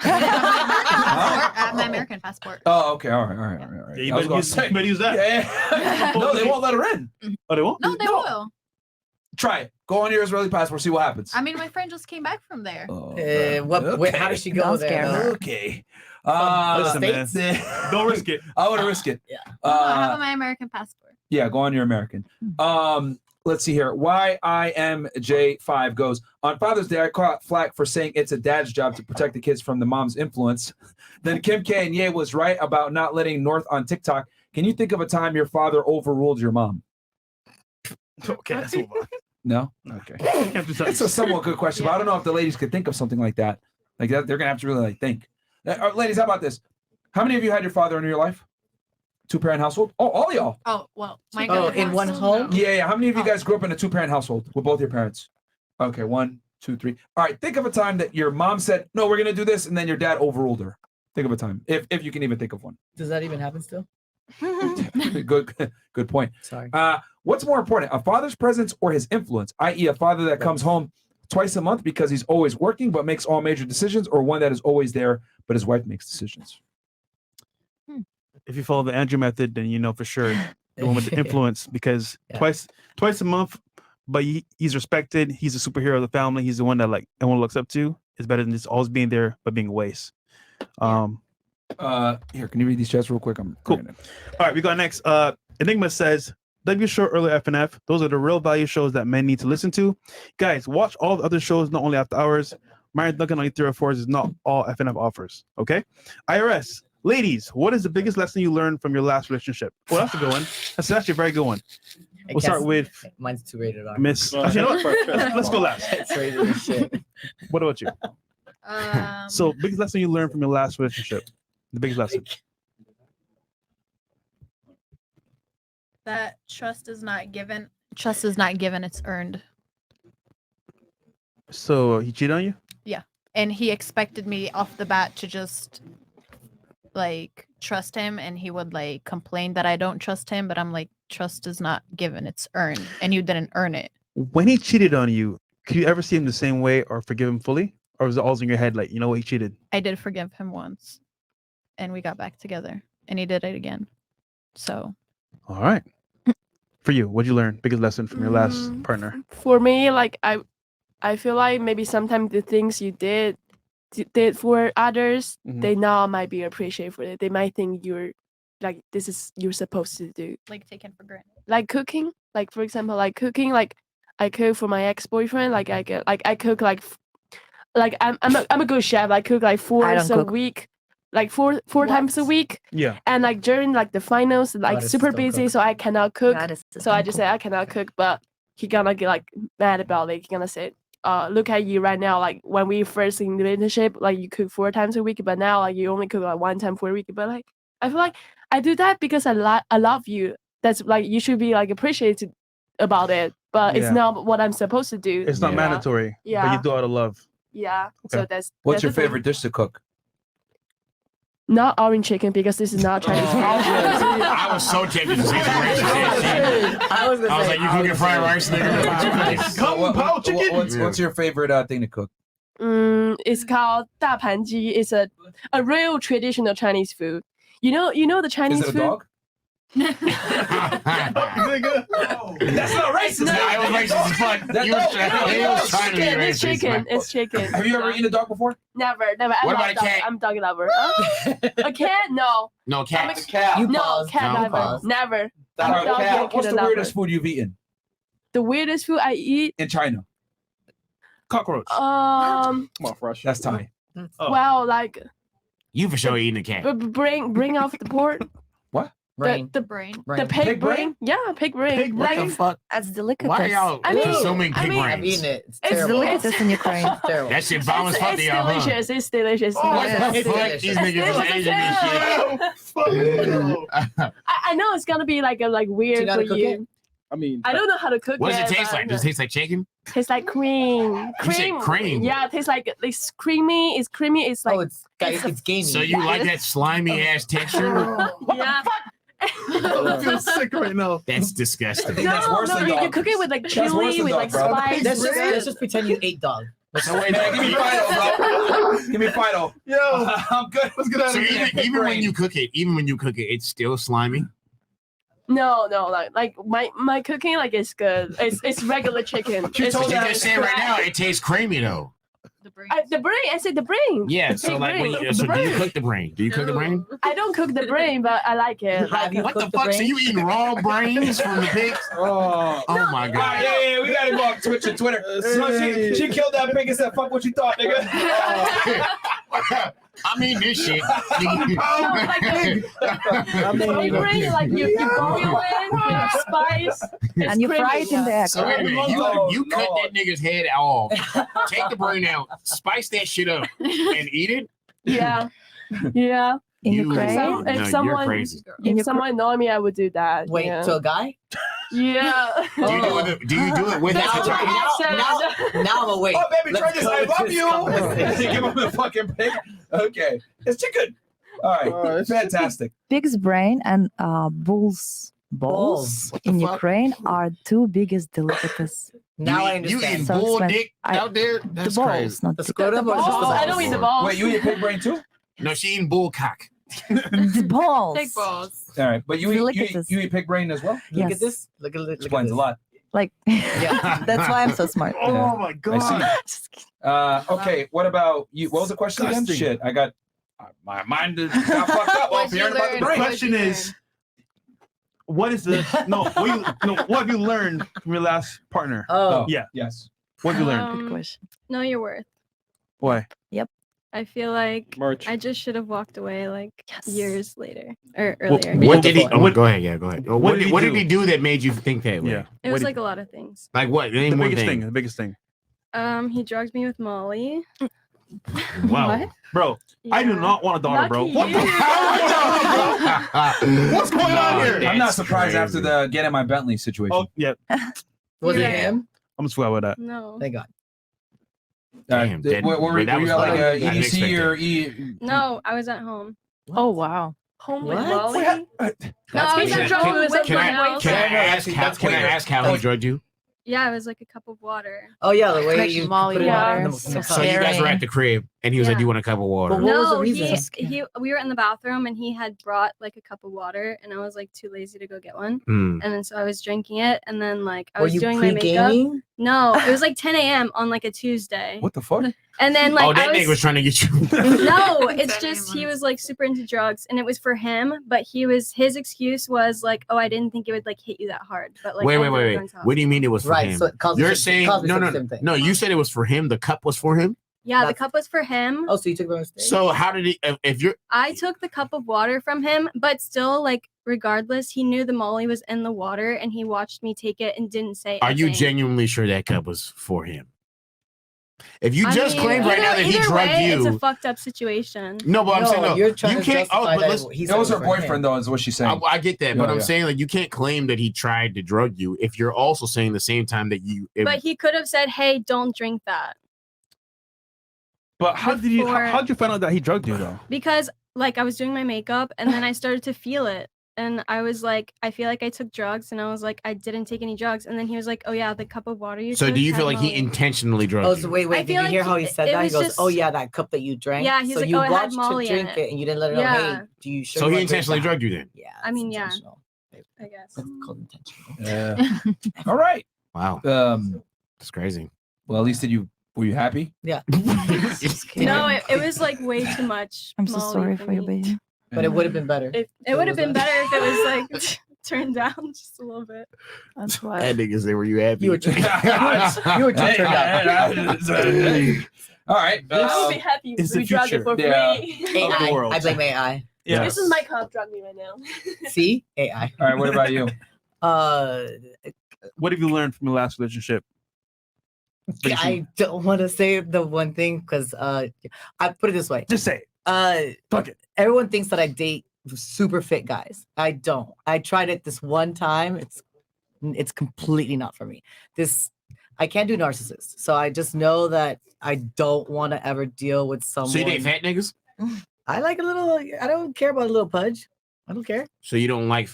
I have my American passport. Oh, okay. All right. Yeah, you I was better gonna use, say. you better use that. Yeah. No, they won't let her in. Oh, they won't? No, they will. Try it. Go on your Israeli passport. See what happens. I mean, my friend just came back from there. How does she go Don't there? scare her. Okay. Listen, man. States? Don't risk it. I want to risk it. No, I have Uh, my American passport. yeah, go on your American. Let's see here. YIMJ5 goes, on Father's Day, I caught flack for saying it's a dad's job to protect the kids from the mom's influence. Then Kim K and Ye was right about not letting North on TikTok. Can you think of a time your father overruled your mom? Okay, let's move on. No? Okay. It's a somewhat good question, but I don't know if the ladies could think of something like that. Like that, they're gonna have to really like think. Ladies, how about this? How many of you had your father in your life? 2-parent household? Oh, all y'all. Oh, well, my Oh, grandma in one still home? knows. Yeah. How many of you guys grew up in a 2-parent household with both your parents? Okay, 1, 2, 3. All right. Think of a time that your mom said, "No, we're gonna do this," and then your dad overruled her. Think of a time, if you can even think of one. Does that even happen still? Good point. Sorry. What's more important, a father's presence or his influence? I.e., a father that comes home twice a month because he's always working but makes all major decisions, or one that is always there but his wife makes decisions. If you follow the Andrew method, then you know for sure the one with the influence, because twice a month, but he's respected. He's a superhero of the family. He's the one that like everyone looks up to. Is better than just always being there but being a waste. Here, can you read these chats real quick? I'm cool. All right, we got next. Enigma says, W Show, Early FNF. Those are the real value shows that men need to listen to. Guys, watch all the other shows, not only After Hours. Married Duncan on 304s is not all FNF offers. Okay? IRS. Ladies, what is the biggest lesson you learned from your last relationship? Well, that's a good one. That's actually a very good one. We'll start with mine's 2 rated R. Miss. Actually, you know what? Let's go last. It's rated as shit. What about you? So, biggest lesson you learned from your last relationship? The biggest lesson. That trust is not given. Trust is not given, it's earned. So, he cheated on you? Yeah. And he expected me off the bat to just like trust him, and he would like complain that I don't trust him, but I'm like, trust is not given, it's earned, and you didn't earn it. When he cheated on you, could you ever see him the same way or forgive him fully? Or was it always in your head like, you know what, he cheated? I did forgive him once, and we got back together, and he did it again. So All right. For you, what'd you learn? Biggest lesson from your last partner? For me, like I feel like maybe sometimes the things you did for others, they now might be appreciated for it. They might think you're like you're supposed to do. like taken for granted. Like cooking, like for example, like cooking, like I cook for my ex-boyfriend. Like I cook like I'm a good chef. I cook like 4 times a week, like four times a week. Yeah. And like during like the finals, like super busy, so I cannot cook. So I just say I cannot cook, but he gonna get like mad about it. He gonna say, look at you right now. Like when we first in the relationship, like you cook 4 times a week, but now like you only cook like 1 time for a week. But like I feel like I do that because I love you. That's like you should be like appreciated about it. But it's not what I'm supposed to do. It's not mandatory. Yeah. But you do it out of love. Yeah. Okay. So that's What's your the thing. favorite dish to cook? Not orange chicken because this is not Chinese food. I was so tempted to say some racist shit. I was like, you cooking fried rice, nigga? What's your favorite thing to cook? It's called 大盘鸡. It's a real traditional Chinese food. You know the Chinese Is it a food? dog? That's not racist. No, I was racist as fuck. He was trying to be racist. It's chicken. It's chicken. Have you ever eaten a dog before? Never. What about a cat? I'm a dog lover. A cat? No. No, cat. I'm a cat. No, cat never. Never. I'm a dog and What's cat the lover. weirdest food you've eaten The weirdest food I eat? in China? Cockroach. Come on, fresh. That's Thai. Well, like You for sure eating a cat. bring off the pork. What? Brain. The brain. The pig brain? Yeah, pig brain. What the fuck? That's delicatessen. Why are y'all consuming pig I've brains? eaten it. It's It's terrible. delicious in Ukraine. It's terrible. That shit bomb as fuck to It's y'all, huh? delicious. It's delicious. Oh, It's fuck, delicious. these niggas is Asian and shit. I know it's gonna be like weird know how for to cook you. it? I mean, I don't know how to cook What it. does it taste but like? Does it taste like chicken? Tastes like cream. You said cream? Yeah, it tastes like it's creamy. It's creamy. It's like it's gamey. So you like that slimy ass texture? yeah. I feel sick right now. That's disgusting. No, you cook it with like chili, with like spice. Let's just pretend you ate dog. So wait, man, give me Fido, bro. Give me Fido. Yo, I'm good. Let's get out So of here. even when you cook it, it's still slimy. No, like my cooking like is good. It's regular chicken. But you just said right now it tastes creamy though. The brain. I said the brain. Yeah. The So pig like, brain. so do you cook the brain? Do you cook the brain? I don't cook the brain, but I like it. What the fuck? So you eating raw brains from the pigs? Oh my god. All right, yeah, we gotta go on Twitch and Twitter. So she killed that pig and said, "Fuck what you thought, nigga." I mean this shit. Pig brain, like you boil it with spice. And you fry it in the egg. So wait a minute, you cut that nigga's head off, take the brain out, spice that shit up, and eat it? Yeah. Yeah. In Ukraine? If someone know me, I would do that. Wait, yeah. to a guy? Yeah. Do you do it with now I'm awake. Oh, baby, try this. I love you. Give him the fucking pig. Okay, it's chicken. All right, fantastic. Pig's brain and bull's balls in Ukraine are 2 biggest delicacies. Now I understand. You eating So bull it's dick out there? That's the balls, crazy. not The the scrotum or just the balls? I don't eat the balls. Wait, you eat pig brain too? No, she eating bull cock. The balls. Big balls. All right, but you eat Delicacies. you eat pig brain as well? Look Yes. at this. Look at this. Explains a lot. Like, that's why I'm so smart. Oh my god. Okay, what about you? What was the question again? Disgusting. Shit, I got my mind got fucked up. What'd Well, you hearing about the learn? brain. Question is, What is the what have you learned from your last partner? Oh, yeah. Yes. What have you learned? Good question. Know your worth. Why? Yep. I feel like Merch. I just should have walked away like years later or Well, earlier. what did he? Go ahead. Yeah, go ahead. What did What did he do that made you think that way? Yeah. It was like a lot of things. Like what? Name The one biggest thing. thing. The biggest thing. He drugged me with Molly. Wow. What? Bro, I do not want a daughter, bro. Lucky you. What's going on here? I'm not surprised after the getting my Bentley situation. Oh, yeah. Was it Yeah. him? I'm just glad with that. No. Thank God. Damn, were that you was at like a I didn't EDC expect or that. No, I was at home. Oh wow. Home with What? Molly. No, I was at home with Can someone I else. ask how he drugged you? Yeah, it was like a cup of water. Oh yeah, the way Fresh you Molly put it water. in the So So you guys were at the crib, and he was like, Yeah. "Do you want a cup of water?" But what was the No, reason? we were in the bathroom and he had brought like a cup of water and I was like too lazy to go get one. Hmm. And then so I was drinking it and then like I Were was you doing my makeup. pre-gaming? No, it was like 10 a.m. on like a Tuesday. What the fuck? And then like Oh, that I nigga was trying to get you. no, it's just he was like super into drugs and it was for him, but his excuse was like, oh, I didn't think it would like hit you that hard. But like Wait. I ended up going to What do you mean it was for Right, him? so it caused You're the saying caused no. the same thing. No, you said it was for him. The cup was for him. Yeah, the That's- cup was for him. Oh, so you took my mistake. So how did he? If you're I took the cup of water from him, but still, like, regardless, he knew the Molly was in the water and he watched me take it and didn't say Are you anything. genuinely sure that cup was for him? If you I just mean, claimed right now that he either drugged way, It's a you, fucked up situation. no, but I'm No, saying no. you're trying you to can't. Oh, justify but that listen, he That was said her it for him. boyfriend, though, is what she's saying. I get that, but Yeah, I'm yeah. saying like you can't claim that he tried to drug you if you're also saying the same time that you. But he could have said, hey, don't drink that. But how did you find out that he drugged you though? Because, like, I was doing my makeup and then I started to feel it. And I was like, I feel like I took drugs. And I was like, I didn't take any drugs. And then he was like, oh, yeah, the cup of water you So took do you had feel like he Molly." intentionally drugged Oh, you? so wait, I did feel you like hear how he said it that? He was goes, just- "Oh yeah, that cup that you drank." Yeah, he's so like, you "Oh, it had watched Molly to in drink it." it, and you didn't let her know. Yeah. Hey, do you sure? So you he wanna drink intentionally that?" drugged you then? Yeah. I mean, yeah. intentional. I guess. That's called intentional. Yeah. All right. Wow, That's crazy. Well, at least were you happy? Yeah. No, it was like way too much. I'm so Molly sorry for for you, me. baby. But it would have been better. It would have been better if it was like turned down just a little bit. That's That why. nigga say, "Were you happy?" You were too. You were too turned out. All right. I would be happy if It's the we drug future. it for Yeah. free. Of the AI. world. I blame AI. Yeah. This is my cop drug me right now. See, AI. All right. What about you? What have you learned from your last relationship? I don't want to say the one thing because I put it this way. Just say it. Fuck it. Everyone thinks that I date super fit guys. I don't. I tried it this one time. It's completely not for me. I can't do narcissists. So I just know that I don't want to ever deal with someone. So you date fat niggas? I like a little. I don't care about a little pudge. I don't care. So you don't like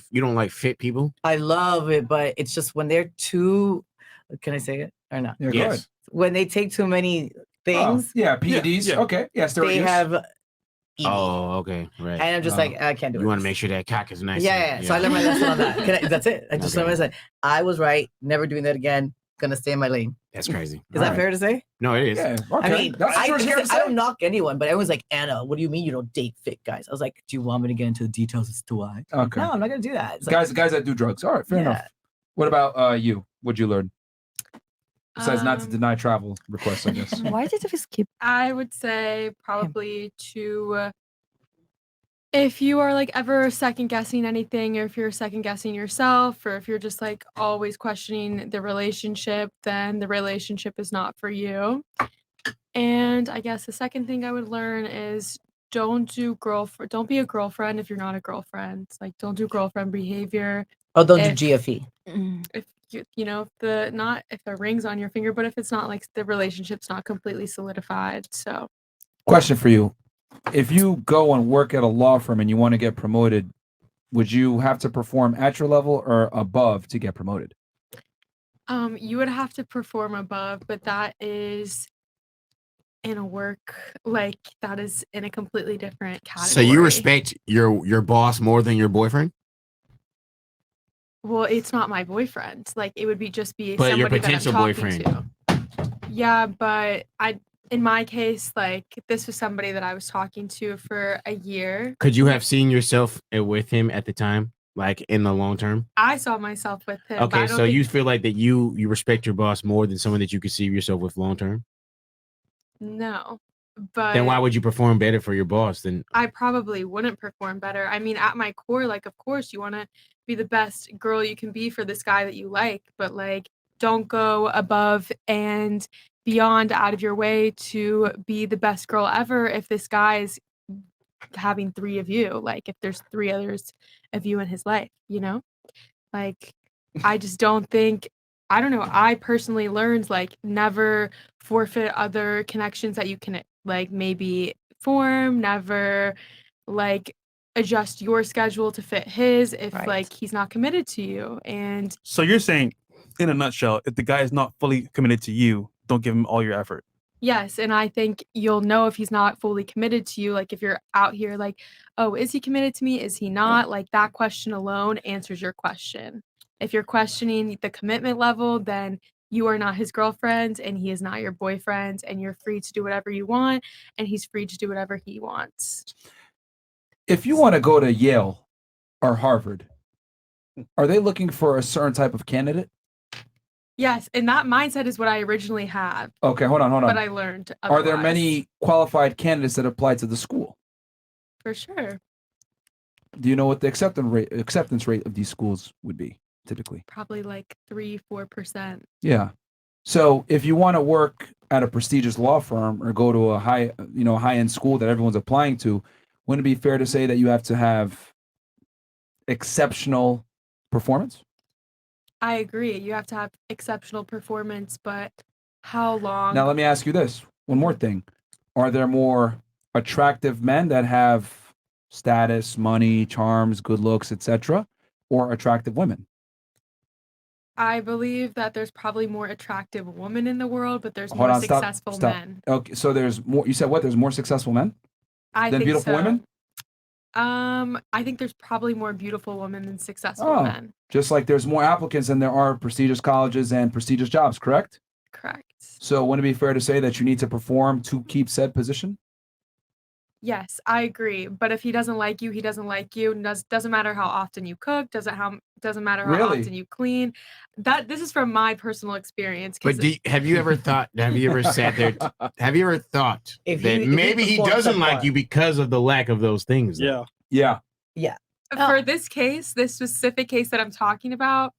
fit people? I love it, but it's just when they're too. Can I say it or not? Yeah, go Yes. ahead. When they take too many things, Yeah, PEDs. Yeah. Okay. Yeah, steroid they use. have. ED. Oh, okay, right. And I'm just like, I can't do it. You want to make sure that cock is nice. Yeah. So I learned my lesson on that. That's it. I just learned my lesson. I was right. Never doing that again. Gonna stay in my lane. That's crazy. Is that fair to say? No, it is. Yeah. I Okay. mean, That's what you're here to I say. don't knock anyone, but everyone's like, Anna, what do you mean you don't date fit guys? I was like, do you want me to get into the details as to why? Okay. No, I'm not gonna do that. It's like, Guys that do drugs. All right. Fair enough. What about you? What'd you learn? Besides not to deny travel requests, I guess. Why did we skip? I would say probably to if you are like ever second guessing anything, or if you're second guessing yourself, or if you're just like always questioning the relationship, then the relationship is not for you. And I guess the second thing I would learn is don't be a girlfriend if you're not a girlfriend. Like don't do girlfriend behavior. oh, don't if- do GFE. If if the ring's on your finger, but if it's not like the relationship's not completely solidified. So Question for you. If you go and work at a law firm and you want to get promoted, would you have to perform at your level or above to get promoted? you would have to perform above, but that is in a work like that is in a completely different category. So you respect your boss more than your boyfriend? Well, it's not my boyfriend. Like it would be But your somebody potential that I'm talking boyfriend. to. Yeah, but in my case, like this was somebody that I was talking to for a year. Could you have seen yourself with him at the time? like in the long term? I saw myself with him. but I Okay, don't so think- you feel like that you respect your boss more than someone that you could see yourself with long term? No, but Then why would you perform better for your boss than I probably wouldn't perform better. I mean, at my core, like, of course, you want to be the best girl you can be for this guy that you like, but like, don't go above and beyond out of your way to be the best girl ever if this guy is having 3 of you, like if there's 3 others of you in his life, you know? Like, I just don't think I don't know, I personally learned, like, never forfeit other connections that you can, like, maybe form, never, like, adjust your schedule to fit his if, Right. like, he's not committed to you, and So you're saying, in a nutshell, if the guy is not fully committed to you, don't give him all your effort. yes, and I think you'll know if he's not fully committed to you, like, if you're out here like, "Oh, is he committed to me? Is he not?" Like, that question alone answers your question. If you're questioning the commitment level, then you are not his girlfriend, and he is not your boyfriend, and you're free to do whatever you want, and he's free to do whatever he wants. If you want to go to Yale or Harvard, are they looking for a certain type of candidate? Yes, and that mindset is what I originally had. Okay, hold on. But I learned Are there otherwise. many qualified candidates that apply to the school? For sure. Do you know what the acceptance rate of these schools would be typically? Probably like 3-4%. Yeah. So if you want to work at a prestigious law firm or go to a high-end school that everyone's applying to, wouldn't it be fair to say that you have to have exceptional performance? I agree. You have to have exceptional performance, but how long? Now let me ask you this. One more thing. Are there more attractive men that have status, money, charms, good looks, etc., or attractive women? I believe that there's probably more attractive women in the world, but there's Hold more on, successful stop. men. Okay, so there's more. You said what? There's more successful men I than think beautiful so. women? I think there's probably more beautiful women than successful Oh, men. just like there's more applicants than there are prestigious colleges and prestigious jobs, correct? Correct. So wouldn't it be fair to say that you need to perform to keep said position? Yes, I agree. But if he doesn't like you, he doesn't like you. Doesn't matter how often you cook. Doesn't matter how Really? often you clean. This is from my personal experience. 'Cause But have you ever thought? Have you ever sat there? Have you ever thought If that you- if you maybe he perform doesn't like subpar. you because of the lack of those things? though? Yeah. Yeah. For this case, this specific case that I'm talking about,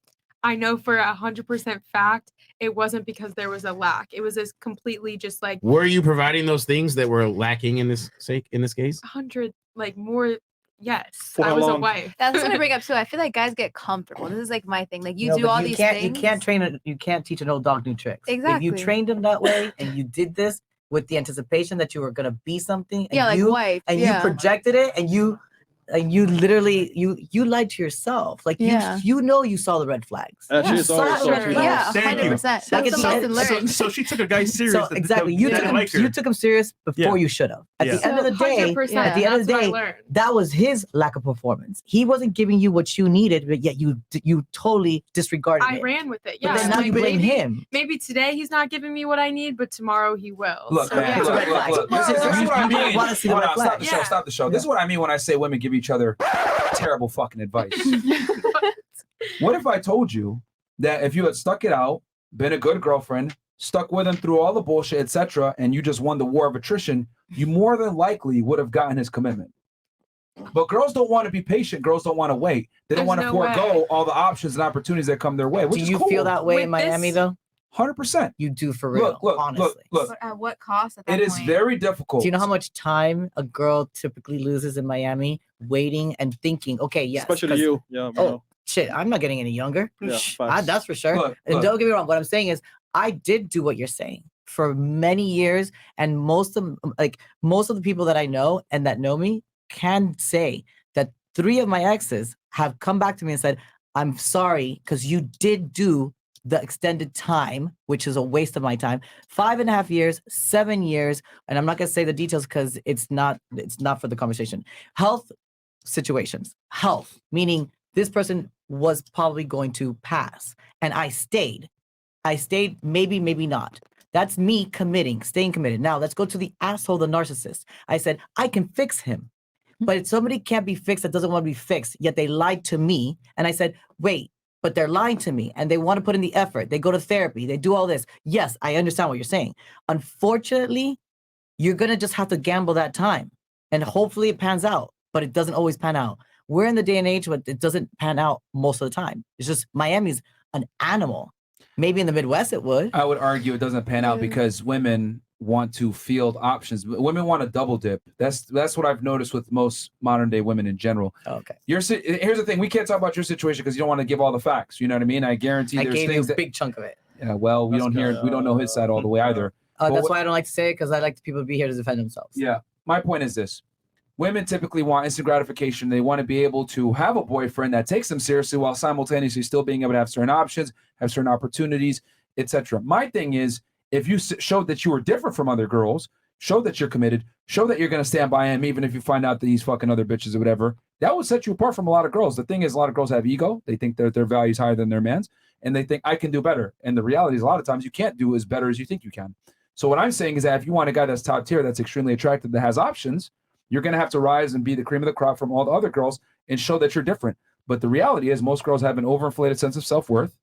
I know for 100% fact it wasn't because there was a lack. It was completely just like Were you providing those things that were lacking in this case? 100 like more. Yes, For I how was a long? wife. That's what I bring up too. I feel like guys get comfortable. This is like my thing. Like you No, do but all you these can't, things. You can't teach an old dog new tricks. If Exactly. you trained him that way and you did this with the anticipation that you were gonna be something, and Yeah, like you wife, and yeah. you projected it, and you literally you lied to yourself. Like Yeah. you know you saw the red flags. Actually, You it's saw always the so red true. flags. Yeah, Thank you. 100%. That's the lesson learned. So she took a guy serious. So that- exactly, that you didn't took him. like her. You took him serious before you should have. At Yeah. the end of the day, 100%, at the end of the that's what I day, learned. that was his lack of performance. He wasn't giving you what you needed, but yet you totally disregarded I it. ran with it. But Yeah. then now like, you blame maybe- him. Maybe today he's not giving me what I need, but tomorrow he will. Look, So, man, yeah. look. This is what I mean. wanna see the Hold red on, stop the flags. show. Stop the show. This is what I mean when I say women give each other terrible fucking advice. What if I told you that if you had stuck it out, been a good girlfriend, stuck with him through all the bullshit, etc., and you just won the war of attrition, you more than likely would have gotten his commitment. But girls don't want to be patient. Girls don't want to wait. They don't There's want to no forego way. all the options and opportunities that come their way. Which Do is you cool. feel that way in With Miami this- though? 100%. You do for real. Honestly. Look. But at what cost at that It is point? very difficult. Do you know how much time a girl typically loses in Miami waiting and thinking, okay, yes. Especially 'cause- you. Yeah. Oh, shit, I'm not getting any younger. Yeah, That's for sure. Look, and look. don't get me wrong. What I'm saying is I did do what you're saying for many years. And most of the people that I know and that know me can say that 3 of my exes have come back to me and said, I'm sorry, because you did do the extended time, which is a waste of my time. 5.5 years, 7 years, and I'm not gonna say the details because it's not for the conversation. Health situations. Health, meaning this person was probably going to pass. And I stayed. Maybe not. That's me committing, staying committed. Now let's go to the asshole, the narcissist. I said, I can fix him. But somebody can't be fixed that doesn't want to be fixed, yet they lied to me. And I said, wait, but they're lying to me and they want to put in the effort. They go to therapy. They do all this. Yes, I understand what you're saying. Unfortunately, you're going to just have to gamble that time. And hopefully it pans out, but it doesn't always pan out. We're in the day and age where it doesn't pan out most of the time. It's just Miami's an animal. Maybe in the Midwest it would. I would argue it doesn't pan out because women want to field options. Women want to double dip. That's what I've noticed with most modern day women in general. Okay. Here's the thing. We can't talk about your situation because you don't want to give all the facts. You know what I mean? I guarantee I there's gave things you a big chunk of it. Yeah. Well, we don't know his side all the way either. That's why I don't like to say it because I like people to be here to defend themselves. Yeah. My point is this. Women typically want instant gratification. They want to be able to have a boyfriend that takes them seriously while simultaneously still being able to have certain options, have certain opportunities, etc. My thing is, if you showed that you were different from other girls, show that you're committed, show that you're going to stand by him even if you find out that he's fucking other bitches or whatever, that would set you apart from a lot of girls. The thing is, a lot of girls have ego. They think that their value is higher than their man's, and they think, I can do better. And the reality is a lot of times you can't do as better as you think you can. So what I'm saying is that if you want a guy that's top tier, that's extremely attractive, that has options, you're going to have to rise and be the cream of the crop from all the other girls and show that you're different. But the reality is most girls have an overinflated sense of self-worth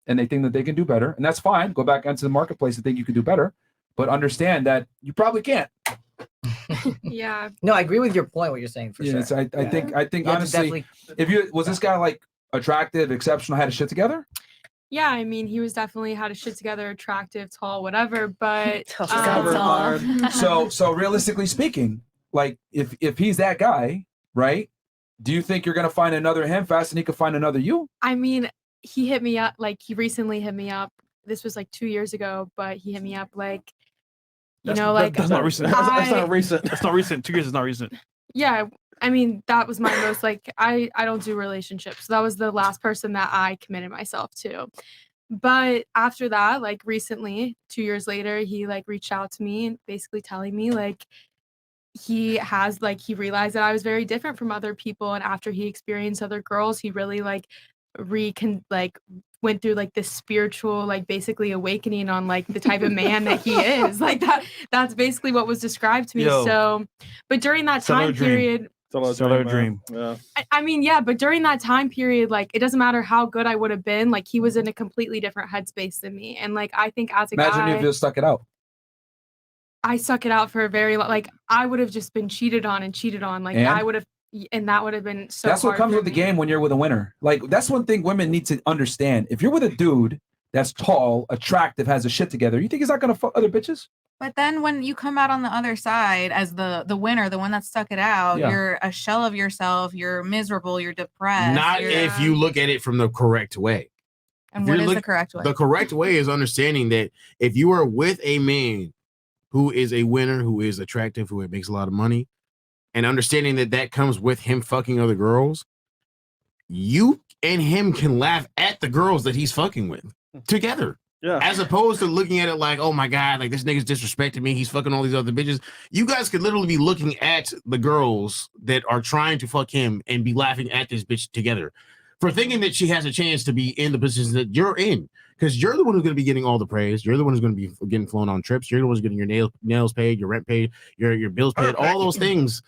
and they think that they can do better. And that's fine. Go back into the marketplace and think you can do better. But understand that you probably can't. Yeah. No, I agree with your point, what you're saying, for sure. Yes, I think You have to honestly, was this guy like attractive, exceptional, had his shit together? Yeah, I mean, he was definitely had his shit together, attractive, tall, whatever. But So realistically speaking, like if he's that guy, right? Do you think you're gonna find another him fast and he could find another you? I mean, he hit me up, like he recently hit me up. This was like 2 years ago, but he hit me up like, That's not recent. That's not recent. That's not recent. 2 years is not recent. Yeah, I mean, that was my most like I don't do relationships. So that was the last person that I committed myself to. But after that, like recently, 2 years later, he like reached out to me and basically telling me like he realized that I was very different from other people, and after he experienced other girls, he really like went through like this spiritual like basically awakening on like the type of man that he is. Like that's basically what was described to me. So but during that time period, dream. Yeah. I mean, yeah, but during that time period, like it doesn't matter how good I would have been, like he was in a completely different headspace than me. And like I think as a Imagine guy, if you stuck it out. I stuck it out for a very long, like I would have just been cheated on. Like And? I would have, and that would have been so That's what hard comes for with the me. game when you're with a winner. Like that's one thing women need to understand. If you're with a dude that's tall, attractive, has a shit together, you think he's not gonna fuck other bitches? But then when you come out on the other side as the winner, the one that stuck it out, Yeah. you're a shell of yourself. You're miserable. You're depressed. Not if you look at it from the correct way. And If what you're is the correct way? The correct way is understanding that if you are with a man who is a winner, who is attractive, who makes a lot of money, and understanding that that comes with him fucking other girls, you and him can laugh at the girls that he's fucking with together. Yeah. As opposed to looking at it like, oh my God, like this nigga's disrespecting me. He's fucking all these other bitches. You guys could literally be looking at the girls that are trying to fuck him and be laughing at this bitch together for thinking that she has a chance to be in the position that you're in. Because you're the one who's going to be getting all the praise. You're the one who's going to be getting flown on trips. You're the one who's getting your nails paid, your rent paid, your bills paid, all those things.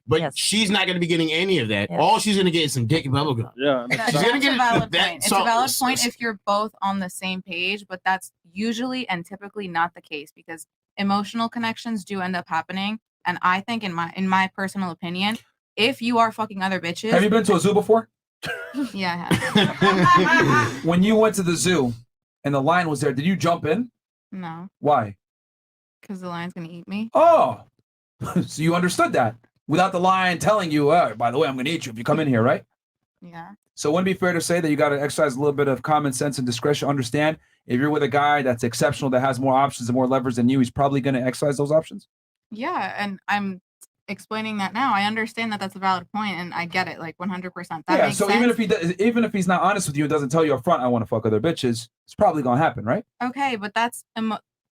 But she's not going to be getting any of that. All she's going to get is some dick and bubble gum. Yeah. That's She's going to a get valid that. point. It's a valid point if you're both on the same page, but that's usually and typically not the case because emotional connections do end up happening. And I think, in my personal opinion, if you are fucking other bitches, Have you been to a zoo before? Yeah, I have. When you went to the zoo and the lion was there, did you jump in? No, Why? because the lion's gonna eat me. Oh, so you understood that without the lion telling you, by the way, I'm going to eat you if you come in here, right? Yeah. So wouldn't it be fair to say that you got to exercise a little bit of common sense and discretion? Understand if you're with a guy that's exceptional, that has more options and more levers than you, he's probably going to exercise those options. Yeah, and I'm explaining that now. I understand that that's a valid point, and I get it, like 100%. That makes so sense. even if he's not honest with you and doesn't tell you up front, I want to fuck other bitches, it's probably going to happen, right? Okay, but that's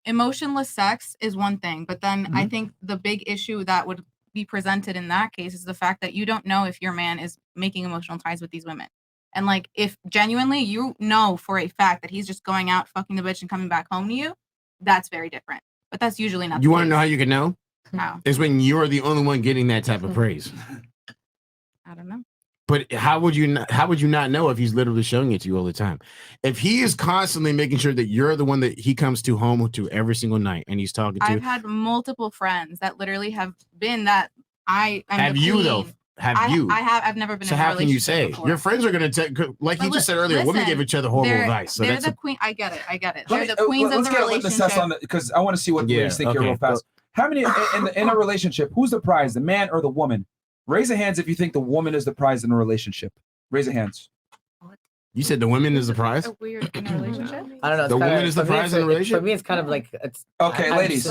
emotionless sex is one thing, but then I think the big issue that would be presented in that case is the fact that you don't know if your man is making emotional ties with these women. And like if genuinely you know for a fact that he's just going out fucking the bitch and coming back home to you, that's very different. But that's usually not You the want to case. know how you can know? How? It's when you're the only one getting that type of praise. I don't know. But how would you not know if he's literally showing it to you all the time? If he is constantly making sure that you're the one that he comes to home to every single night and he's talking to. I've had multiple friends that literally have been that I am have the you queen. though? Have you? I've never been So in a how can you relationship say before. your friends are going to take, like But he just said earlier, women listen, give each other horrible they're- advice. So they're that's the queen. I get it. Let They're me- the queens of let's the get a litmus test on relationship. that because I want to see what Yeah, ladies think here okay. real fast. How many in a relationship? Who's the prize, the man or the woman? Raise your hands if you think the woman is the prize in a relationship. Raise your hands. you said the women is the prize. Weird in a relationship. I don't know. The woman is the prize in a relationship? For me, it's kind of like it's Okay, ladies.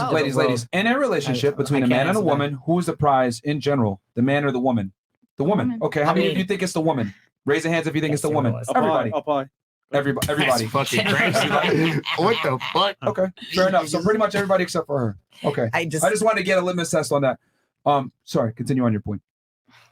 In a relationship between a man and a woman, who's the prize in general? The man or the woman? The woman. Okay, how many of you think it's the woman? Raise your hands if you think it's the woman. Everybody. Everybody. Fucking crazy. What the fuck? Okay, fair enough. So pretty much everybody except for her. Okay. I just wanted to get a litmus test on that. Sorry, continue on your point.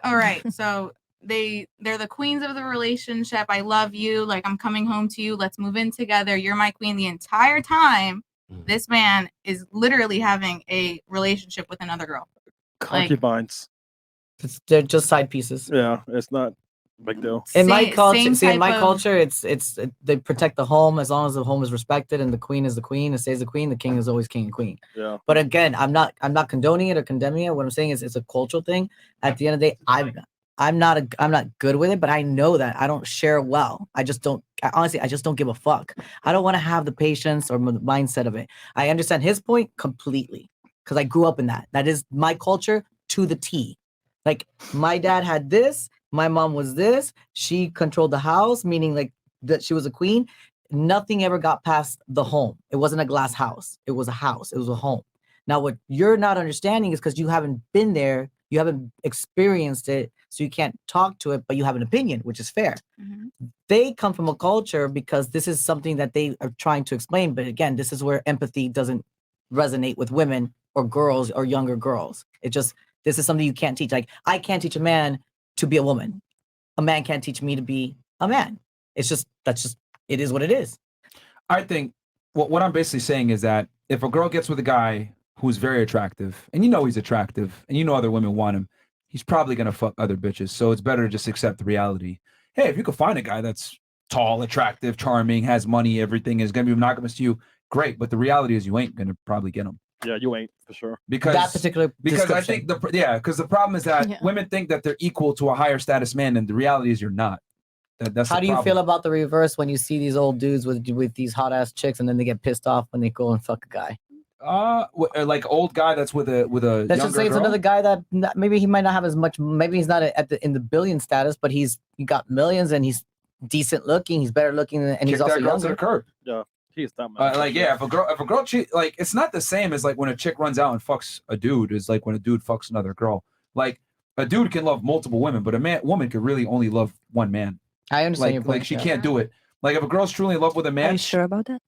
All right, so they're the queens of the relationship. I love you. Like, I'm coming home to you. Let's move in together. You're my queen. The entire time, this man is literally having a relationship with another girl. Concubines. They're just side pieces. Yeah, it's not a big deal. In my Same- culture, same see, in my type of- culture, it's they protect the home as long as the home is respected and the queen is the queen and stays the queen. The king is always king and queen. Yeah. But again, I'm not condoning it or condemning it. What I'm saying is it's a cultural thing. At the end of the day, I'm not good with it, but I know that I don't share well. I just don't. Honestly, I just don't give a fuck. I don't want to have the patience or the mindset of it. I understand his point completely because I grew up in that. That is my culture to the T. Like my dad had this, my mom was this. She controlled the house, meaning like that she was a queen. Nothing ever got past the home. It wasn't a glass house. It was a house. It was a home. Now, what you're not understanding is because you haven't been there, you haven't experienced it, so you can't talk to it, but you have an opinion, which is fair. They come from a culture because this is something that they are trying to explain. But again, this is where empathy doesn't resonate with women or girls or younger girls. It just, this is something you can't teach. Like, I can't teach a man to be a woman. A man can't teach me to be a man. It's just, it is what it is. I think what I'm basically saying is that if a girl gets with a guy who's very attractive, and you know he's attractive, and you know other women want him, he's probably gonna fuck other bitches. So it's better to just accept the reality. Hey, if you could find a guy that's tall, attractive, charming, has money, everything is gonna be monogamous to you, great. But the reality is you ain't gonna probably get him. Yeah, you ain't for sure. Because that particular I think because the problem is that women think that they're equal to a higher status man, and the reality is you're not. That's How the do you problem. feel about the reverse when you see these old dudes with these hot ass chicks and then they get pissed off when they go and fuck a guy? Like old guy that's with a Let's just say it's girl? another guy that maybe he might not have as much. Maybe he's not in the billion status, but he got millions and he's decent looking. He's better looking, and he's Kick also that girl to the younger. curb. Yeah, he's dumb. Like if a girl cheat, like it's not the same as like when a chick runs out and fucks a dude. Is like when a dude fucks another girl. Like a dude can love multiple women, but woman could really only love one man. I understand your point. Like she can't do it. Like if a girl's truly in love with a man, Are you sure about that?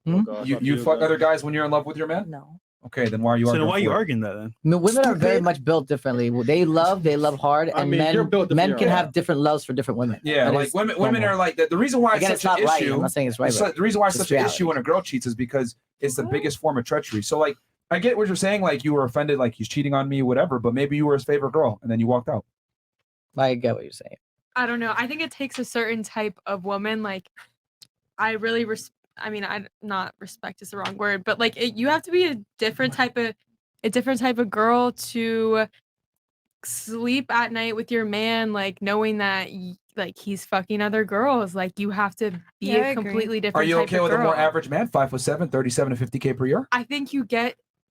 you fuck other guys when you're in love with your man? No. Okay, then why are you So arguing? then why are you for it? arguing that then? No, women are very much built differently. They love hard, I and mean, you're built men different, can yeah. have different loves for different women. Yeah, That like is women normal. are like that. The reason why Again, it's it's such an not right. issue. I'm not saying it's right, but The reason why it's it's such an reality. issue when a girl cheats is because it's the biggest form of treachery. So like, I get what you're saying. Like you were offended, like he's cheating on me, whatever. But maybe you were his favorite girl, and then you walked out. I get what you're saying. I don't know. I think it takes a certain type of woman. Like, I really not respect is the wrong word, but like you have to be a different type of girl to sleep at night with your man, like knowing that like he's fucking other girls. Like you have to be a completely different. Are you type okay of with girl. a more average man, 5'7", 37 to 50K per year? I think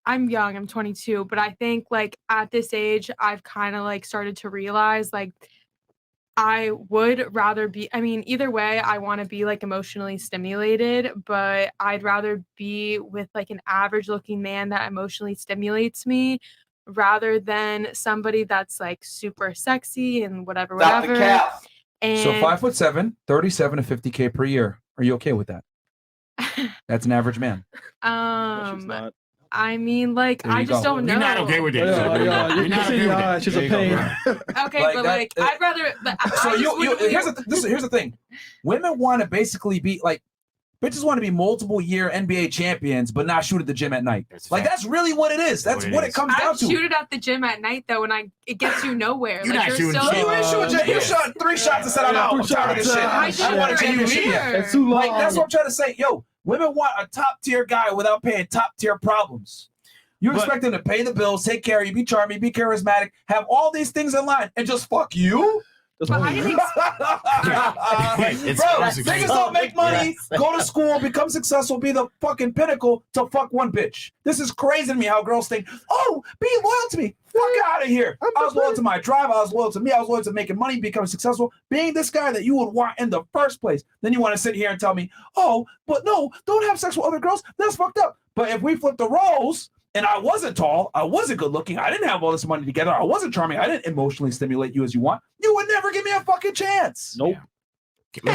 I'm young, I'm 22, but I think like at this age, I've kind of like started to realize like I would rather be, either way, I want to be like emotionally stimulated, but I'd rather be with like an average looking man that emotionally stimulates me rather than somebody that's like super sexy and whatever. Stop the cap. And So 5'7", 37 to 50K per year. Are you okay with that? That's an average man. I mean, like, There you I just go. don't know. You're not okay with it. Yeah, You're not okay with it. she's There a you go, pain. bro. Okay, Like but that- like, I'd rather. So here's the thing. Women want to basically be like, Bitches want to be multiple year NBA champions, but not shoot at the gym at night. That's really what it is. That's what it comes down to. I shoot it at the gym at night though, and it gets you nowhere. You're like, not you're shooting. so You ain't shooting. You shot 3 shots and said, "I'm out. I'm tired of this shit. I want a championship." It's too long. Like that's what I'm trying to say. Yo, women want a top tier guy without paying top tier problems. You expect him to pay the bills, take care of you, be charming, be charismatic, have all these things in line, and just fuck you? Bro, niggas don't make money, go to school, become successful, be the fucking pinnacle to fuck one bitch. This is crazy to me how girls think, oh, be loyal to me. Fuck out of here. I was loyal to my tribe. I was loyal to me. I was loyal to making money, becoming successful, being this guy that you would want in the first place. Then you want to sit here and tell me, oh, but no, don't have sex with other girls. That's fucked up. But if we flip the roles, and I wasn't tall, I wasn't good looking, I didn't have all this money together, I wasn't charming, I didn't emotionally stimulate you as you want, you would never give me a fucking chance. Nope. Crazy.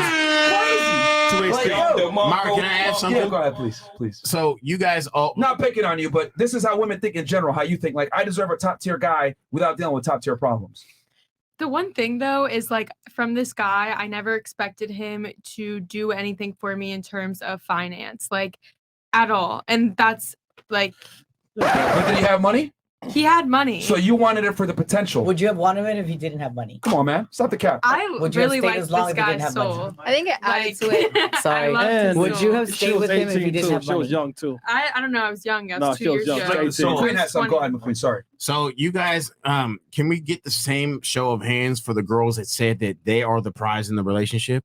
Mark, can I add something? Yeah, go ahead, please. So you guys all not picking on you, but this is how women think in general, how you think. Like, I deserve a top tier guy without dealing with top tier problems. The one thing though is like from this guy, I never expected him to do anything for me in terms of finance, like at all. And that's like. But did he have money? He had money. So you wanted it for the potential. Would you have wanted it if he didn't have money? Come on, man. Stop the cap. I Would you have really stayed like as long this if he didn't guy's have soul. money? I think it added to it. Sorry. loved his Would you have She stayed was with him if he 18 didn't too. have She money? was young too. I don't know. I was young. I No, was she 2 was years young. young. So McQueen had some. Go ahead, 20. McQueen. Sorry. So you guys, can we get the same show of hands for the girls that said that they are the prize in the relationship?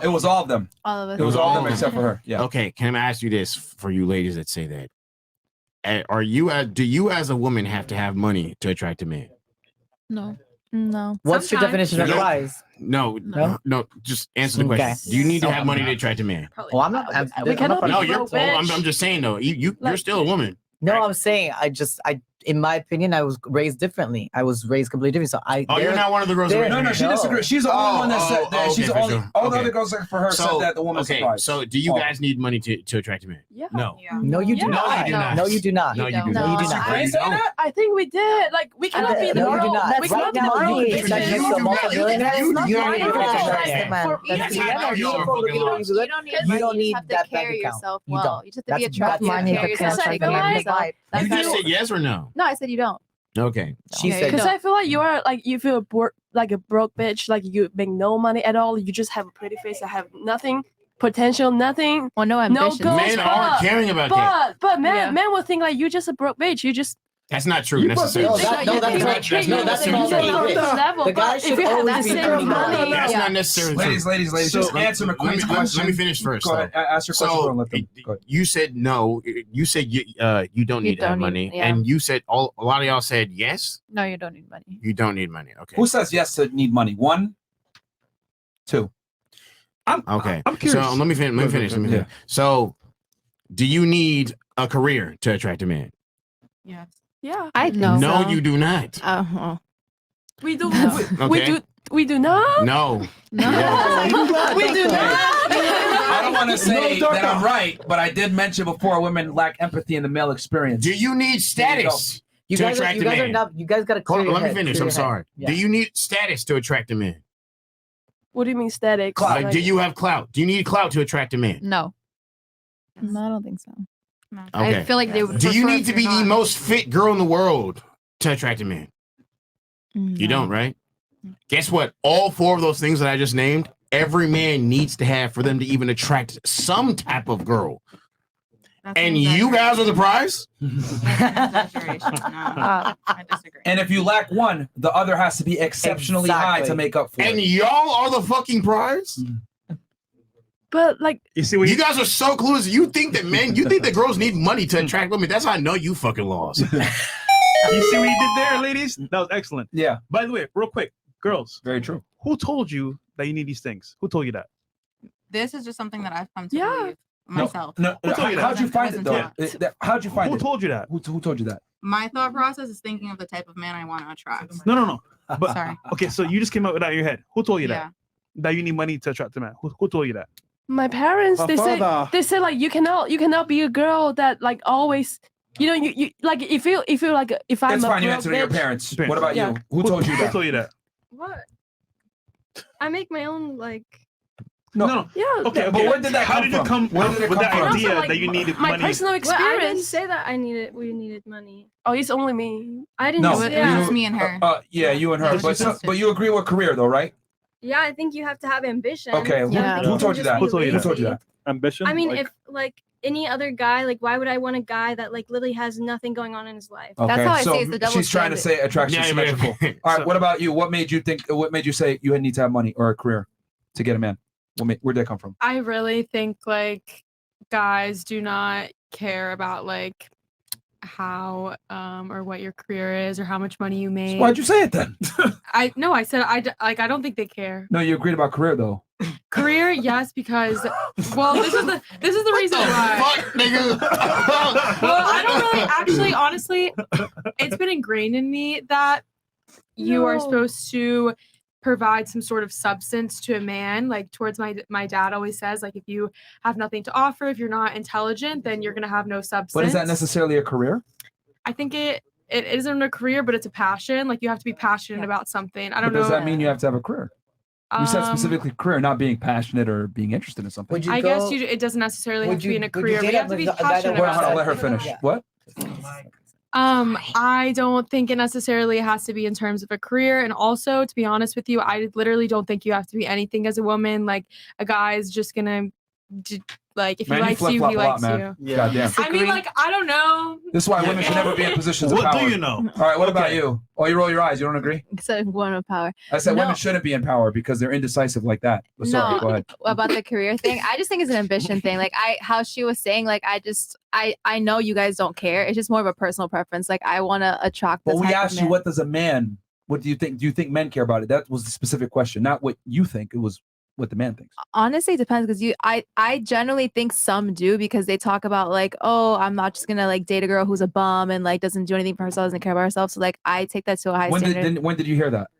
It was all of them. All of us. It was all of them except for her. Yeah. Okay, can I ask you this for you ladies that say that? Do you as a woman have to have money to attract a man? No. What's your definition of prize? No. Just answer the Okay. question. Do you need to have money to attract a man? Well, I'm not. We cannot be No, broke, I'm bitch. just saying though. You're still a woman. No, I'm saying in my opinion, I was raised differently. I was raised completely different. So you're not one of the girls. No, she disagrees. She's the only one that said that. She's the only. Sure. All the other girls for her said that the woman's okay. surprised. So do you guys need money to attract a man? Yeah. No. No, you do No, not. you do not. No, you do not. No, you do No, not. you do not. No, you don't. I think we did. Like we cannot be the No, you girl. do not. We Right cannot be now, the girl. money is not bitches. just a multi-billionaire. You You don't need don't that. That's how You y'all are don't fucking lost. You don't need money. You just have to that carry bank account. yourself You well. don't. You just have to be attractive. money Carry that yourself, can't take care of like- yourself. You just said yes or no? No, I said you don't. Okay. She Okay. said Because No. I feel like you are like you feel like a broke bitch, like you make no money at all. You just have a pretty face. I have nothing, potential, nothing. Well, no No ambition. goals. Men aren't caring about that. But men, Yeah. men will think like you just a broke bitch. You just That's not true necessarily. that's not That's true. not No, that's necessarily not true. true. level. The guy But should if you have always that be same earning money. money, That's Yeah. not necessarily true. Ladies, So, just answer McQueen's question. Let me finish first. Go ahead. though. Ask your question and let them. Go ahead. You said no. You said you don't need to have don't need- money, yeah. and you said a lot of y'all said yes. No, you don't need money. You don't need money. Okay. Who says yes to need money? 1, 2. Okay. I'm curious. So let me finish. Yeah. So, do you need a career to attract a man? Yes. yeah, I think No, so. you do not. we do. Okay. We do not. No. No. We do not. I don't want to say that I'm right, but I did mention before women lack empathy in the male experience. Do you need status You to guys, attract you a guys are man? not. You guys got to clear Hold on, your let me head, finish. clear I'm your head. sorry. Yeah. Do you need status to attract a man? What do you mean static? Like, do you have clout? Do you need clout to attract a man? No. No, I don't think so. Okay. I feel like they would. Do you prefer need if to you're be the not. most fit girl in the world to attract a man? You don't, right? Guess what? All 4 of those things that I just named, every man needs to have for them to even attract some type of girl. And you guys are the prize? I disagree. And if you lack one, the other has to be exceptionally high to make up for And it. y'all are the fucking prize? But like, You see what You guys are so clueless. You think that girls need money to attract women? That's how I know you fucking lost. you see what you did there, ladies? That was excellent. Yeah. By the way, real quick, girls. Very true. Who told you that you need these things? Who told you that? This is just something that I've come to believe myself. No, Who told you that? how'd you find it though? Yeah. How'd you find Who it? told you that? Who told you that? My thought process is thinking of the type of man I want to attract. No. But Sorry. okay, so you just came up with that in your head. Who told you Yeah. that you need money to attract a man? Who told you that? my parents, My they father. said like you cannot be a girl that like always. You know, you like if you like if I'm It's a fine. You broke answer to your bitch- parents. What about Yeah. you? Who told you Who that? told you that? What? I make my own like No. Yeah. Okay, But where did that How come did you from? come Where did it with come that from? idea like, that you needed my money? personal Well, I didn't experience. say that we needed money. Oh, it's only me. I didn't No, say It was that. just me and her. Yeah, you and her. But you agree with career though, right? Yeah, I think you have to have ambition. Okay. I don't think Who can told you just that? be Who told you lazy. that? Ambition. I mean, like, if like any other guy, like why would I want a guy that like literally has nothing going on in his life? Okay, That's how I so say it's the double she's trying to say attraction Yeah, symmetrical. yeah. All right, So- what about you? What made you think? What made you say you need to have money or a career to get a man? Where did that come from? I really think like guys do not care about like how or what your career is or how much money you make. Why'd you say it then? I said I don't think they care. No, you agreed about career though. Career, yes, because well, this is the reason why. Fuck, nigga. Well, I don't really actually, honestly, it's been ingrained in me that you are supposed to provide some sort of substance to a man. Like towards my dad always says, like if you have nothing to offer, if you're not intelligent, then you're gonna have no substance. But is that necessarily a career? I think it isn't a career, but it's a passion. Like you have to be passionate about something. I don't But does know. that mean you have to have a career? You said Um, specifically career, not being passionate or being interested in something. Would you I go, guess it doesn't necessarily have to be in a would you career, but date you have to be a guy that passionate Hold on, about it. let her finish. Yeah. What? I don't think it necessarily has to be in terms of a career. And also, to be honest with you, I literally don't think you have to be anything as a woman. Like a guy is just gonna like if Man, he you likes you, flip-flop he a lot, likes man. you. Goddamn. I mean, like I don't know. This is why women should never be in positions of What power. do you know? All right, what about you? Oh, you roll your eyes. You don't agree? So one of power. I said No. women shouldn't be in power because they're indecisive like that. But sorry, No, go ahead. about the career thing. I just think it's an ambition thing. Like how she was saying, like I know you guys don't care. It's just more of a personal preference. Like I want to attract. But the we type of asked you, man. what does a man? What do you think? Do you think men care about it? That was the specific question, not what you think. It was what the man thinks. Honestly, it depends because I generally think some do because they talk about like, oh, I'm not just gonna like date a girl who's a bum and like doesn't do anything for herself, doesn't care about herself. So like I take that to a high standard. When did you hear that?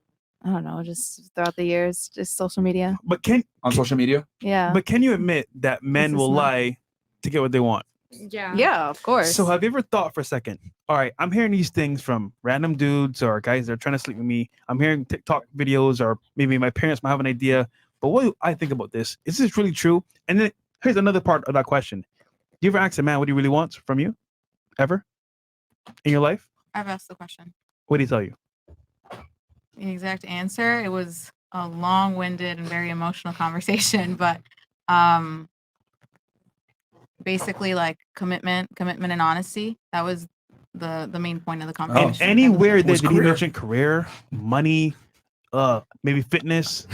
I don't know, just throughout the years, just social media. But on social media? Yeah. But can you admit that men is will not- lie to get what they want? Yeah. Yeah, of course. So have you ever thought for a second? All right, I'm hearing these things from random dudes or guys that are trying to sleep with me. I'm hearing TikTok videos or maybe my parents might have an idea. But what do I think about this? Is this really true? And then here's another part of that question. Do you ever ask a man what he really wants from you? Ever? In your life? I've asked the question. What did he tell you? The exact answer. It was a long-winded and very emotional conversation, but basically like commitment and honesty. That was the main point of the And conversation. anywhere that Was did he career. mention career, money, maybe fitness?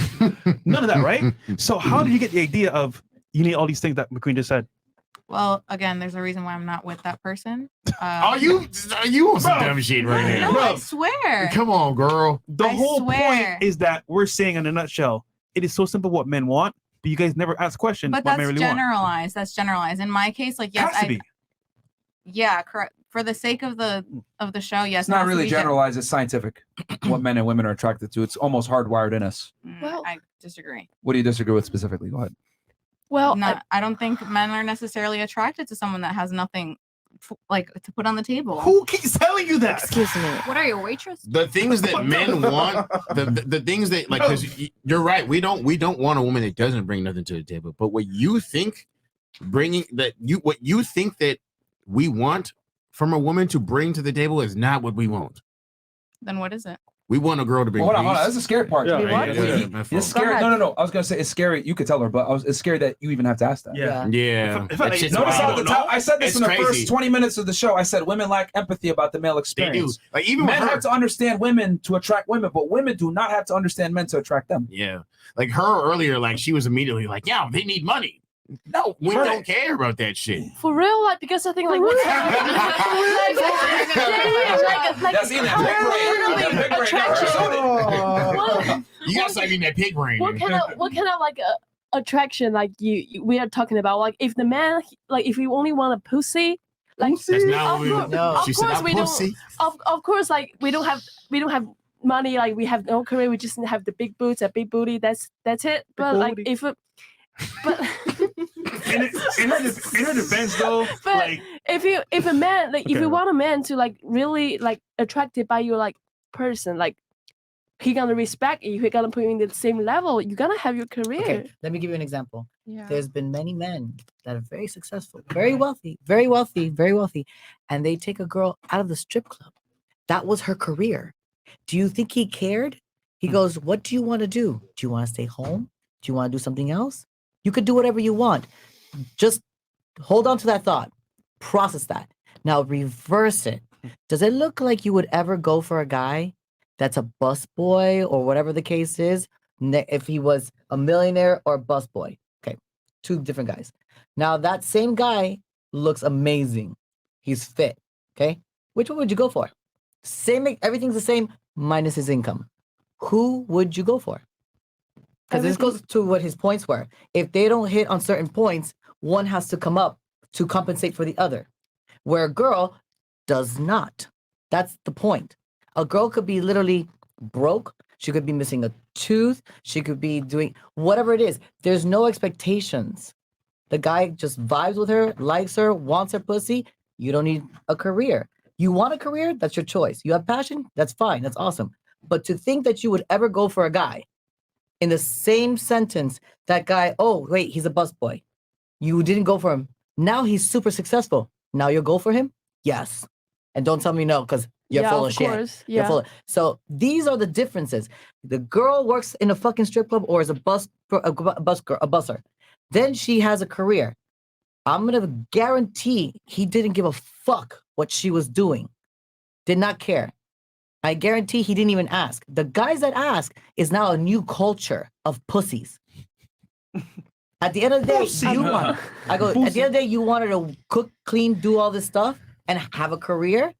None of that, right? So how did you get the idea of you need all these things that McQueen just said? Well, again, there's a reason why I'm not with that person. Are you on some dumb shit right now? No, I swear. Come on, girl. The I whole swear. point is that we're saying in a nutshell, it is so simple what men want, but you guys never ask questions But what that's men really want. generalized. That's generalized. In my case, like yes, Has to be. yeah, correct. For the sake of the show, yes. It's it not has to really be generalized. It's scientific. What men and women are attracted to. It's almost hardwired in us. Well, I disagree. What do you disagree with specifically? Go ahead. Well, I don't think men are necessarily attracted to someone that has nothing like to put on the table. Who keeps telling you that? Excuse me. What are you, a waitress? The things that men want, the things that like, because you're right, we don't want a woman that doesn't bring nothing to the table. But what you think what you think that we want from a woman to bring to the table is not what we want. Then what is it? We want a girl to bring. Hold on. peace. That's the scary part. Yeah. What? It's scary. No. I was gonna say it's scary. You could tell her, but it's scary that you even have to ask that. Yeah. Yeah. If I- That's just Notice why how I don't the top, know. I said this It's in the crazy. first 20 minutes of the show. I said women lack empathy about the male They do. experience. Like even Men with her, have to understand women to attract women, but women do not have to understand men to attract them. yeah. Like her earlier, like she was immediately like, yeah, they need money. No, we don't care about that shit. For real, like because I think like That's in that big brain. That big brain got her excited. You got something in that pig brain. what kind of like attraction like you we are talking about? Like if the man like if you only want a pussy, like That's not what we. of She said, course "I'm we pussy." don't. Of course, like we don't have money. Like we have no career. We just have the big boots, a big booty. That's it. But like booty. if it, but in her defense, though, but like if a man like if Okay. you want a man to like really like attracted by your like person, like he gonna respect you. He gonna put you in the same level. You're gonna have your career. Okay, let me give you an example. Yeah. There's been many men that are very successful, very wealthy, very wealthy, very wealthy, and they take a girl out of the strip club. That was her career. Do you think he cared? He goes, what do you want to do? Do you want to stay home? Do you want to do something else? You could do whatever you want. Just hold on to that thought. Process that. Now reverse it. Does it look like you would ever go for a guy that's a busboy or whatever the case is, if he was a millionaire or a busboy? Okay, two different guys. Now that same guy looks amazing. He's fit. Okay, which one would you go for? Same, everything's the same minus his income. Who would you go for? Because this goes to what his points were. If they don't hit on certain points, one has to come up to compensate for the other, where a girl does not. That's the point. A girl could be literally broke. She could be missing a tooth. She could be doing whatever it is. There's no expectations. The guy just vibes with her, likes her, wants her pussy. You don't need a career. You want a career? That's your choice. You have passion? That's fine. That's awesome. But to think that you would ever go for a guy in the same sentence, that guy, oh, wait, he's a busboy. You didn't go for him. Now he's super successful. Now you'll go for him? Yes. And don't tell me no, because you're full of shit. Yeah. You're full of, so these are the differences. The girl works in a fucking strip club or is a busser. Then she has a career. I'm going to guarantee he didn't give a fuck what she was doing. Did not care. I guarantee he didn't even ask. The guys that ask is now a new culture of pussies. At the end of the day, at the end of the day, you wanted to cook, clean, do all this stuff and have a career?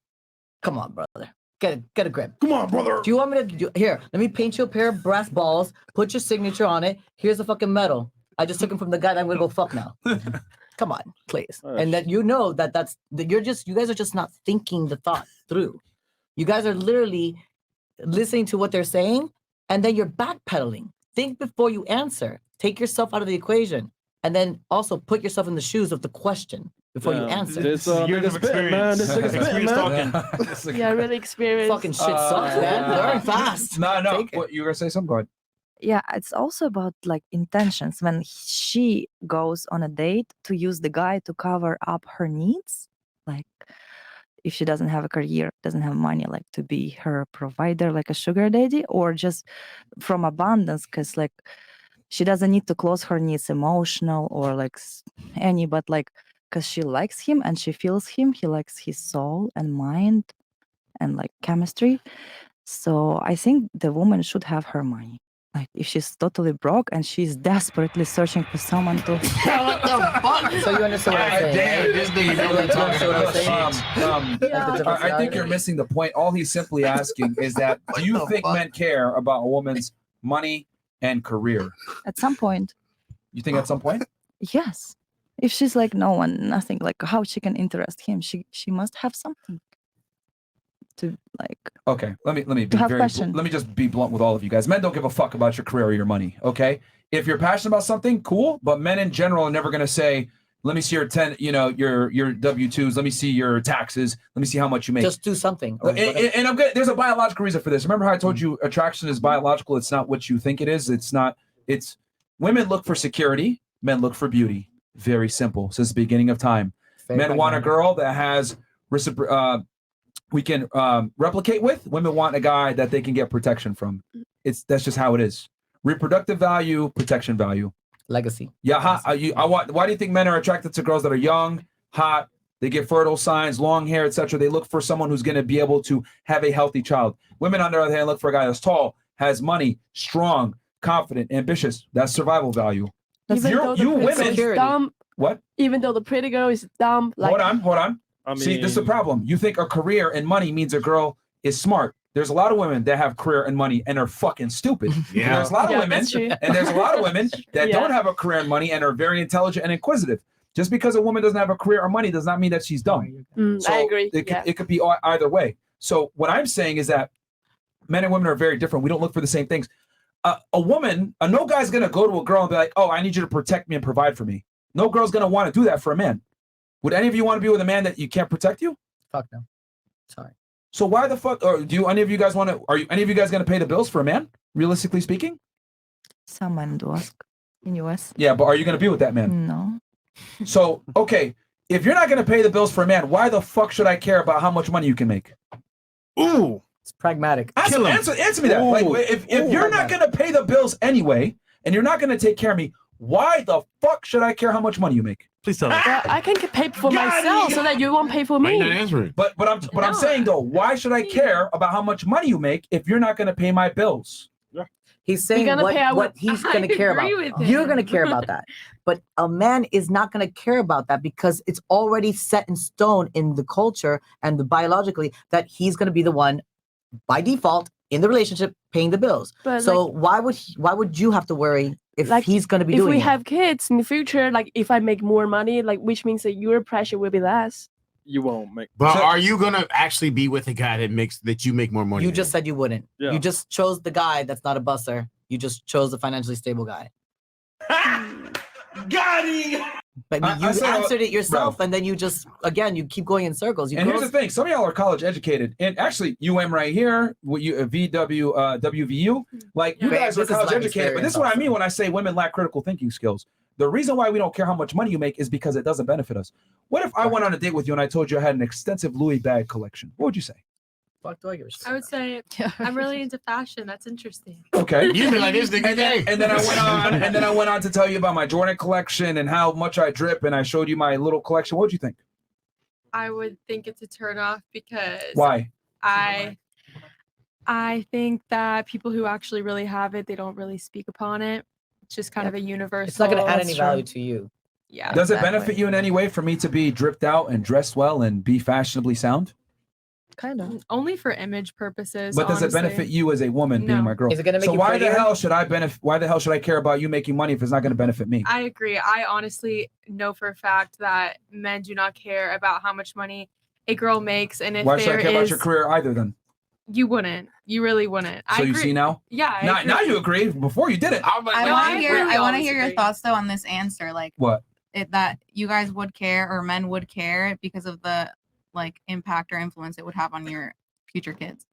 Come on, brother. Get a grip. Come on, brother. Do you want me to do here? Let me paint you a pair of brass balls, put your signature on it. Here's the fucking medal. I just took him from the guy that I'm gonna go fuck now. Come on, please. And that you know that you guys are just not thinking the thought through. You guys are literally listening to what they're saying, and then you're backpedaling. Think before you answer. Take yourself out of the equation, and then also put yourself in the shoes of the question before you answer. This nigga spitting, man. This nigga spitting, man. Yeah, really experienced. Fucking shit sucks, man. Learn fast. No. What you were gonna say? Something? Go ahead. Yeah, it's also about like intentions. When she goes on a date to use the guy to cover up her needs, like if she doesn't have a career, doesn't have money, like to be her provider, like a sugar daddy, or just from abundance, because like she doesn't need to close her needs emotional or like any, but like because she likes him and she feels him, he likes his soul and mind and like chemistry. So I think the woman should have her money. Like if she's totally broke and she's desperately searching for someone to What the fuck? So you understand what I'm saying? Damn, this nigga really talking about shit. I think you're missing the point. All he's simply asking is that, do you think men care about a woman's money and career? at some point. You think at some point? Yes. If she's like no one, nothing, like how she can interest him, she must have something to like. Okay, let me be have very. passion. Let me just be blunt with all of you guys. Men don't give a fuck about your career or your money. Okay, if you're passionate about something, cool. But men in general are never gonna say, "Let me see your your W-2s. Let me see your taxes. Let me see how much you make." Just do something. And I'm good. There's a biological reason for this. Remember how I told you attraction is biological. It's not what you think it is. It's not. It's women look for security. Men look for beauty. Very simple. Since the beginning of time, men want a girl that has we can replicate with. Women want a guy that they can get protection from. That's just how it is. Reproductive value, protection value, legacy. Yeah. Why do you think men are attracted to girls that are young, hot? They get fertile signs, long hair, etc. They look for someone who's going to be able to have a healthy child. Women, on the other hand, look for a guy that's tall, has money, strong, confident, ambitious. That's survival value. You women. Dumb, what? Even though the pretty girl is dumb. Like, Hold on. See, this is the problem. You think a career and money means a girl is smart. There's a lot of women that have career and money and are fucking stupid. Yeah. And there's a lot of women, and there's a lot of women that Yeah. don't have a career and money and are very intelligent and inquisitive. Just because a woman doesn't have a career or money does not mean that she's dumb. I agree. It could be either way. So what I'm saying is that men and women are very different. We don't look for the same things. No guy's gonna go to a girl and be like, "Oh, I need you to protect me and provide for me." No girl's gonna want to do that for a man. Would any of you want to be with a man that you can't protect you? Fuck no. Sorry. So why the fuck? Or do any of you guys want to? Are you any of you guys going to pay the bills for a man? Realistically speaking, Some men do ask in US. yeah. But are you going to be with that man? No. So okay, if you're not going to pay the bills for a man, why the fuck should I care about how much money you can make? Ooh, it's pragmatic. Answer me that. Like, if you're not going to pay the bills anyway, and you're not going to take care of me, why the fuck should I care how much money you make? Please tell us. Well, I can pay for myself so that you won't pay for me. But I'm saying though, why should I care about how much money you make if you're not going to pay my bills? He's saying what he's going to care about. You're going to care about that. But a man is not going to care about that because it's already set in stone in the culture and the biologically that he's going to be the one by default in the relationship paying the bills. But so why would you have to worry if he's going to be doing If we it? have kids in the future, like if I make more money, like which means that your pressure will be less. You won't make. But are you gonna actually be with a guy that you make more money? You just said you wouldn't. Yeah. You just chose the guy that's not a busser. You just chose the financially stable guy. Got him. But you answered it yourself, and then you just you keep going in circles. And here's the thing: some of y'all are college educated, and actually, UM right here, WVU, like you guys are college educated. But this is what I mean when I say women lack critical thinking skills. The reason why we don't care how much money you make is because it doesn't benefit us. What if I went on a date with you and I told you I had an extensive Louis bag collection? What would you say? Fuck, do I give a shit? I would say I'm really into fashion. That's interesting. Okay. You'd be like this nigga. And then I went on to tell you about my Jordan collection and how much I drip, and I showed you my little collection. What'd you think? I would think it's a turnoff because Why? I think that people who actually really have it, they don't really speak upon it. It's just kind of a universal. It's not going to add any value to you. Yeah. Does it benefit you in any way for me to be dripped out and dressed well and be fashionably sound? Kind of. Only for image purposes. But does it honestly. benefit you as a woman being No. my girl? Is it gonna make so you why the prettier? hell should I benefit? Why the hell should I care about you making money if it's not going to benefit me? I agree. I honestly know for a fact that men do not care about how much money a girl makes, and if Why should I there care about is- your career either then? you wouldn't. You really wouldn't. So I you agree. see now? Yeah. I Now, agree. now you agree. Before you didn't. I want to hear. really I want to always hear your agree. thoughts though on this answer. Like What? that you guys would care or men would care because of the like impact or influence it would have on your future kids.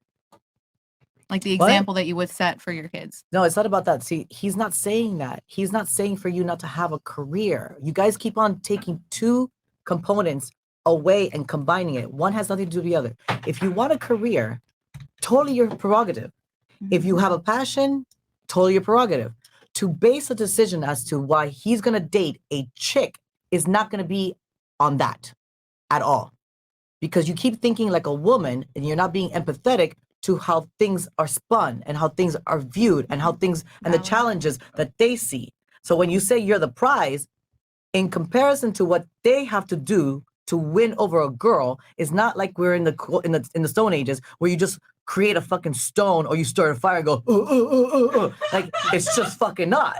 Like the What? example that you would set for your kids. No, it's not about that. See, he's not saying that. He's not saying for you not to have a career. You guys keep on taking two components away and combining it. One has nothing to do with the other. If you want a career, totally your prerogative. If you have a passion, totally your prerogative. To base a decision as to why he's going to date a chick is not going to be on that at all. Because you keep thinking like a woman and you're not being empathetic to how things are spun and how things are viewed and how things and the challenges that they see. So when you say you're the prize, in comparison to what they have to do to win over a girl, is not like we're in the Stone Ages where you just create a fucking stone or you start a fire and go, like it's just fucking not.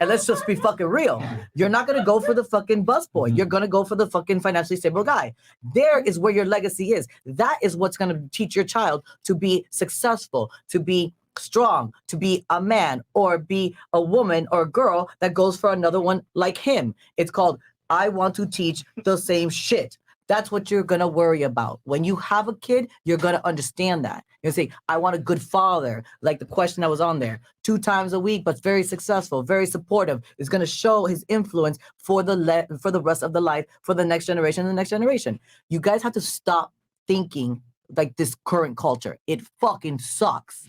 And let's just be fucking real. You're not gonna go for the fucking busboy. You're gonna go for the fucking financially stable guy. There is where your legacy is. That is what's gonna teach your child to be successful, to be strong, to be a man or be a woman or a girl that goes for another one like him. It's called, I want to teach the same shit. That's what you're going to worry about. When you have a kid, you're going to understand that. You're going to say, I want a good father, like the question that was on there. 2 times a week, but very successful, very supportive. Is going to show his influence for the rest of the life, for the next generation and the next generation. You guys have to stop thinking like this current culture. It fucking sucks.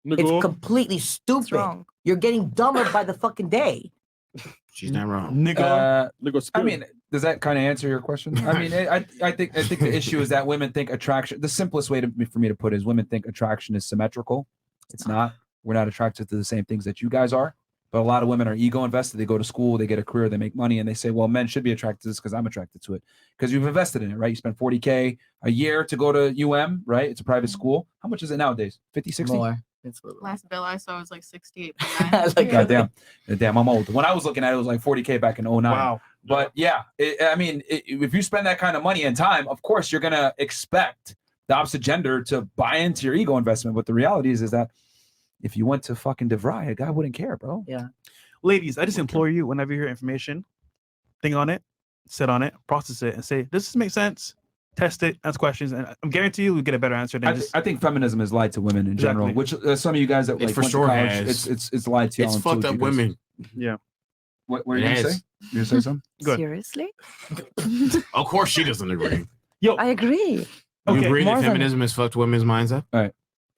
It's completely stupid. You're getting dumber by the fucking day. She's not wrong. I mean, does that kind of answer your question? I mean, I think the issue is that women think attraction. The simplest way for me to put it is women think attraction is symmetrical. It's not. We're not attracted to the same things that you guys are. But a lot of women are ego invested. They go to school, they get a career, they make money, and they say, well, men should be attracted to this because I'm attracted to it. Because you've invested in it, right? You spend $40K a year to go to UM, right? It's a private school. How much is it nowadays? 50, 60? More. Last bill I saw was like 68. God damn, I'm old. When I was looking at it, it was like 40K back in 09. Wow. But yeah, if you spend that kind of money and time, of course, you're going to expect the opposite gender to buy into your ego investment. But the reality is that if you went to fucking DeVry, a guy wouldn't care, bro. Yeah. Ladies, I just implore you, whenever you hear information, think on it, sit on it, process it, and say, does this make sense? test it, ask questions, and I guarantee you, we get a better answer than I think feminism is lied to women in general, Exactly. which some of you guys that It like for went sure to college, has. it's lied to y'all. It's and fucked told up you guys. Yeah. women. What were you It gonna has. say? You gonna say something? Good. Seriously? Of course, she doesn't agree. Yo, I agree. You Okay, agree more that than- feminism has fucked women's minds up?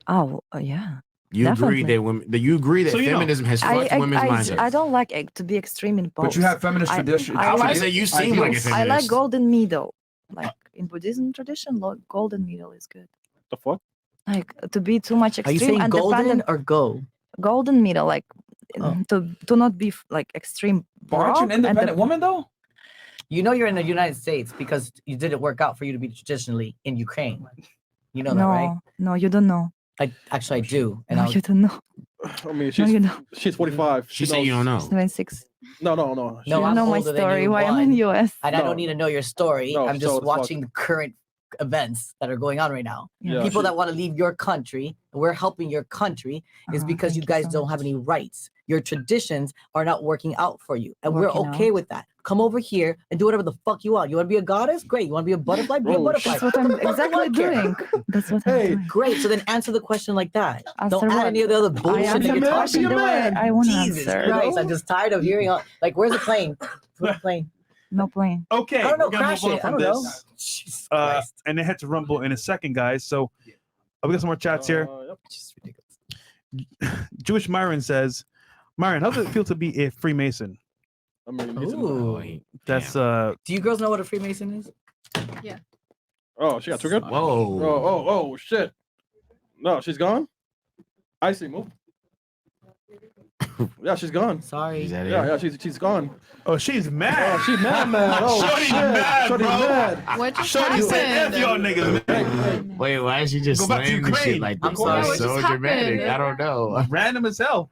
Oh, yeah. You agree Definitely. that women? That you agree that So, you know, feminism has fucked women's minds up? I don't like to be extreme in both. But you have feminist tradition. I was gonna like- say you seem like a feminist. I like golden middle. Like in Buddhism tradition, golden middle is good. The fuck? Like to be too much Are you extreme saying and golden dependent. or go? Golden middle, like Oh. to not be like extreme. But aren't you an broad and independent woman though? You know you're in the United States because you didn't work out for you to be traditionally in Ukraine. You know that, No, right? no, you don't know. I do. And No, you don't know. I mean, No, you don't. she's 45. She said you don't know. 26. No. No, You I'm know my older than story. you, Why I'm in one. US. And I don't need to know your story. No, I'm so just the fuck. watching the current events that are going on right now. Yeah. People that want to leave your country, and we're helping your country, is because you thank you guys so don't have any rights. Your traditions are not working out for you. And we're Working okay out. with that. Come over here and do whatever the fuck you want. You want to be a goddess? Great. You want to be a butterfly? Be a Bro, butterfly. That's what I'm What the fuck exactly do I care? doing. That's what I'm doing. Great. So then answer the question like that. Answer Don't add what? any of the other I bullshit answer that you're the talking question the way about. I want to Jesus answer. Christ. I'm just tired of hearing all, like, where's the plane? Where's the plane? No plane. Okay, I don't know, we're gonna crash move on it. I from don't know. this. Jesus Uh, Christ. and then head to Rumble in a second, guys. So we got some more chats here. Yep. Just ridiculous. Jewish Myron says, Myron, how does it feel to be a Freemason? I mean, Ooh. That's Do you girls know what a Freemason is? oh, she got triggered. Whoa. Oh, shit. No, she's gone. I see. Move. Yeah, she's gone. Sorry. Is that it? Yeah, she's gone. Oh, she's Oh, mad. she's mad. Oh, Shorty's shit. mad, Shorty's bro. mad. What just Shorty said, F y'all happened? niggas, man. Wait, why is she just Go back to slaying the Ukraine. shit like I'm this? sorry. That's What so just dramatic. happened? I don't know. Random as hell.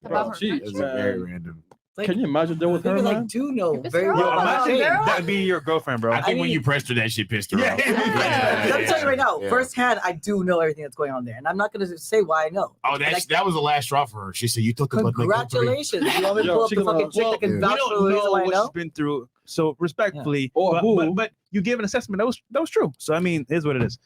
Bro, she, That's very random. Like, can you imagine dealing with we her, like man? do know This very girl- well Yo, about imagine Ukraine. that would be your girlfriend, bro. I think when mean- you pressed her, that shit pissed her Yeah, off. yeah. I'm telling you right now, Yeah. firsthand, I do know everything that's going on there, and I'm not going to say why I know. Oh, that was the last straw for her. She said, "You took about Congratulations! You want me to Yo, pull up she the gonna- fucking chick that can We vouch for the don't reason know why I what know? she's been through. So respectfully, Or who? but you gave an assessment that was true. So I mean, it is what it is.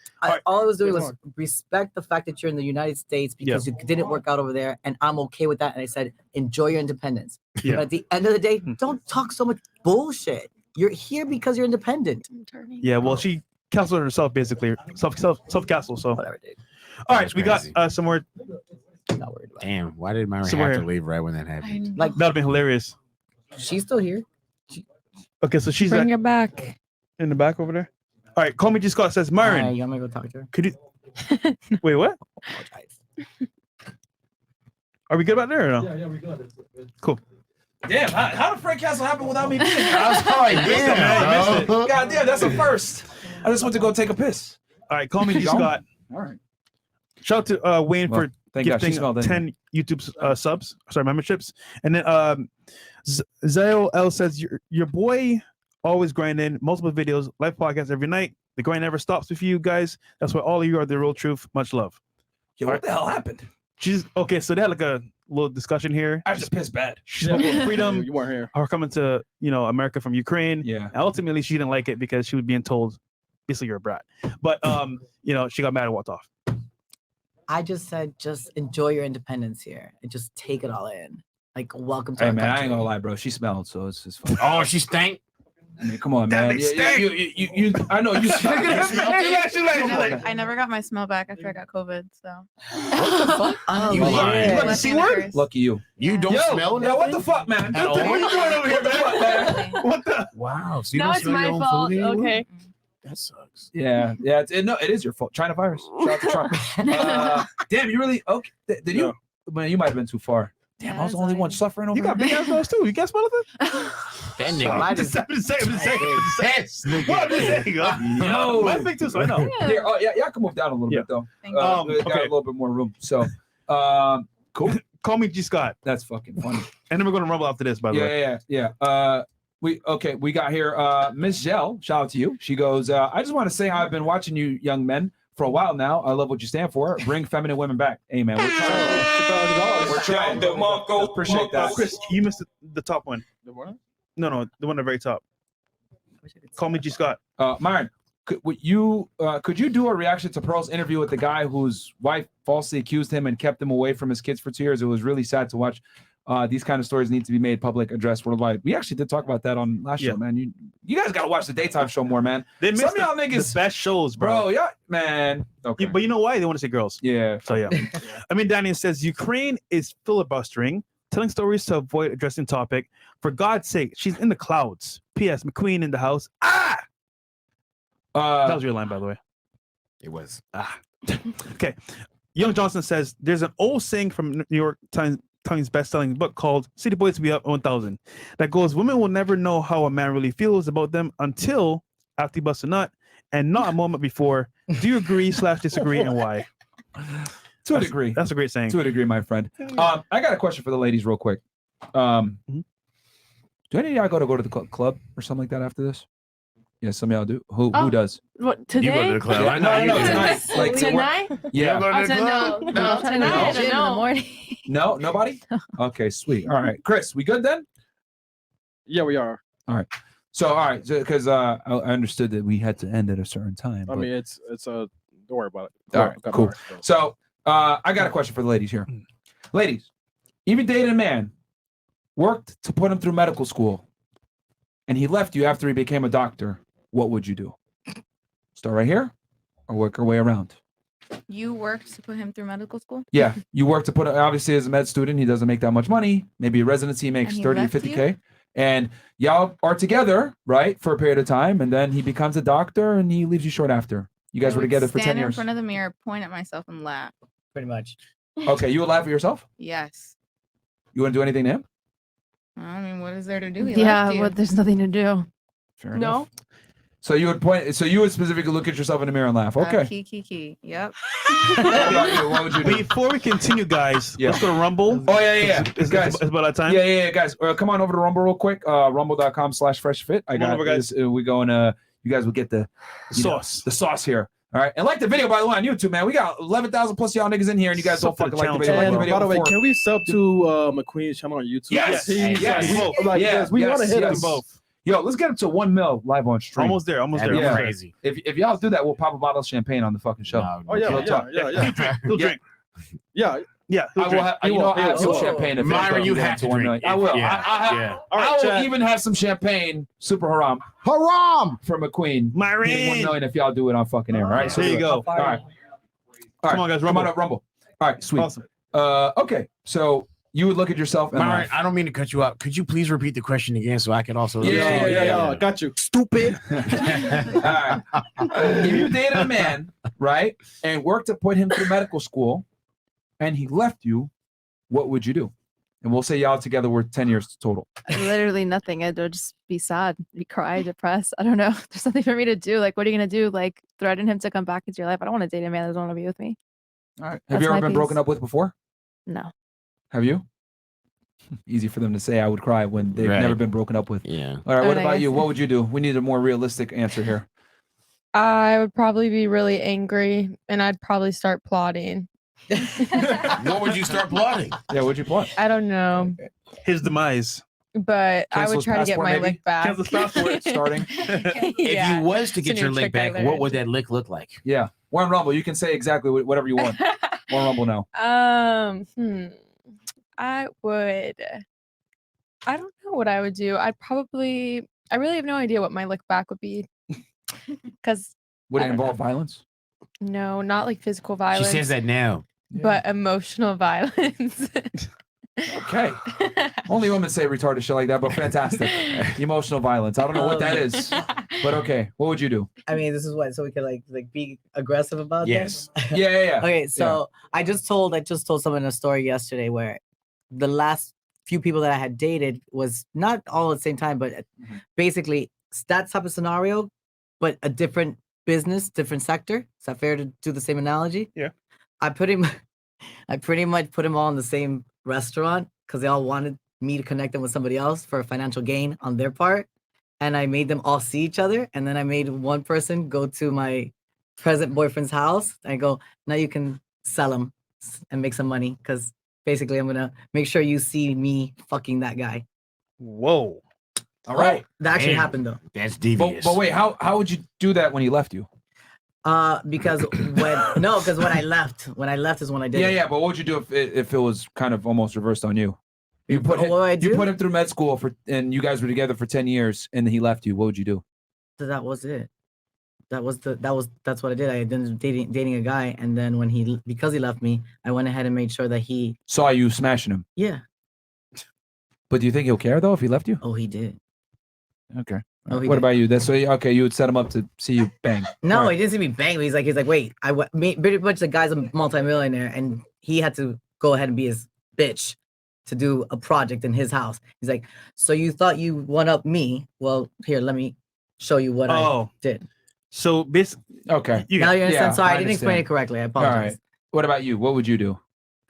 All I was doing Good was luck. respect the fact that you're in the United States because you didn't work out over there, and I'm okay with that. And I said, enjoy your independence. Yeah. But at the end of the day, don't talk so much bullshit. You're here because you're independent. Yeah, well, she counseled herself basically, self castle. So Whatever, dude. all right, That's we got crazy. some more. Not worried about it. Damn, why did Myron Somewhere have to here. leave right when that happened? Like, That'd been hilarious. she's still here. Okay, so she's Bring her back. in the back over there. All right, call me G Scott says, Myron, Alright, you want me to go talk to her? could you wait? What? Apologize. Are we good about there or no? Yeah, we got it. Cool. Damn, how did Frank Castle happen without me being here? I was like, damn, bro. God damn, that's a first. I just went to go take a piss. All right, call me G Gone? Scott. All right. Shout out to Wayne Well, for thank God she gifting smelled it. 10 YouTube memberships. And then Zayo L says, your boy always grinding, multiple videos, live podcasts every night. The grind never stops with you guys. That's why all of you are the real truth. Much love. Yo, what the hell happened? She's okay. So they had like a little discussion here. I just pissed bad. She spoke about freedom, You weren't here. her coming to America from Ukraine. Yeah. And ultimately, she didn't like it because she was being told, basically, you're a brat. But she got mad and walked off. I just said, just enjoy your independence here and just take it all in. Like, welcome to Hey our man, I country. ain't gonna lie, bro. She smelled, so it's just fine. Oh, she stank. I mean, come on, That man. bitch Yeah, you, I know you smell. I never got my smell back after I got COVID. So Oh, You lying. yeah. You got the C word? Lucky you. You don't smell Yo, what nothing? the fuck, man? At all? What you doing over here, man? What the? Wow. So you No, don't it's smell my your own fault. food anymore? Okay. That sucks. Yeah, it is your fault. China virus. Shout out to Trump. Damn, you really okay? Did you? Man, you might have been too far. Damn, I was the only one suffering over You got big ass nose too. You can't smell it? That I'm just saying. Yes, nigga. What I'm just saying. Yo. Mine's big too, so I know. Here, y'all can move down a little bit though. Thank We got okay. a little bit more room. So, cool. Call me G Scott. That's fucking funny. And then we're gonna rumble after this, by the way. Yeah. We got here Miss Zell. Shout out to you. She goes, I just want to say how I've been watching you young men for a while now. I love what you stand for. Bring feminine women back. Amen. We're trying. We're trying. Appreciate that. Chris, you missed the top one. The what? No, the one at the very top. Call me G Scott. Myron, could you do a reaction to Pearl's interview with the guy whose wife falsely accused him and kept him away from his kids for 2 years? It was really sad to watch. These kind of stories need to be made public, addressed worldwide. We actually did talk about that on last show, man. You guys got to watch the daytime show more, man. They missed Some of y'all niggas the best shows, bro. Yeah, man. Okay. But you know why? They want to say girls. Yeah. So, yeah. I mean, Daniel says, Ukraine is filibustering, telling stories to avoid addressing topic. For God's sake, she's in the clouds. P.S. McQueen in the house. That was your line, by the way. It was. Okay. Young Johnson says, there's an old saying from New York Times best-selling book called City Boys to Be Up 1000 that goes, women will never know how a man really feels about them until after he busts a nut, and not a moment before. Do you agree / disagree, and why? To a degree. That's a great saying. To a degree, my friend. I got a question for the ladies real quick. Do any of y'all go to the club or something like that after this? Yeah, some of y'all do. Who does? What, today? You go to the club. Yeah, I know no, you do. tonight. Like Tonight? Yeah. You go to the club? No, tonight. Gym in the morning. No, nobody? Okay, sweet. All right. Chris, we good then? Yeah, we are. All right. So, all right, because I understood that we had to end at a certain time. I mean, it's don't worry about it. All right, Got cool. my work, So, I got a question for the ladies here. Ladies, even dated a man, worked to put him through medical school, and he left you after he became a doctor, what would you do? Start right here or work our way around? You worked to put him through medical school? Yeah, you work to put obviously as a med student, he doesn't make that much money. Maybe a residency makes And he 30 to left 50K. And y'all are together, right, for a period of time, and then he becomes a doctor and he leaves you short after. You guys I were would together for 10 stand in years. front of the mirror, point at myself, and laugh. Pretty much. Okay, you would laugh at yourself? Yes. You wouldn't do anything to him? I mean, what is there to do? He Yeah, left you. well, there's nothing to do. Fair enough. So you would point. So you would specifically look at yourself in the mirror and laugh. Okay. Key. Yep. What about you? What would you do? Before we continue, guys, let's go to Rumble. Oh yeah. Guys, it's about that time. Yeah, guys. Come on over to Rumble real quick. Rumble.com/freshfit. I Come on got over, guys. this. We going to. You guys will get the sauce. The sauce here. All right. And like the video, by the way, on YouTube, man. We got 11,000 plus y'all niggas in here, and you guys don't fucking like the video. Like the video by the way, before. can we sub to McQueen's channel on YouTube? Yes. Yes. We want to hit us both. Yo, let's get up to 1 mil live on stream. Almost there. That'd be crazy. If y'all do that, we'll pop a bottle of champagne on the fucking show. Oh yeah. He'll drink. Yeah. Yeah. I will have. You know, I have some champagne. If Myra, it you goes have to to 1 drink. million. I will. Yeah. I will even have some champagne. Super haram. Haram for McQueen. Myra. 1 million if y'all do it on fucking air. All right. So There you do it. go. All right. Come on, guys. Come Rumble. on up, Rumble. All right. Sweet. Awesome. Okay. So you would look at yourself and Myra, laugh. I don't mean to cut you out. Could you please repeat the question again so I can also? Yeah. Got you. Stupid. All right. If you dated a man, right, and worked to put him through medical school, and he left you, what would you do? And we'll say y'all together were 10 years total. Literally nothing. I'd just be sad, be cry, depressed. I don't know. There's nothing for me to do. Like, what are you gonna do? Like, threaten him to come back into your life? I don't want to date a man that doesn't want to be with me. All right. Have That's you ever my been piece. broken up with before? No. Have you? Easy for them to say I would cry when they've Right. never been broken up with. Yeah. All right. What I about guess- you? What would you do? We need a more realistic answer here. I would probably be really angry and I'd probably start plotting. What would you start plotting? Yeah, what'd you plot? I don't know, His demise. but I Cancel would his try to get passport, my maybe? lick back. Cancel his passport. Starting. If Yeah, you was to it's a get your new lick trick I back, what would learned. that lick look like? Yeah. One Rumble. You can say exactly whatever you want. One Rumble now. I would. I don't know what I would do. I really have no idea what my look back would be. Because Would I it don't involve violence? no, not like physical She violence. says that now. but emotional violence. Okay. Only women say retarded shit like that, but fantastic. Emotional violence. I don't know what that is, but okay. What would you do? I mean, this is what, so we could like be aggressive about Yes. this? Yeah. Okay, so I just told someone a story yesterday where the last few people that I had dated was not all at the same time, but basically that type of scenario, but a different business, different sector. Is that fair to do the same analogy? Yeah. I pretty much put them all in the same restaurant because they all wanted me to connect them with somebody else for a financial gain on their part. And I made them all see each other. And then I made one person go to my present boyfriend's house. I go, now you can sell him and make some money because basically I'm going to make sure you see me fucking that guy. Whoa. All right. That actually Damn. happened though. That's devious. But wait, how would you do that when he left you? Because when I left is when I did. Yeah. But what would you do if it was kind of almost reversed on you? You What would I you do? put him through med school and you guys were together for 10 years, and then he left you. What would you do? So that was it. That's what I did. I ended up dating a guy, and then because he left me, I went ahead and made sure that he saw you smashing him. Yeah. But do you think he'll care though if he left you? Oh, he did. Okay. Oh, he what did. about you? That's okay. You would set him up to see you bang. No, All right. he didn't see me bang. But he's like, wait, pretty much the guy's a multimillionaire, and he had to go ahead and be his bitch to do a project in his house. He's like, so you thought you one up me? Well, here, let me show you what I did. So okay. Now you understand. Yeah, Sorry, I I didn't explain understand. it correctly. I All apologize. right. What about you? What would you do?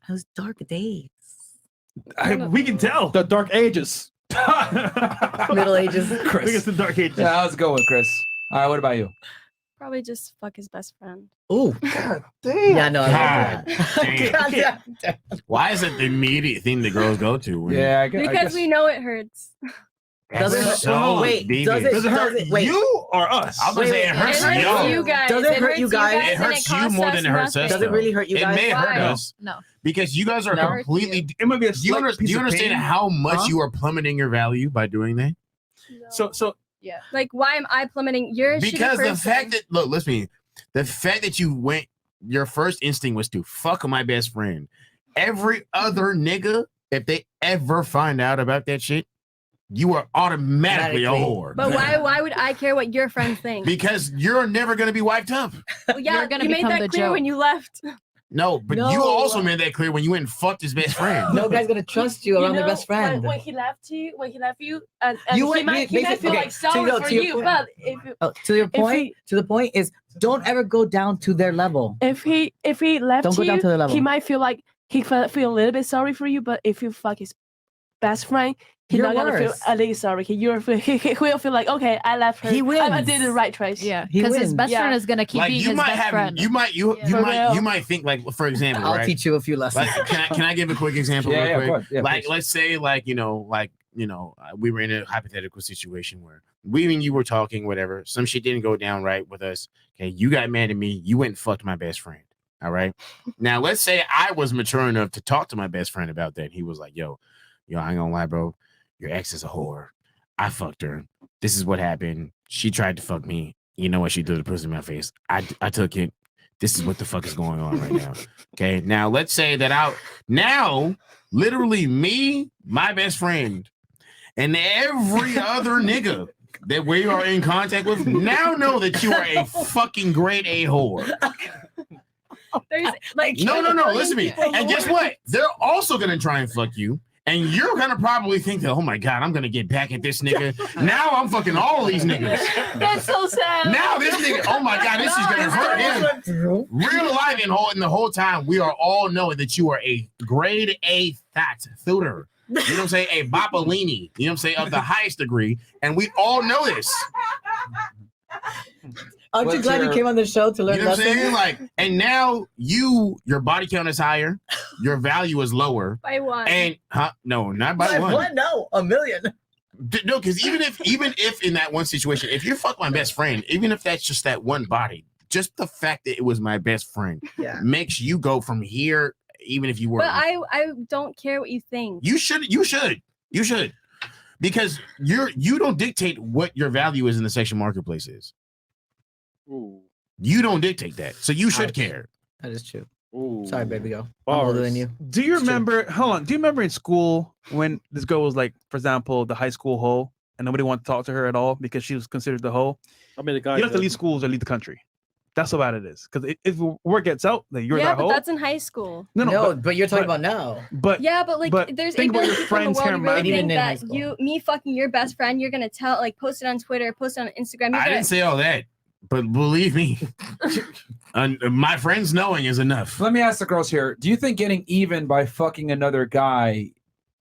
It was dark days. We can tell. The dark ages. Middle ages. I think it's the dark ages. Yeah, let's go with Chris. All right. What about you? Probably just fuck his best friend. Oh, God damn. Yeah, no. God God damn. Why is it the immediate thing that girls go to? when- Yeah, Because we know it hurts. That's Does it- so wait, devious. does it hurt Wait. you or us? I was gonna say it hurts It hurts you. you guys. Does it hurt hurts you guys? It and hurts you costs more us than it hurts nothing. us. Does it though. really hurt you guys? It may hurt Why? us No. because you guys are No. completely. It might be a Do you, slight do you piece of understand pain. how much Huh? you are plummeting your value by doing that? So Yeah. Like, why am I plummeting? You're a shitty Because the person. fact that listen, the fact that you went, your first instinct was to fuck my best friend. Every other nigga, if they ever find out about that shit, you are automatically a whore. But why would I care what your friends think? Because you're never gonna be wiped up. Well, yeah, You're gonna you made become that the clear joke. when you left. No, but you No. also made that clear when you went and fucked his best friend. No guy's gonna trust you around their best friend. When he left you, and You he went- might basically- feel okay, like so sorry no, for to your you, point- but if you, To the point is, don't ever go down to their level. If he left Don't go you, down to their level. he might feel like he feel a little bit sorry for you. But if you fuck his best friend, he's You're not gonna feel worse. a little sorry. He will feel like, okay, I left her. He I wins. did the right choice. Yeah. He Because his wins. best friend is gonna keep Like being you his might best have, friend. you For real. might think like, for example, I'll right? teach you a few lessons. Like, can I give a quick example? Yeah, real yeah, quick? go ahead. Yeah, like, please. let's say, we were in a hypothetical situation where we and you were talking, whatever. Some shit didn't go down right with us. Okay, you got mad at me. You went and fucked my best friend. All right. Now, let's say I was mature enough to talk to my best friend about that. He was like, yo, I ain't gonna lie, bro. Your ex is a whore. I fucked her. This is what happened. She tried to fuck me. You know what she threw the pussy in my face. I took it. This is what the fuck is going on right now. Okay. Now let's say that literally me, my best friend, and every other nigga that we are in contact with now know that you are a fucking grade A whore. there's like No. Listen to me. And guess what? They're also gonna try and fuck you. And you're gonna probably think that, oh my god, I'm gonna get back at this nigga. Now I'm fucking all these niggas. That's so sad. Now this nigga, oh my god, this is gonna hurt him. Real life and the whole time, we are all knowing that you are a grade A fat thuder. You know what I'm saying? A Bapalini, you know what I'm saying, of the highest degree. And we all know this. Aren't you What's glad you your- came on the show to learn You know what I'm saying? lessons? Like, and now your body count is higher, your value is lower. by one. And no, not by one. What? No, a million. No, because even if in that one situation, if you fuck my best friend, even if that's just that one body, just the fact that it was my best friend Yeah. makes you go from here, even if you were. But I don't care what you think. You should, because you don't dictate what your value is in the sexual marketplace is. Ooh. You don't dictate that, so you should Ouch. care. That is true. Ooh. Sorry, baby girl. I'm older than you. Do you It's true. remember? Hold on. Do you remember in school when this girl was like, for example, the high school hoe, and nobody wanted to talk to her at all because she was considered the hoe? I mean, the guy. You have to leave schools or leave the country. That's how bad it is. Because if word gets out that you're yeah, that but hoe, that's in high school. No, but you're talking about now. But Yeah, but like, but there's think about ignorant your people in the friends here world in who really Miami. think Even in high that school. me fucking your best friend, you're gonna tell, like, post it on Twitter, post it on Instagram. You're I gonna, didn't say all that, but believe me, my friends knowing is enough. Let me ask the girls here. Do you think getting even by fucking another guy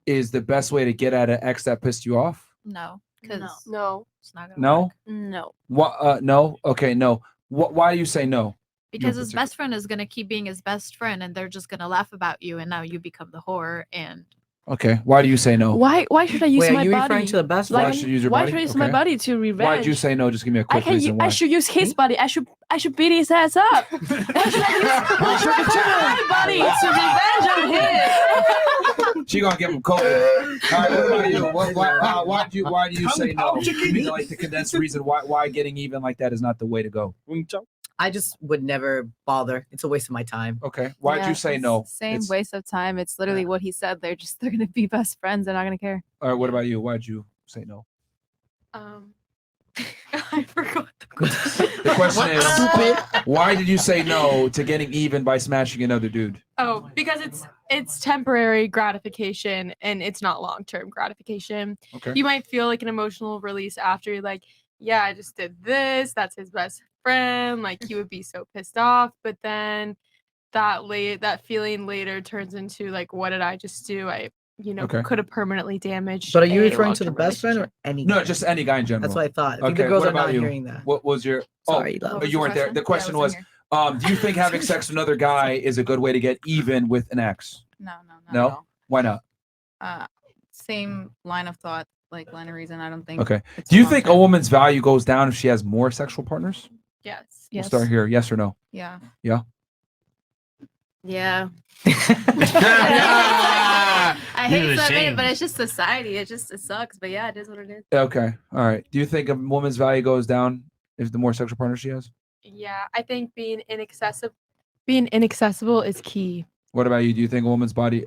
is the best way to get at an ex that pissed you off? No. Because No. it's not gonna No? work. No. What? No? Okay, no. Why do you say no? Because No, his best friend is gonna keep being his best friend, and they're just gonna laugh about you, and now you become the whore, and Okay. Why do you say no? Why should I use Wait, are my you body? referring to the best Like, Why should you use your why body? should I use Okay. my body to revenge? Why'd you say no? Just give me a quick reason why. I should use his body. I should beat his ass up. I should use my body to revenge on him. She gonna give him COVID. All right, what about you? Why do you say no? Give me like the condensed reason why getting even like that is not the way to go. I just would never bother. It's a waste of my time. Okay. Why'd you say no? Same waste of time. It's literally what he said. They're gonna be best friends. They're not gonna care. All right. What about you? Why'd you say no? I forgot the question. The question is, why did you say no to getting even by smashing another dude? Oh, because it's temporary gratification and it's not long-term gratification. Okay. You might feel like an emotional release after you're like, yeah, I just did this. That's his best friend. Like he would be so pissed off. But then that feeling later turns into like, what did I just do? I Okay. could have permanently damaged. But are you a referring to the long-term best friend or any? No, just any guy in general. That's what I thought. I think Okay, the girls what are not about you? hearing that. What was your? Sorry, oh, love. but you weren't there. The question was, do you think having sex with another guy is a good way to get even with an ex? No. Why not? Same line of thought, like line of reason. I don't think. Okay. it's Do you long think a term. woman's value goes down if she has more sexual partners? Yes. We'll start here. Yes or no? Yeah. Yeah. Yeah. I You're hate to admit ashamed. it, but it's just society. It sucks. But yeah, it is what it is. Okay. All right. Do you think a woman's value goes down if the more sexual partners she has? Yeah, I think being inaccessible is key. What about you? Do you think a woman's body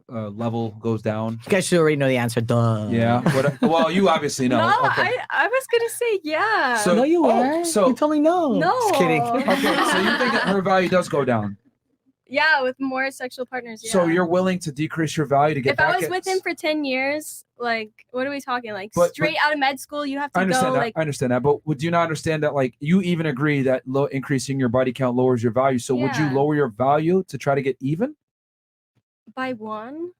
level goes down? You guys should already know the answer. Duh. Yeah. Well, you obviously know. No, Okay. I was gonna say yeah. So- No, you oh, weren't. so- You told me no. No. Just kidding. Okay. So you think that her value does go down? Yeah, with more sexual partners. Yeah. So you're willing to decrease your value to get if back I was at- with him for 10 years, like, what are we talking? Like, But- straight out of med school, you have I to understand go, that. like, I understand that. But would you not understand that, like, you even agree that increasing your body count lowers your value? So would you Yeah. lower your value to try to get even? by one?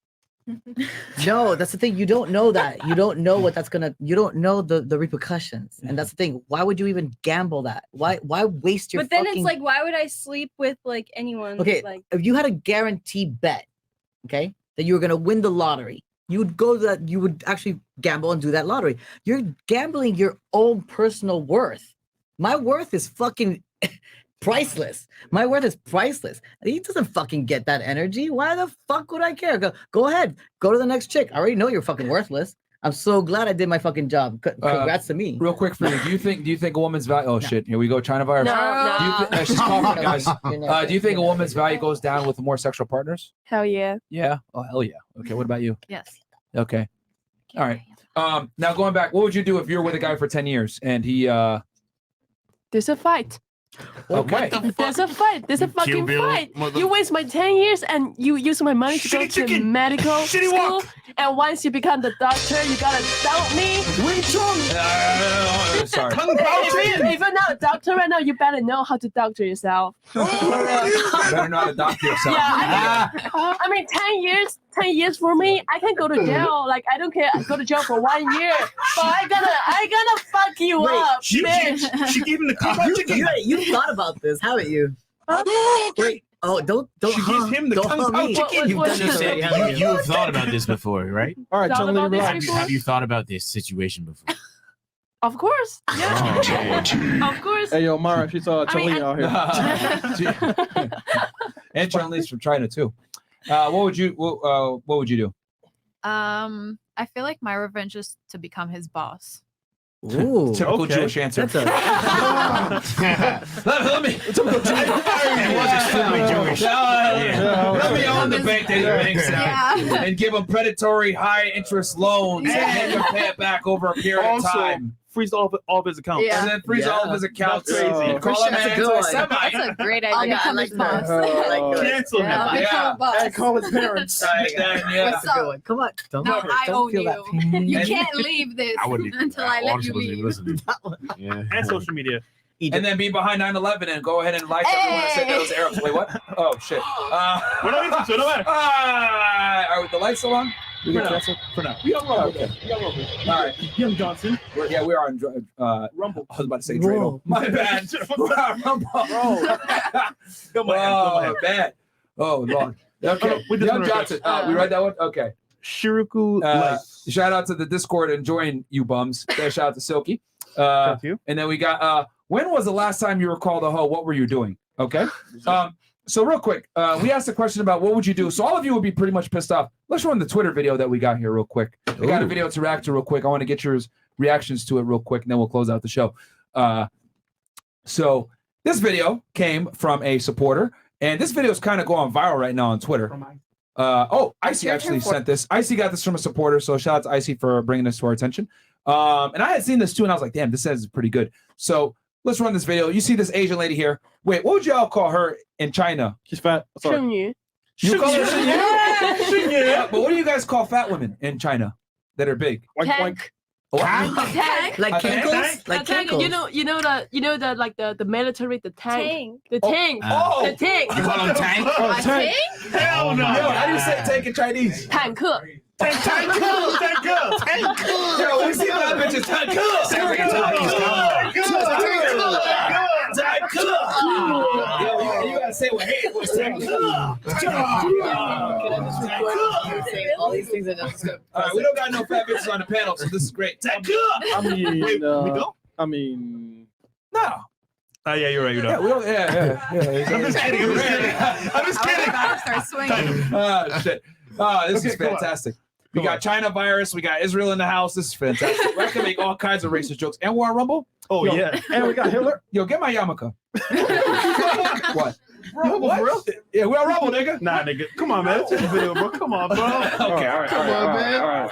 No, that's the thing. You don't know that. You don't know what that's gonna. You don't know the repercussions, and that's the thing. Why would you even gamble that? Why waste your? But then fucking... it's like, why would I sleep with, like, anyone? Okay, Like, if you had a guaranteed bet, okay, that you were gonna win the lottery, you would go that you would actually gamble and do that lottery. You're gambling your own personal worth. My worth is fucking priceless. My worth is priceless. He doesn't fucking get that energy. Why the fuck would I care? Go ahead. Go to the next chick. I already know you're fucking worthless. I'm so glad I did my fucking job. Congrats to me. Real quick for you, do you think a woman's value? Oh shit, here we go, China virus. No, Do you no. she's coughing, guys. Do you think a woman's value goes down with more sexual partners? Hell yeah. Yeah. Oh hell yeah. Okay. What about you? Yes. Okay. All right. Now going back, what would you do if you're with a guy for 10 years and he There's a fight. Okay. There's a fight. There's a Kill fucking Bill, fight. mother- You waste my 10 years and you use my money to go Shitty to chicken. medical Shitty school. walk. And once you become the doctor, you gotta doubt me. Wing Chun. Sorry. Kung Pao Chin. If you're not a doctor right now, you better know how to doctor yourself. You better know how to doctor yourself. Yeah, I mean 10 years for me, I can go to jail. Like I don't care, I go to jail for 1 year. But I gonna fuck you Wait, up, She bitch. gave him the Kung Pao chicken. You thought about this, haven't you? Wait. Oh, don't. She gives him the don't Kung hug Pao me. chicken. You've What- done You this said already, haven't you have thought about this before, right? All right, Thought Chun Li, about this relax. before? Have you thought about this situation before? Of course. Yeah. Oh, Of course. Hey, yo, Mara, she's I Chun mean, Li out here. And Chun Li's from China too. What would you do? I feel like my revenge is to become his boss. Ooh. Typical okay. Jewish answer. That's a. Let me. It was extremely Jewish. Let me own the bank that he banks at Yeah. and give him predatory high interest loans and make him pay it back over a period of Also, time. freeze all of his accounts. Yeah. And then freeze all of his accounts. That's crazy. And call him That's a an good one. anti-Semite. That's a great Oh, idea. yeah, I like that. boss. I like that. Cancel Yeah, him. become Yeah. a boss. Hey, call his parents. And then, yeah. What's That's a good up? one. Come on. Don't, No, I don't own feel that you. pain. You And- can't leave this I wouldn't until I let honestly you wasn't even leave. listening. Yeah. And social media. And then be behind 9/11 and go ahead and like everyone and say that was Arabs. Wait, what? Oh shit. We're not even, so no matter. Are the lights still on? We For get now. canceled. For now. We got Rumble. Okay. We got Rumble. All right. Young Johnson. We are on. Rumble. I was about to say Whoa. Dreidel. My bad. Go my hand, go my Oh, hand. bad. Oh, Lord. no, Okay. we did Young one Johnson. We read that one? Okay. Shiriku Light. Shout out to the Discord and join you bums. Shout out to Silky. Thank you. And then we got when was the last time you were called a hoe? What were you doing? Okay. So real quick, we asked a question about what would you do. So all of you would be pretty much pissed off. Let's run the Twitter video that we got here real quick. We got a video to react to real quick. I want to get your reactions to it real quick, and then we'll close out the show. So this video came from a supporter, and this video is kind of going viral right now on Twitter. Icy actually sent this. Icy got this from a supporter, so shout out to Icy for bringing this to our attention. And I had seen this too, and I was like, damn, this says pretty good. So let's run this video. You see this Asian lady here. Wait, what would y'all call her in China? She's fat. Sorry. You call her Shunyu? But what do you guys call fat women in China that are big? Tank. Like cankles? Like cankles. You know the like the military, the tank. The tank. Oh. The tank. You call them tank? Tank? Hell no. Yo, how do you say tank in Chinese? Tank. Tank. Yo, we see that bitches tank. You gotta say what hate was tank. All these things are just All right, we don't got no fat bitches on the panel, so this is great. I mean, no. Oh yeah, you're right. You're Yeah, right. we don't. Yeah. I'm just kidding. Start swinging. Oh shit. Oh, this is fantastic. We got China virus. We got Israel in the house. This is fantastic. I can make all kinds of racist jokes. And we're on Rumble. Oh Yo, yeah. and we got Hitler. Yo, get my yarmulke. What? Rumble, What? for real? Yeah, we're on Rumble, nigga. Nah, nigga. Come on, man. Let's take a video, bro. Come on, bro. Okay, all right.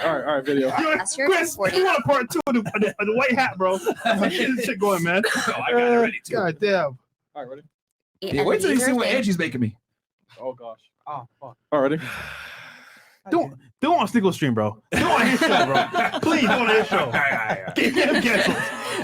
All right, video. Chris, you want a part 2 of the white hat, bro? Get this shit going, man. Oh, I got it ready too. God damn. All right, ready? Yeah, wait till you see what Angie's making me. Oh gosh. Oh fuck. All right, ready? Do on Sneakle Stream, bro. Do on his show, bro. Please, do on his show. Get him canceled.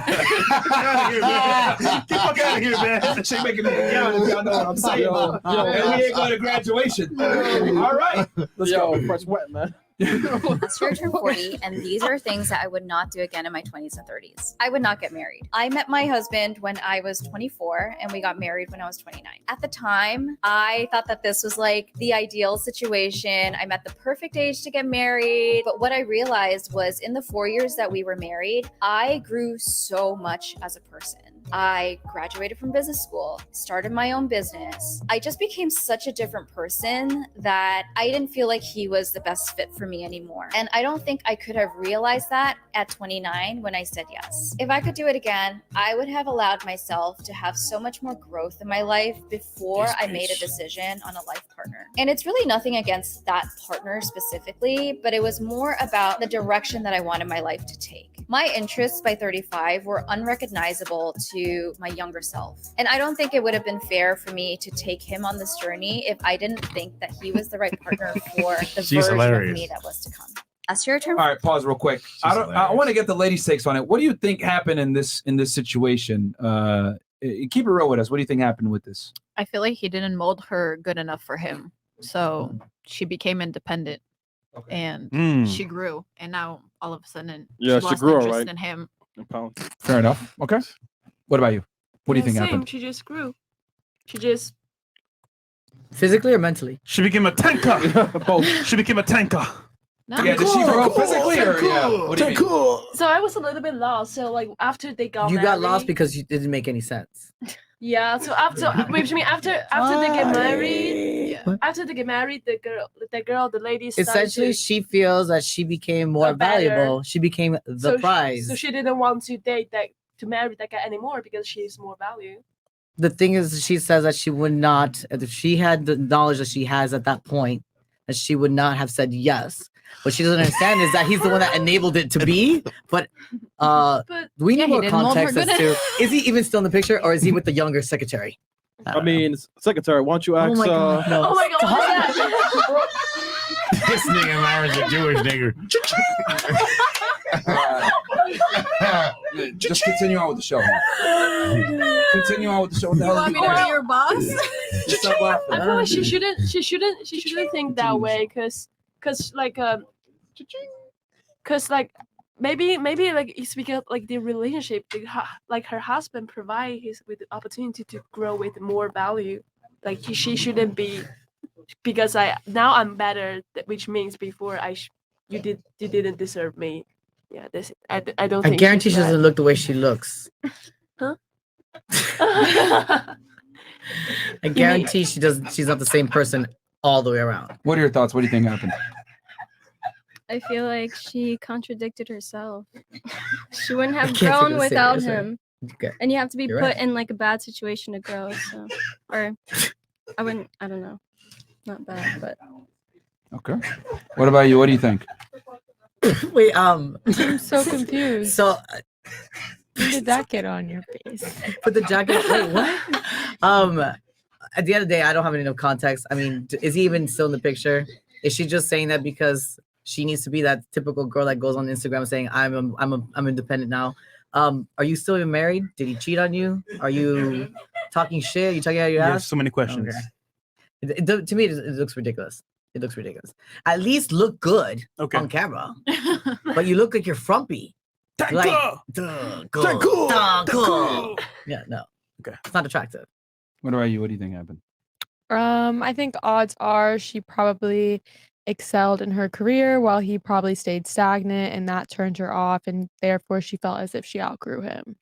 Get out of here, man. Get the fuck out of here, man. That shit making me down if y'all know what I'm saying. And we ain't going to graduation. All right. Let's go. Fresh wet, man. Last year I turned 40, and these are things that I would not do again in my 20s and 30s. I would not get married. I met my husband when I was 24, and we got married when I was 29. At the time, I thought that this was like the ideal situation. I met the perfect age to get married. But what I realized was in the 4 years that we were married, I grew so much as a person. I graduated from business school, started my own business. I just became such a different person that I didn't feel like he was the best fit for me anymore. And I don't think I could have realized that at 29 when I said yes. If I could do it again, I would have allowed myself to have so much more growth in my life before I made a decision on a life partner. And it's really nothing against that partner specifically, but it was more about the direction that I wanted my life to take. My interests by 35 were unrecognizable to my younger self. And I don't think it would have been fair for me to take him on this journey if I didn't think that he was the right partner for the version of me that was to come. Last year I turned. All right, pause real quick. I want to get the ladies' takes on it. What do you think happened in this situation? Keep it real with us. What do you think happened with this? I feel like he didn't mold her good enough for him. So she became independent and she grew. And now all of a sudden she lost grew, interest right? in him. Fair enough. Okay. What about you? What do you think Same. happened? She just grew. She just physically or mentally? She became a tanker. Both. She became a tanker. No. Yeah, did she grow physically or yeah? What do you mean? So I was a little bit lost. So like after they got You married, got lost because you didn't make any sense. Yeah. So after wait, you mean after they get married? After they get married, the lady started Essentially, she feels that she became more better. valuable. She became the prize. So she didn't want to date to marry that guy anymore because she's more value. The thing is, she says that she would not, if she had the knowledge that she has at that point, that she would not have said yes. What she doesn't understand is that he's the one that enabled it to be. But we need more context as to, is he even still in the picture or is he with the younger secretary? I mean, secretary, why don't you ask? Oh my God, no. Oh my God! This nigga marries a Jewish nigga. Just continue on with the show. Continue on with the show. What the hell Want me to be your boss? Stop laughing. I feel like she shouldn't think that way, cause maybe like it's because like the relationship, like her husband provide his with the opportunity to grow with more value. Like she shouldn't be because I'm better, which means before you didn't deserve me. Yeah, this I don't I think guarantee she she's doesn't look the way she looks. Huh? I guarantee she doesn't. She's not the same person all the way around. What are your thoughts? What do you think happened? I feel like she contradicted herself. She wouldn't have can't think of grown the without same- him. Okay. And you have to be You're put right. in like a bad situation to grow. So, or I don't know. Not bad, but Okay. What about you? What do you think? Wait, I'm so confused. So When did that get on your face? put the jacket. Wait, what? At the end of the day, I don't have any no context. I mean, is he even still in the picture? Is she just saying that because she needs to be that typical girl that goes on Instagram saying I'm independent now? Are you still even married? Did he cheat on you? Are you talking shit? Are you talking out your You have ass? so many questions. Okay. To me, it looks ridiculous. It looks ridiculous. At least look good on camera. But you look like you're frumpy. Like, duh, cool. Yeah, no. Okay. It's not attractive. What about you? What do you think happened? I think odds are she probably excelled in her career while he probably stayed stagnant, and that turned her off, and therefore she felt as if she outgrew him.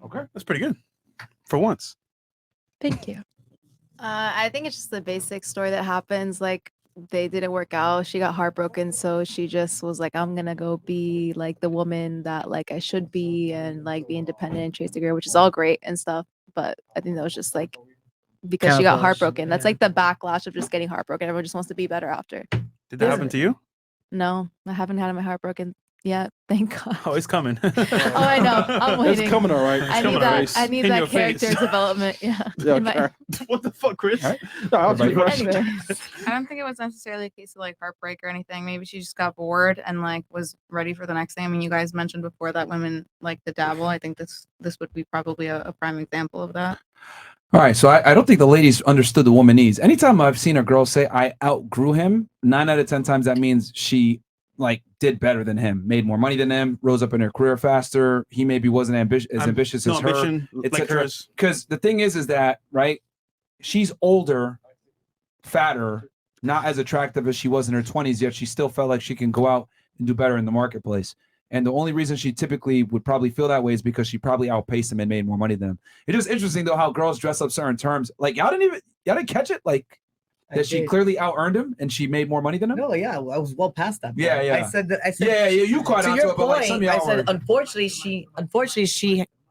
Okay, that's pretty good for once. Thank you. I think it's just the basic story that happens. Like they didn't work out. She got heartbroken, so she just was like, "I'm gonna go be like the woman that like I should be, and like be independent and chase the career," which is all great and stuff. But I think that was just like because she got Camouflage, heartbroken. That's like the backlash of just getting heartbroken. Everyone just wants to be better after. Did that happen to you? No, I haven't had my heart broken yet. Thank God. Oh, it's coming. Oh, I know. I'm waiting. It's coming, all right. I need that. I need that character development. Yeah. Yeah, In my- Karen. What the fuck, Chris? No, I'll Everybody- just- Anyways. I don't think it was necessarily a case of like heartbreak or anything. Maybe she just got bored and like was ready for the next thing. I mean, you guys mentioned before that women like to dabble. I think this would be probably a prime example of that. All right, so I don't think the ladies understood the woman needs. Anytime I've seen a girl say I outgrew him, 9 out of 10 times that means she like did better than him, made more money than him, rose up in her career faster. He maybe wasn't ambitious no as her. ambition like hers. Because the thing is that right, she's older, fatter, not as attractive as she was in her 20s, yet she still felt like she can go out and do better in the marketplace. And the only reason she typically would probably feel that way is because she probably outpaced him and made more money than him. It is interesting though how girls dress up certain terms. Like y'all didn't catch it, like that she did. clearly out earned him and she made more money than him. No, yeah, I was well past that. Yeah, part. yeah. I said that. I said Yeah, you caught to on your to it, but like point, some of I y'all said were- unfortunately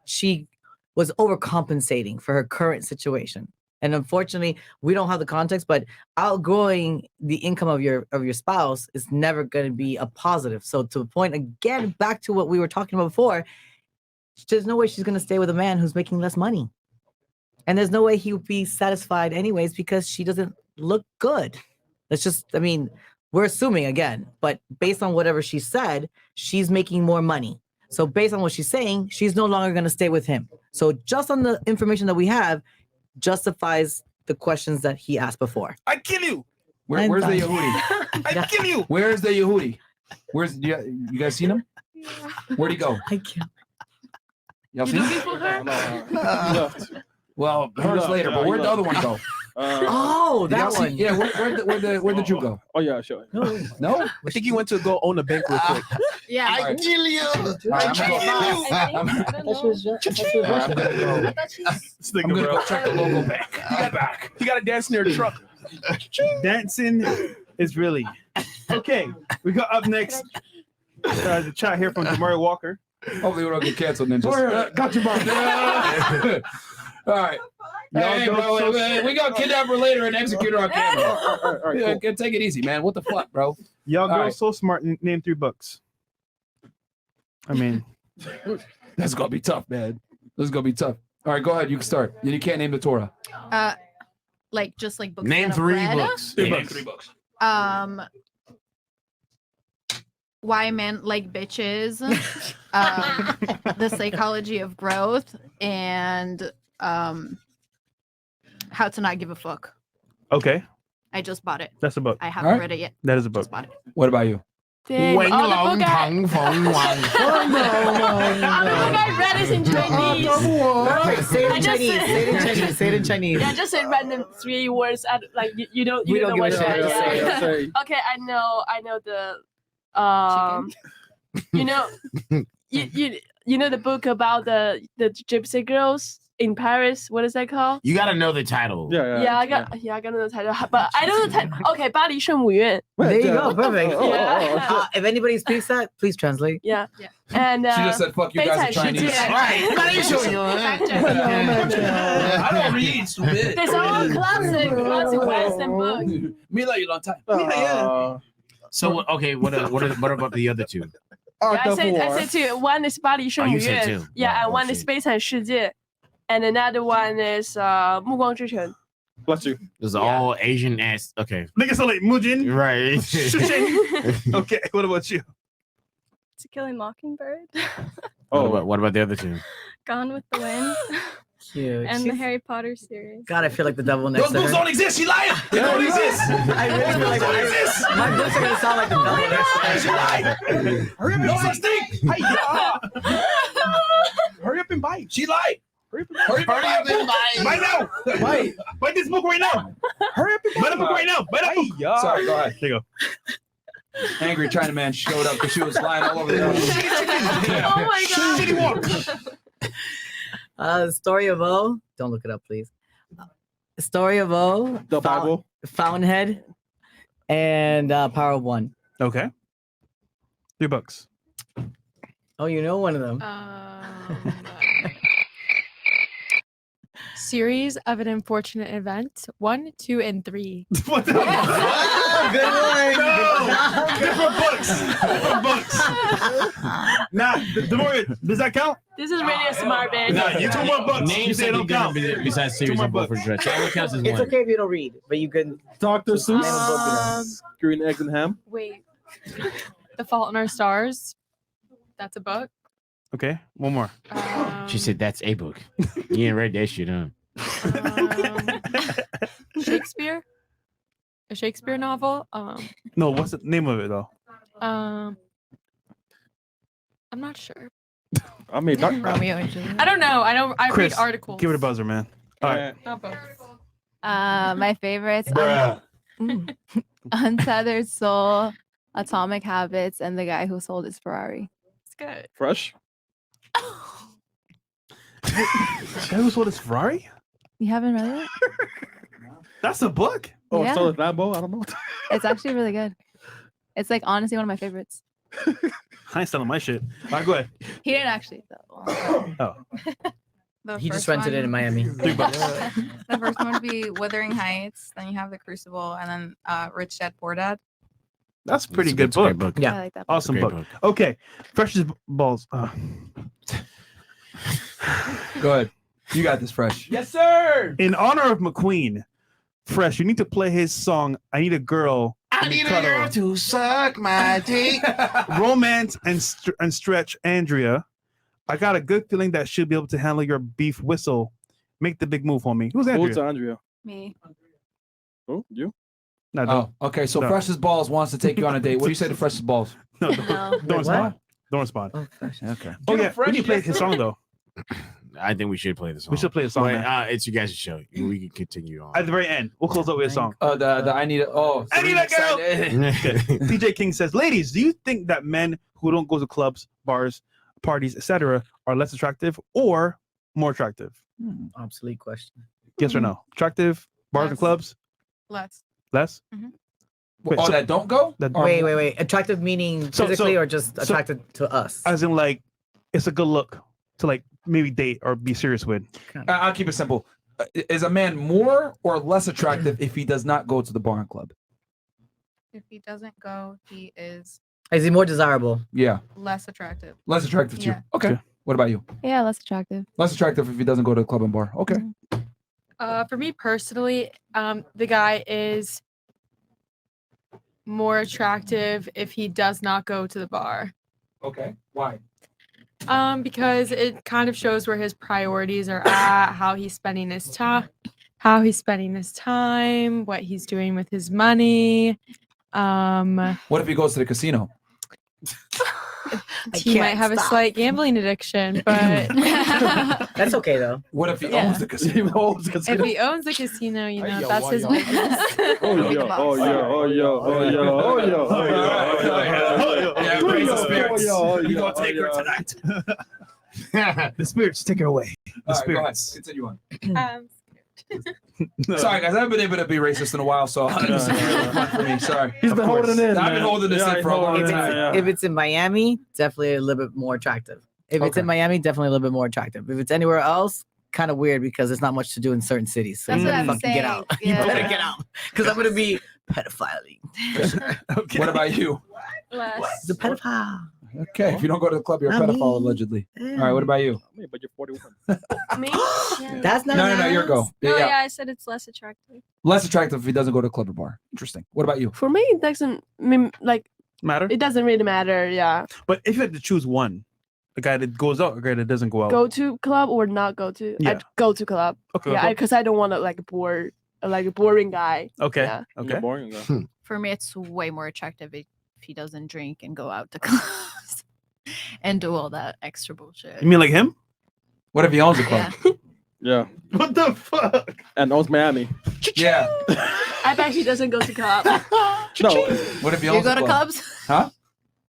she was overcompensating for her current situation. And unfortunately, we don't have the context, but outgrowing the income of your spouse is never going to be a positive. So to the point, again, back to what we were talking about before, there's no way she's going to stay with a man who's making less money. And there's no way he would be satisfied anyways because she doesn't look good. That's just, I mean, we're assuming again, but based on whatever she said, she's making more money. So based on what she's saying, she's no longer going to stay with him. So just on the information that we have, justifies the questions that he asked before. I kill you. Where's the I'm Yehudi? I kill you. Where's the Yehudi? You guys seen him? Where'd he go? I can't. Y'all seen him? Well, hers left, later, yeah, but he where'd the left. other one go? Oh, Did y'all that see- one. Yeah, where'd the Jew go? Oh yeah, sure. No? I think he went to go own a bank real quick. Yeah. I kill you. I I'm gonna go check the local bank. He got a dance near a truck. Dancing is really okay. We got up next the chat here from Jamari Walker. Hopefully we don't get canceled, ninjas. Got you, Bob. All right. Hey, bro, we got kidnapper later and execute her on camera. All right, Yeah, cool. take it easy, man. What the fuck, bro? Y'all All girls right. so smart. Name 3 books. I mean, That's gonna be tough, man. This is gonna be tough. All right, go ahead. You can start. You can't name the Torah. Like just like books. Name that I've 3 read. books. Name 3 books. Why Men Like Bitches, The Psychology of Growth, and How to Not Give a Fuck. okay, I just bought it. that's a book. I haven't Alright. read it yet. That is a book. Just bought it. What about you? Damn, Wing all the long book I- tongue fong wang. all the book I read is in Chinese. Wait, say it I in just Chinese. Say it in Chinese. Say it in Chinese. Yeah, just say random 3 words. Like you don't. We You don't know give what a shit. that- Yeah, say. Okay, I know the you know you know the book about the gypsy girls in Paris. What is that called? You gotta know the title. Yeah, I got the title, but I know the title. Okay, 巴黎圣母院. There you go. Perfect. Yeah. If anybody speaks that, please translate. Yeah. And She just said, "Fuck you guys are Chinese." Right. 巴黎圣母院. I don't read, stupid. There's all classic Western book. Me like you long time. So okay, what about the other two? Yeah, I said two. One is 巴黎圣母 you said 院. two. Yeah, and one is 悲惨世界. And another one is 暮光之城. Bless you. Those are all Asian ass. Okay. Niggas sound like Mujin. Right. Okay, what about you? To Kill a Mockingbird. What about the other two? Gone with the Wind. Cute. And the Harry Potter series. God, I feel like the devil next Those to her. books don't exist. She lying. They don't exist. I really feel like They don't exist. my books are gonna sound like the devil next to her. She lied. Hurry up, no such thing. Hurry up and buy. She lied. Hurry up and buy. Buy now. Buy this book right now. Hurry up and buy. Buy the book right now. Buy that book. Sorry, go ahead. There you go. Angry China man showed up because she was lying all over the room. Oh my god. Shitty walk. Story of O. Don't look it up, please. Story of O. The Bible. Fountainhead, and Power of One. Okay. 3 books. Oh, you know one of them. Series of an Unfortunate Event 1, 2, and 3. What the Good one. No. Different books. Nah, Demoria, does that count? This is really a smart man. Nah, you 2 more books. Name You say it don't count. besides series of book for dress. That only counts as It's one. okay if you don't read, but you can. Dr. Name a book, you know. Seuss. Green Eggs and Ham. Wait. The Fault in Our Stars. That's a book. Okay, one more. She said that's a book. You ain't read that shit, huh? Shakespeare. A Shakespeare novel. No, what's the name of it though? I'm not sure. I mean, Romeo and Juliet. I don't know. I Chris, read articles. give it a buzzer, man. All right. Not books. My favorites: Untethered Soul, Atomic Habits, and The Guy Who Sold His Ferrari. It's good. Fresh. That was what is Ferrari? You haven't read it? That's a book. Oh, Yeah. so Lambo. I don't know. It's actually really good. It's like honestly one of my favorites. I ain't selling my shit. All right, go ahead. He didn't actually though. Oh, The He just first rented it in one- Miami. The first one would be Wuthering Heights. Then you have The Crucible, and then Rich Dad Poor Dad. that's a pretty good It's a great book. book. Yeah. I like that. book. Awesome Great book. book. Okay, fresh as balls. Go ahead. You got this, Fresh. Yes, sir. In honor of McQueen, Fresh, you need to play his song. I need a girl. I need a girl to suck my dick. Romance and stretch Andrea. I got a good feeling that she'll be able to handle your beef whistle. Make the big move, homie. Who's Andrea? Who's Andrea? Me. Oh, you? No, Oh, don't. okay. So No. Fresh's Balls wants to take you on a date. What do you say to Fresh's Balls? No, don't respond. Don't respond. Oh, Fresh. Okay. Oh yeah, we need to play his song though. I think we should play the song. We should play the song. But, man. it's you guys' show. We can continue on. At the very end, we'll close up with a song. The I need a I need a girl. excited. DJ King says, ladies, do you think that men who don't go to clubs, bars, parties, etc., are less attractive or more attractive? Obsolete question. Yes or no? Attractive, bars and Less. clubs, Less. less? Wait, so- that don't go? That- Wait. Attractive meaning So- physically so- or just so- attracted to us? As in, like, it's a good look to like maybe date or be serious with. I'll keep it simple. Is a man more or less attractive if he does not go to the bar and club? If he doesn't go, he is Is he more desirable? Yeah. less attractive. Less attractive to you. Yeah. Okay. What about you? Yeah, less attractive. Less attractive if he doesn't go to a club and bar. Okay. For me personally, the guy is more attractive if he does not go to the bar. Okay. Why? Because it kind of shows where his priorities are at, how he's spending his time, what he's doing with his money. What if he goes to the casino? he might have a slight gambling addiction, but That's okay though. What if he Yeah. owns the casino? if he owns a casino, you know, yo, that's why his y'all- business. Yeah, raise the spirits. You gonna take her tonight. The spirits, take her away. The All right, go ahead. spirits. Continue on. Sorry, guys. I haven't been able to be racist in a while, so this is really fun for me. Sorry. He's been holding it in. I've been man. holding this Yeah, in for a he's long holding it in, time. yeah. If it's in Miami, definitely a little bit more attractive. If it's in Miami, definitely a little bit more attractive. If it's anywhere else, kind of weird because there's not much to do in certain cities. So That's you what better I'm fucking get out. You saying. better Yeah. get out because I'm gonna be pedophiling. What about you? The pedophile. Okay, if you don't go to the club, you're a Not pedophile me. allegedly. All right, what about you? But you're 41. Me? That's not. No, your go. No, Yeah. yeah, I said it's less attractive. Less attractive if he doesn't go to a club or bar. Interesting. What about you? For me, it doesn't mean like Matter? it doesn't really matter. Yeah, But if you had to choose one, a guy that goes out or a guy that doesn't go out. go to club or not go to. Yeah. I'd go to club. Okay. Yeah, because I don't want to like a boring guy. Okay. Yeah. Okay. Boring. For me, it's way more attractive if he doesn't drink and go out to clubs and do all that extra bullshit. You mean like him? What if he owns a club? Yeah. What the fuck? And owns Miami. Yeah. I bet he doesn't go to club. No. What if he You owns go a to club? clubs? Huh?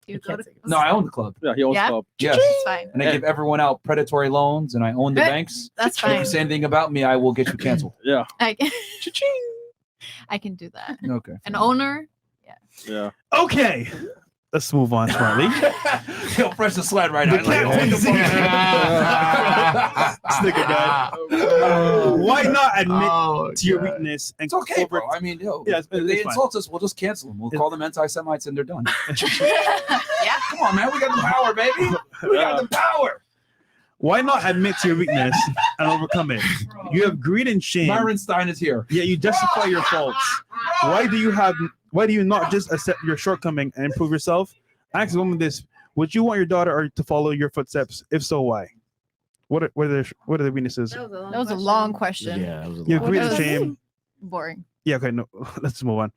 You go to No, I own the club. Yeah, he owns Yeah? club. Yes. It's fine. And I give everyone out predatory loans and I own the Eh, banks. that's If you fine. say anything about me, I will get you canceled. Yeah. I can do that. Okay. An owner? Yeah. Okay. Let's move on, Smartly. He'll press the slide right now. Sticker guy. Why not admit to your weakness and It's okay, bro. I mean, yo, Yeah, if they it's fine. insult us, we'll just cancel them. We'll call them anti-Semites and they're done. Yeah. Come on, man. We got the power, baby. We got the power. Why not admit to your weakness and overcome it? You have greed and shame. Myron Stein is here. Yeah, you justify your faults. Why do you not just accept your shortcoming and improve yourself? Ask a woman this: would you want your daughter to follow your footsteps? If so, why? What are the weaknesses? That was a long question. Yeah, that was a You have long greed and That was shame. Boring. Yeah, okay, no, let's move on.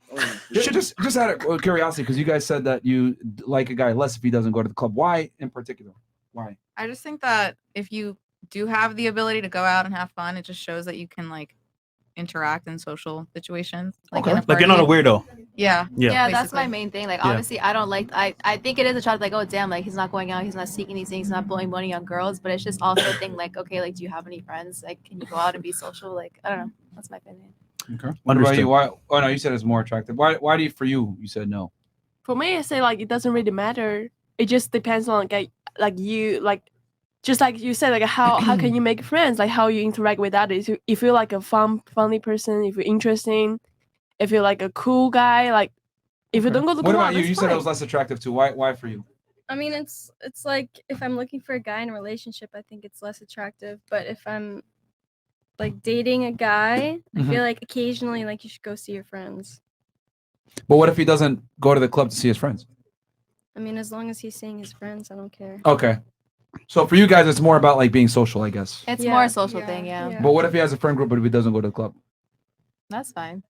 Just out of curiosity, because you guys said that you like a guy less if he doesn't go to the club. Why in particular? Why? I just think that if you do have the ability to go out and have fun, it just shows that you can like interact in social situations. Like, in a Like you're not a party. weirdo. Yeah. Yeah, that's my basically. main thing. Like, Yeah. obviously, I don't like. I think it is a child. Like, oh damn, like he's not going out, he's not seeking these things, he's not blowing money on girls. But it's just also a thing. Like, okay, like, do you have any friends? Like, can you go out and be social? Like, I don't know. That's my opinion. Okay. What about you? Why? Oh no, you said it's more attractive. Why do you? For you, you said no. For me, I say like it doesn't really matter. It just depends on like you like. Just like you said, like how can you make friends? Like how you interact with others. If you're like a funny person, if you're interesting, if you're like a cool guy, like if you don't go to What club, about you? it's You said it fine. was less attractive too. Why for you? I mean, it's like if I'm looking for a guy in a relationship, I think it's less attractive. But if I'm like dating a guy, I Mhm. feel like occasionally like you should go see your friends. But what if he doesn't go to the club to see his friends? I mean, as long as he's seeing his friends, I don't care. Okay. So for you guys, it's more about like being social, I guess. It's Yeah, more a social thing, yeah. But what if he has a friend group, but if he doesn't go to the club? That's fine.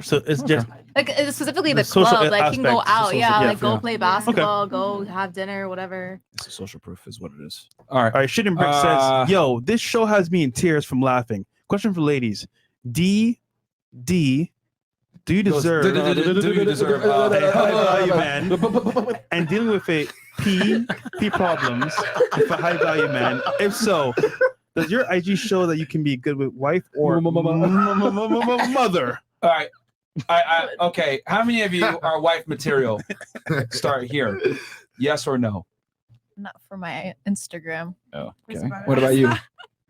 So it's just Like specifically The the social club, like he can go aspect, out, social- yeah, yeah, like go yeah. play basketball, go have dinner, whatever. It's a social proof, is what it is. All right. All right, Shitting Brick says, "Yo, this show has me in tears from laughing." Question for ladies: D, do you deserve? Do you deserve? a high value man and dealing with a P problems with a high value man? If so, does your IG show that you can be good with wife or mother? All right. Okay. How many of you are wife material? Start here. Yes or no? Not for my Instagram. Oh, okay. What about you?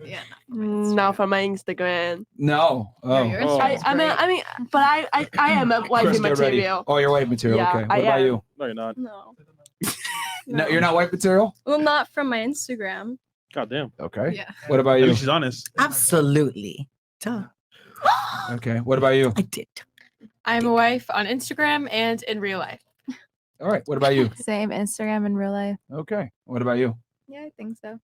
Yeah. Not for my Instagram. No. Oh. yours Oh. I mean, but I am a wifey Chris, get ready. material. Oh, you're wife material. Yeah, Okay. What I about am. you? No, you're not. No. No, you're not wife material? Well, not from my Instagram. God damn. Okay. Yeah. What about I you? mean, she's honest. Absolutely. Duh. Okay. What about you? I did. I'm a wife on Instagram and in real life. All right. What about you? Same Instagram in real life. Okay. What about you? Yeah, I think so.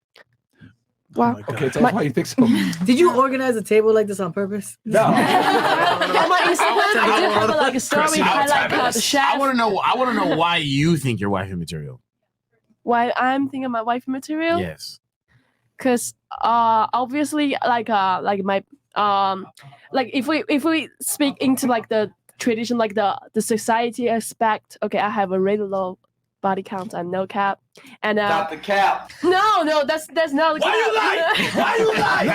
Wow. Okay, tell us why you think so. Did you organize a table like this on purpose? No. On my Instagram, I did have like a story highlight the chef. I want to know why you think you're wifey material. Why I'm thinking my wife material? Yes. Cause obviously like my like if we speak into like the tradition, like the society aspect, okay, I have a really low body count and no cap. And Stop the cap. No, that's not. Why you lie? Why you lie?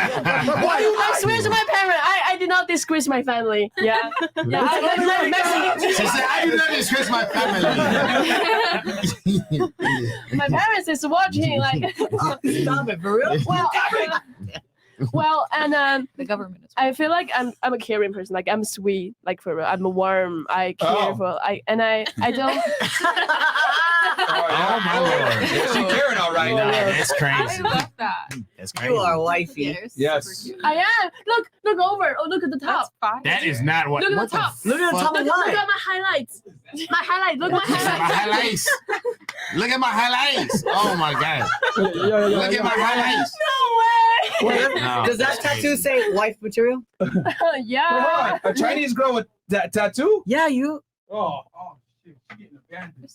Why you lie? I swear to my parents, I did not disgrace my family. Yeah, yeah. She said, "I do not disgrace my family." My parents is watching. Like, stop it for real. Well, and the government is. I feel like I'm a caring person. Like I'm sweet. Like for real, I'm a warm. I care for. I don't. Oh my lord! She caring all right. Nah, that's crazy. I love that. That's crazy. You are wifey. Yes. I am. Look over. Oh, look at the top. That is not what. Look at what the top. Look at the top of Look at my highlights. My highlight. Look at my highlights. Look at my highlights. Oh my god. Look at my highlights. No way. No, Does that tattoo say wife material? Yeah. A Chinese girl with that tattoo? Yeah, you. Oh, shit. She's getting abandoned.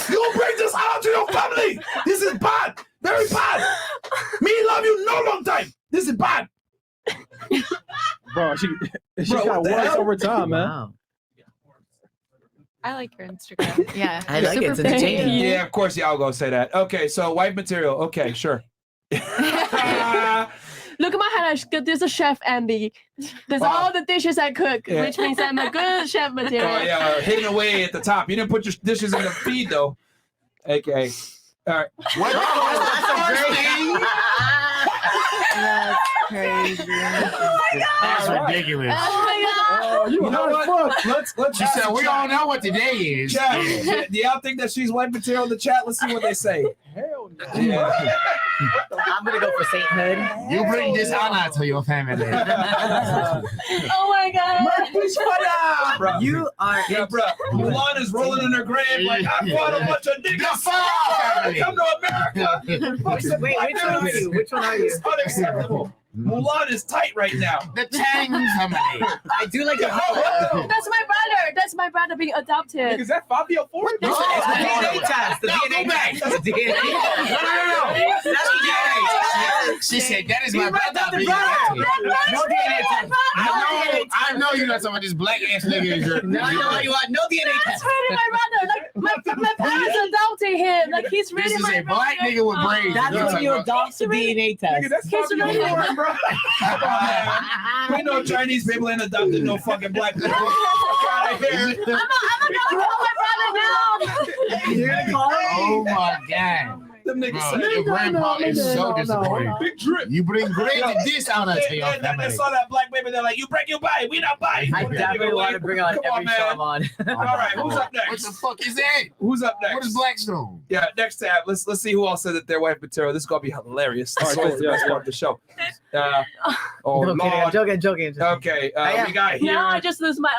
You don't bring this out to your family. This is bad. Very bad. Me love you no long time. This is bad. Bro, she Bro, got what the worse hell? over time, man. Wow. I like your Instagram. Yeah. I like it. It's entertaining. Yeah, of course, y'all gonna say that. Okay, so wife material. Okay, sure. Look at my highlights. There's a chef Andy. There's all the dishes I cook, Yeah. which means I'm a good chef material. Oh yeah, hidden away at the top. You didn't put your dishes in the feed though. Okay. All right. What? That's crazy. That's ridiculous. Oh my god. You know what? Let's. She said, "We all know what today is." Chat, do y'all think that she's wife material in the chat? Let's see what they say. Hell no. Yeah. I'm gonna go for sainthood. You bring dishonor to your family. Oh my god. Bro, You are. yeah, bro. Mulan is rolling in her grave like I fought a bunch of niggas. Come to America. Wait, which one are you? Which one are you? It's unacceptable. Mulan is tight right now. The Tang family. I do like the That's my brother. That's my brother being adopted. Is that Fabio Ford? No, it's the DNA test. The DNA test. That's the DNA test. No. That's the DNA test. She said, "That is my brother." being No adopted." DNA test. I know you're not talking about this black ass nigga. Is your, No, I know what you want. No DNA That's test. really my brother. Like my parents adopted him. Like he's This really is my a black brother. nigga with braids. That's You're when talking you about- adopt the DNA test. Nigga, that's He's Fabio really Ford, bro. Come on, man. We know Chinese people ain't adopted no fucking black people. Get out of here. I'm gonna call my brother now. You're gonna call him? Oh my god. Them niggas Bro, say, your grandpa is so disappointed. big drip. You bring great dishonor to your They family. saw that black baby, they're like, you break your body, we not buying. I definitely want to bring on every show I'm on. All right, who's up What next? the fuck is that? Who's up next? What is Blackstone? Yeah, next tab. Let's see who all said that their wife material. This is gonna be hilarious. This is always the best part of the show. Oh No, kidding, I'm Lord. joking. Okay, we got here. Now I just lose my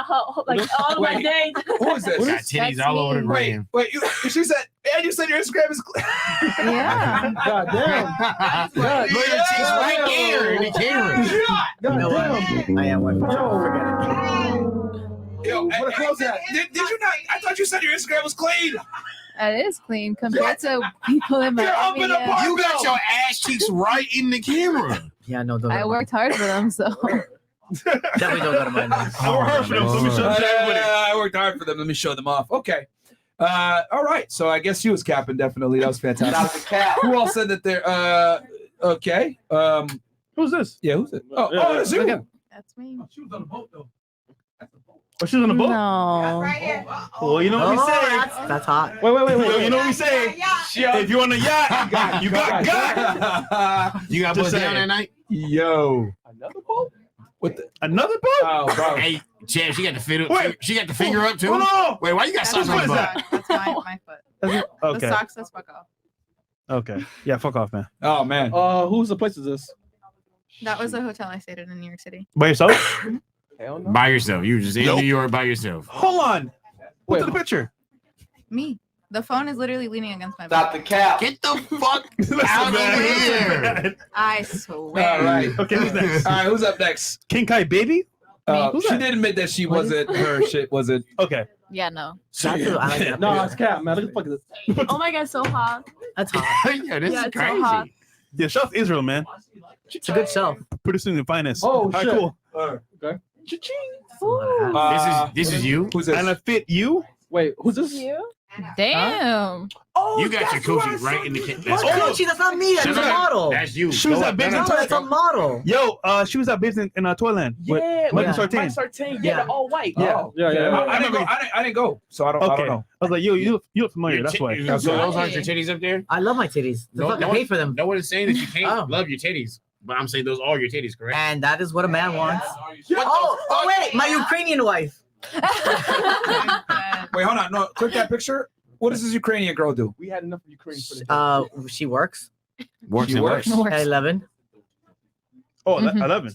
like all of my Wait. days. Who is this? Got titties all over the Wait, gram. wait. She said, and you said your Instagram is. Yeah. God damn. Look at the titties right there in the camera. You know what? I am one. Yo, did you not? I thought you said your Instagram was clean. That is clean compared to people in You're up in Miami. the park. You got your ass cheeks right in the camera. Yeah, no, don't. I worked hard for them, so. Definitely don't go to mine. I worked hard for them. So let me show I worked hard for them. Let me show them off. Okay. All right. So I guess she was capping. Definitely. That was fantastic. Who else said that they're okay? Who's this? Yeah. Who's it? Oh, Yeah, it's yeah. you. That's me. She was on the boat though. Oh, she's on the boat. No. Well, you know what we say. That's hot. Wait. You know what we say. If you're on a yacht, you got. You got Just put down saying. that night? Yo. Another boat? What the? Another boat? Oh, bro. Hey, Chad, she got the finger. Wait. She got the finger up too. Hold on. Wait, why you got socks on the butt? That's my foot. Okay. The socks, that's fuck off. Okay. Yeah. Fuck off, man. Oh man. Whose the place is this? That was the hotel I stayed in New York City. By yourself? Hell no. By yourself. You were just in Nope. New York by yourself. Hold on. What's the picture? Me. The phone is literally leaning against my Stop back. the cap. Get the fuck out of here. I swear. All right. Okay, who's next? All right, who's up next? King Kai Baby? Who's She that? did admit that she wasn't her shit. Was it? Okay. Yeah, no. No, it's cap, man. Look at the fuck is Oh my god, so hot. That's hot. Yeah, this is it's so crazy. hot. Yeah, shout out to Israel, man. It's a good show. Producing the finest. Oh, All right, shit. cool. Okay. This is you. Who's this? And I fit you. Wait, who's this? You? Damn. Oh, You got your coochie right in the kitchen. What coochie? That's not me. That's a model. That's you. She was Go at up, Big go up. No, that's a model. Yo, she was at business in Toyland. Yeah, Michael Mike Sartain. Sartain. Yeah. Yeah, all white. Yeah. Oh, yeah. I didn't go. I didn't go. So I don't Okay. know. I was like, yo, you look familiar. That's why. So those aren't your titties up there? I love my titties. The fuck, I pay for them. No one is saying that you can't Oh. love your titties. But I'm saying those are your titties, correct? And that is what a man wants. What Oh, wait, my Ukrainian wife. Wait, hold on. No, click that picture. What does this Ukrainian girl do? We had enough of Ukraine for the She works Works She and works. works. at 11. Oh, 11.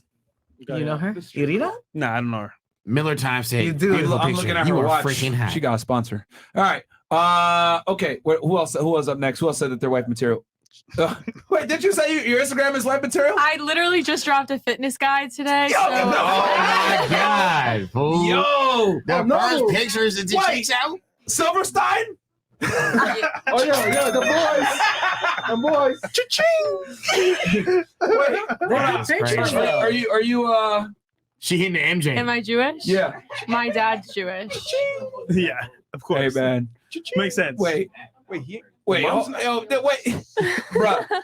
You know her? Irina? Nah, I don't know her. Miller Time said, You do. beautiful I'm picture. looking at You her are watch. freaking hot. She got a sponsor. All right. Okay. Who else? Who was up next? Who else said that they're wife material? Wait, did you say your Instagram is wife material? I literally just dropped a fitness guide today. Yo, so- no. Oh my God, fool. Yo, The no. first pictures and the Wait. cheeks out? Silverstein. Oh yeah, the boys. Cha-ching. Wait, That's crazy. are you She hitting the MJ. Am I Jewish? yeah. My dad's Jewish. Yeah, of course. Hey man. Makes sense. Wait, he, wait, wait, bruh.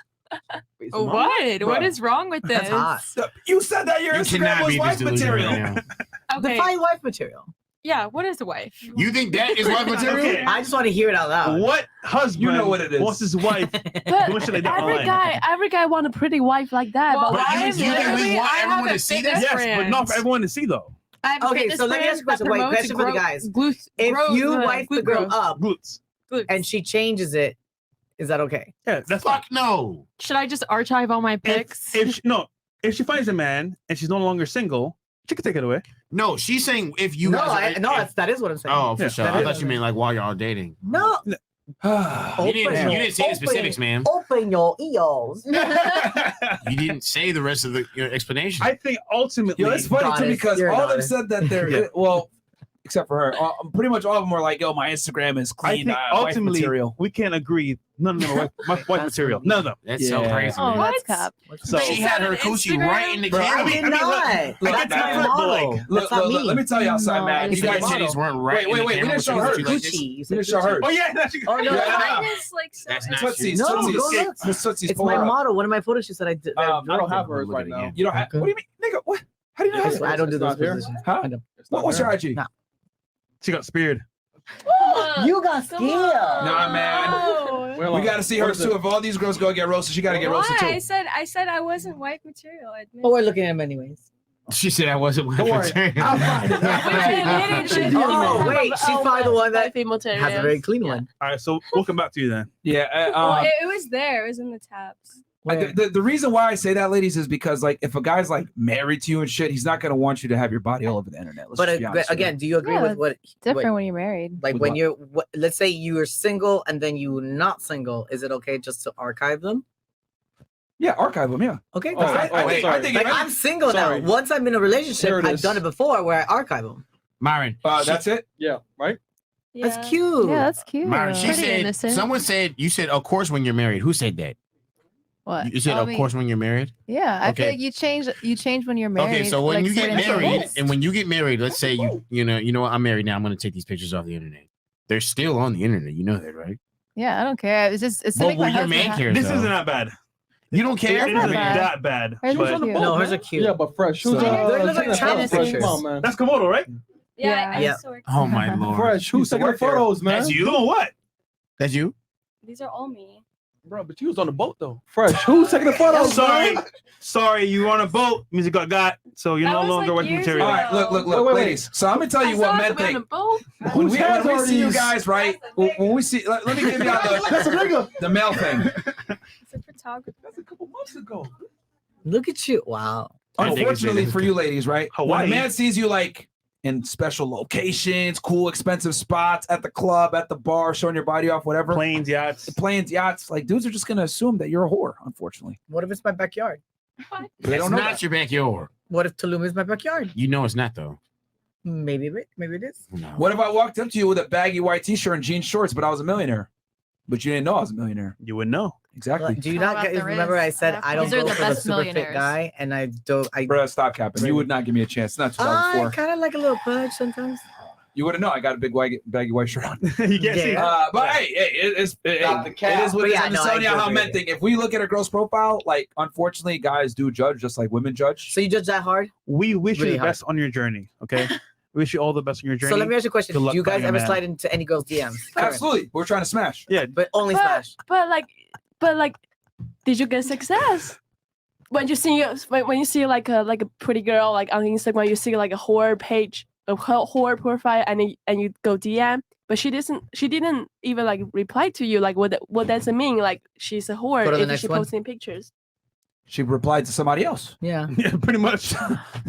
What is wrong with this? That's hot. You said that your You Instagram cannot was be wife this delusional material. right now. Okay. Define wife material. Yeah, what is a wife? You think that is wife material? Okay. I just want to hear it out loud. What husband You know what it is. wants his wife But doing shit like that online? every guy want a pretty wife like that. Well, but But I you think we literally- want I have everyone a to see fitness that? Yes, but not for everyone to see though. I have a Okay, fitness so let me ask you a brand question. that Wait, promotes question for the guys. glutes- If growth, you like, wife the glute girl growth. up Glutes. Glutes. and she changes it, is that okay? Yeah, that's fine. Fuck no. Should I just archive all my pics? If she finds a man and she's no longer single, she can take it away. No, she's saying if you No, guys are, that is what I'm saying. Oh, for sure. that I is- thought you meant like while y'all dating. No. You didn't say the specifics, man. Open your ears. You didn't say the rest of the explanation. I think ultimately, Yo, it's funny Got too it. because You're all not of them it. said that they're Yeah. well, except for her. Pretty much all of them were like, "Yo, my Instagram is I clean. think wife ultimately material." we can't agree. None of them are wife material. None of them. That's so Yeah. crazy. Oh, man. that's cap. So She had her coochie right in the Bro, camera. I did not. look, That's my look, model. Look, That's not me. let me tell you outside, man. If You your guys, titties weren't right wait, in the we camera, didn't show would her. you like this? Gucci. We didn't show her. Oh yeah, that's Oh no, Yeah. mine is like so. That's not Tootsies, No, Tootsies, go look. Miss Tootsies. It's pull my her up. model. One of my photos she said I did. I don't have hers right now. You don't have. What do you mean, nigga? What? How do you not have? I don't do It's those not here. positions. Huh? I don't. What's your IG? No. she got speared. You got scared. Nah, man. Where We am I? got to see What her is too. it? If all these girls go get roasted, she got to get roasted Why? too. I said I wasn't wife material. I admit. But we're looking at him anyways. She said I wasn't wife Don't worry. material. I'll find it. Oh wait, she found the one that female has a very clean one. All right, so we'll come back to you then. Yeah. Well, it was there. It was in the tabs. The reason why I say that, ladies, is because like if a guy's like married to you and shit, he's not gonna want you to have your body all over the internet. Let's But just be honest with you. again, do you agree Yeah, with what? Different what- when you're married. Like With when what? you're, let's say you're single and then you're not single, is it okay just to archive them? Yeah, archive them. Yeah. Okay. Oh, that's fine. sorry. Like I'm single Sorry. now. Once I'm in a relationship, There it I've is. done it before where I archive them. Myron. That's it. Yeah, right? That's cute. Yeah, that's cute. Myron, she Pretty said, innocent. someone said, you said, of course, when you're married. Who said that? What? You said, I of mean, course, when you're married? Yeah, I feel Okay. like you change when you're married. Okay, so when like you get certain married, things. and when you get married, let's say you know what, I'm married now. I'm going to take these pictures off the internet. They're still on the internet. You know that, right? Yeah, I don't care. It's just it's Well, something my your husband man has. cares. This though. isn't that bad. You don't care? It not isn't bad. that bad. Hers but are cute. No, hers are cute. Yeah, but fresh. Who's They look like taking travel the photos? pictures. Come on, man. That's Komodo, right? Yeah, I Yeah. used to work. Oh my lord. Fresh. Who's taking the work there. photos, man? That's you? Doing what? That's you? These are all me. Bro, but you was on the boat though. Fresh. Who's taking the photos? Sorry, man? sorry, you were on a boat. Means you got. So you're That no was, longer like, wife years material. All right, look, Wait, wait. ladies. So I'm gonna tell you I what saw men us on think. a boat. When we hands are see you these? guys, right? When we see, let me give you That's a nigga. the male thing. It's a photographer. That's a couple months ago. Look at you. Wow. That nigga Unfortunately said- for you ladies, right? When Hawaii. a man sees you like in special locations, cool, expensive spots, at the club, at the bar, showing your body off, whatever. Planes, yachts. Planes, yachts. Like, dudes are just going to assume that you're a whore, unfortunately. What if it's my backyard? They It's don't know not that. your backyard. What if Tulum is my backyard? You know it's not though. Maybe it is. No. What if I walked up to you with a baggy white t-shirt and jean shorts, but I was a millionaire? But you didn't know I was a millionaire. You wouldn't know. Exactly. Do you not get, remember I said I don't These are go the for the best super fit millionaires. guy, and I don't. Bruh, stop capping. You would not give me a chance. It's not I 2004. kind of like a little pudge sometimes. You wouldn't know. I got a big baggy white shirt on. You can't see. But hey, it is what But it yeah, is. no, I'm I telling you how agree. men think. If we look at a girl's profile, like unfortunately, guys do judge just like women judge. So you judge that hard? We wish you Really the best on your journey. Okay. We wish you all the best on your journey. So let me ask you a question: Good luck Do you guys finding a ever man. slide into any girl's DMs? Absolutely, we're trying to smash. Yeah, but only smash. But like, did you get success? When you see when you see like a pretty girl like on Instagram, you see like a whore page, a whore profile, and you go DM, but she didn't even like reply to you. Like what does it mean? Like she's a whore Go to the if next she's one. posting pictures. She replied to somebody else. Yeah, yeah, pretty much.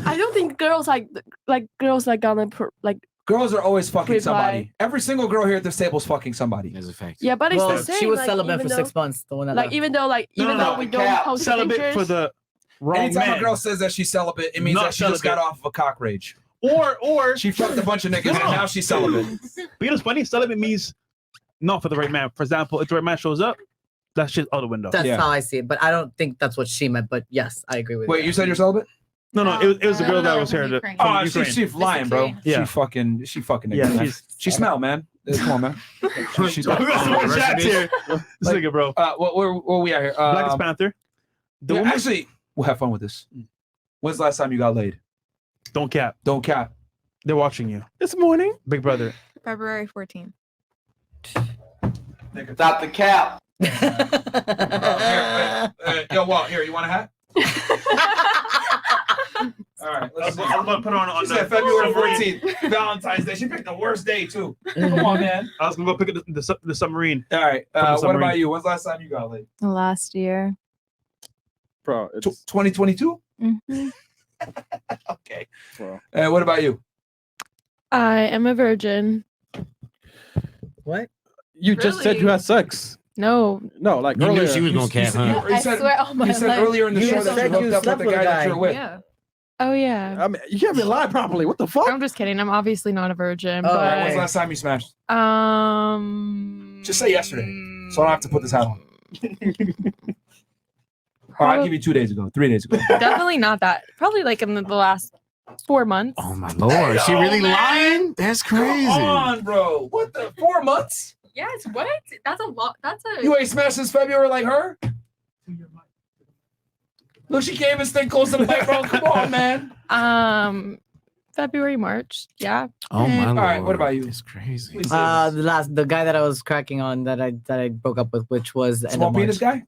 I don't think girls gonna Girls are always fucking Reply. somebody. Every single girl here at this table is fucking somebody. As a fact. Yeah, but it's well, the same. she was like, celibate even for 6 months. The one that Like left. even though we don't post Celibate pictures. for the wrong Anytime man. a girl says that she's celibate, it means Not that she just got celibate. off of a cock rage. Or She fucked a bunch of niggas and now she's celibate. But you know what's funny? Celibate means not for the right man. For example, if the right man shows up, that shit's out the window. That's how I see it, but I don't think that's what she meant. But yes, I agree with Wait, you said you're celibate? No, it was the girl that was here. Oh, she's lying, bro. Yeah. She fucking niggas. Yeah, man. She smell, man. Come on, man. She's We got some more chats here. This nigga, bro. Where we at here? Blackest Panther. Yeah, actually, we'll have fun with this. When's the last time you got laid? Don't cap. Don't cap. They're watching you. This morning. Big brother. February 14th. Stop the cap. Yo, Walt, here, you want a hat? All right, let's I'm gonna put on. She said February 14th, Valentine's Day. She picked the worst day too. Come on, man. I was gonna go pick up the submarine. All right. From the What submarine. about you? When's the last time you got laid? Last year. Bro, it's 2022. Mhm. Okay. bro. What about you? I am a virgin. What? You just said you had sex. No. No, like You knew earlier. she was gonna cap, huh? You said, you said earlier in the show that you hooked up with the guy that you're with. Yeah. Oh yeah. I mean, you can't be lying properly. What the fuck? I'm just kidding. I'm obviously not a virgin. All right, when's But the last time you smashed? Just say yesterday, so I don't have to put this out. All right, I'll give you 2 days ago, 3 days ago. definitely not that. Probably like in the last 4 months. Oh my lord, she really lying? That's crazy. Come on, bro. What the 4 months? Yes, what? That's a lot. That's a. You ain't smashed since February like her? Look, she came and stayed close to the mic, bro. Come on, man. February, March. Yeah. Oh my lord. All right, what about you? It's crazy. The guy that I was cracking on that I broke up with, which was the end Small of March. penis guy?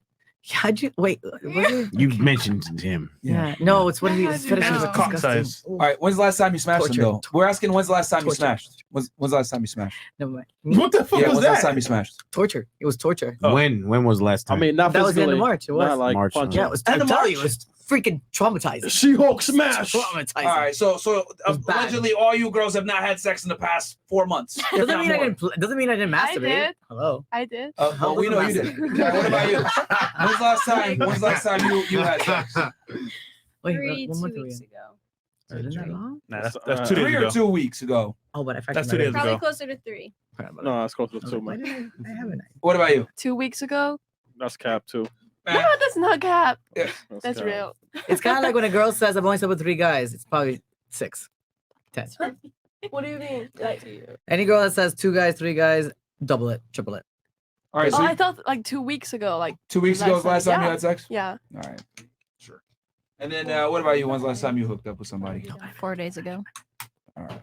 How'd you wait? Was it? You mentioned him. Yeah. No, it's when we How'd you finished. know? Cock size. All right, when's the last time you smashed him, Torture. though? We're asking when's the last time you Torture. smashed? When's the last time you smashed? Never mind. What the fuck Yeah, was when's the last that? time you smashed? Torture. It was torture. When was the last I time? mean, not That was the end of physically, March. It was. not like March, punching. Yeah, it was. End I'm of telling you, March? it was freaking traumatizing. She-Hulk smash. Traumatizing. All right, so was bad. allegedly all you girls have not had sex in the past 4 months. if Doesn't not mean I more. didn't. Doesn't mean I didn't I masturbate. did. Hello. I did. Well, we know you did. Yeah, what about you? When's the last time? When's the last time you had sex? Wait, what month 2 are we weeks in? ago. Isn't that long? Nah, that's 2 days 3 ago. or 2 weeks ago. Oh, but I That's 2 days Probably ago. closer to 3. No, that's close to two, Why man. did I haven't? What about you? 2 weeks ago. That's cap too. No, that's not cap. That's cap. real. It's kind of like when a girl says, "I've only slept with 3 guys." It's probably 6, 10. What do you mean? Like, Any girl that says 2 guys, 3 guys, double it, triple it. All right, oh, so I thought like 2 weeks ago. Like 2 weeks ago was the last time you yeah. had sex? Yeah. All right, sure. And then what about you? When's the last time you hooked up with somebody? 4 days ago. All right.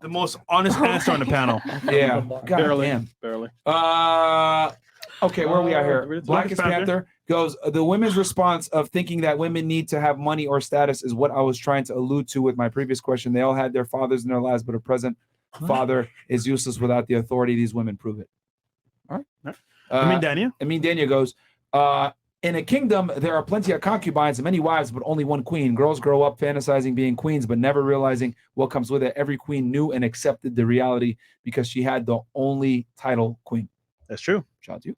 The most honest answer on the panel. Yeah. God Barely. damn. Barely. Okay, where are we at here? Blackest Blackest Panther goes, the women's response of thinking that women need to have money or status is what I was trying to allude to with my previous question. They all had their fathers in their lives, but a present father is useless without the authority. These women prove it. All right. I mean, Daniel. Daniel goes, In a kingdom, there are plenty of concubines and many wives, but only one queen. Girls grow up fantasizing being queens, but never realizing what comes with it. Every queen knew and accepted the reality because she had the only title queen. That's true. Shout out to you.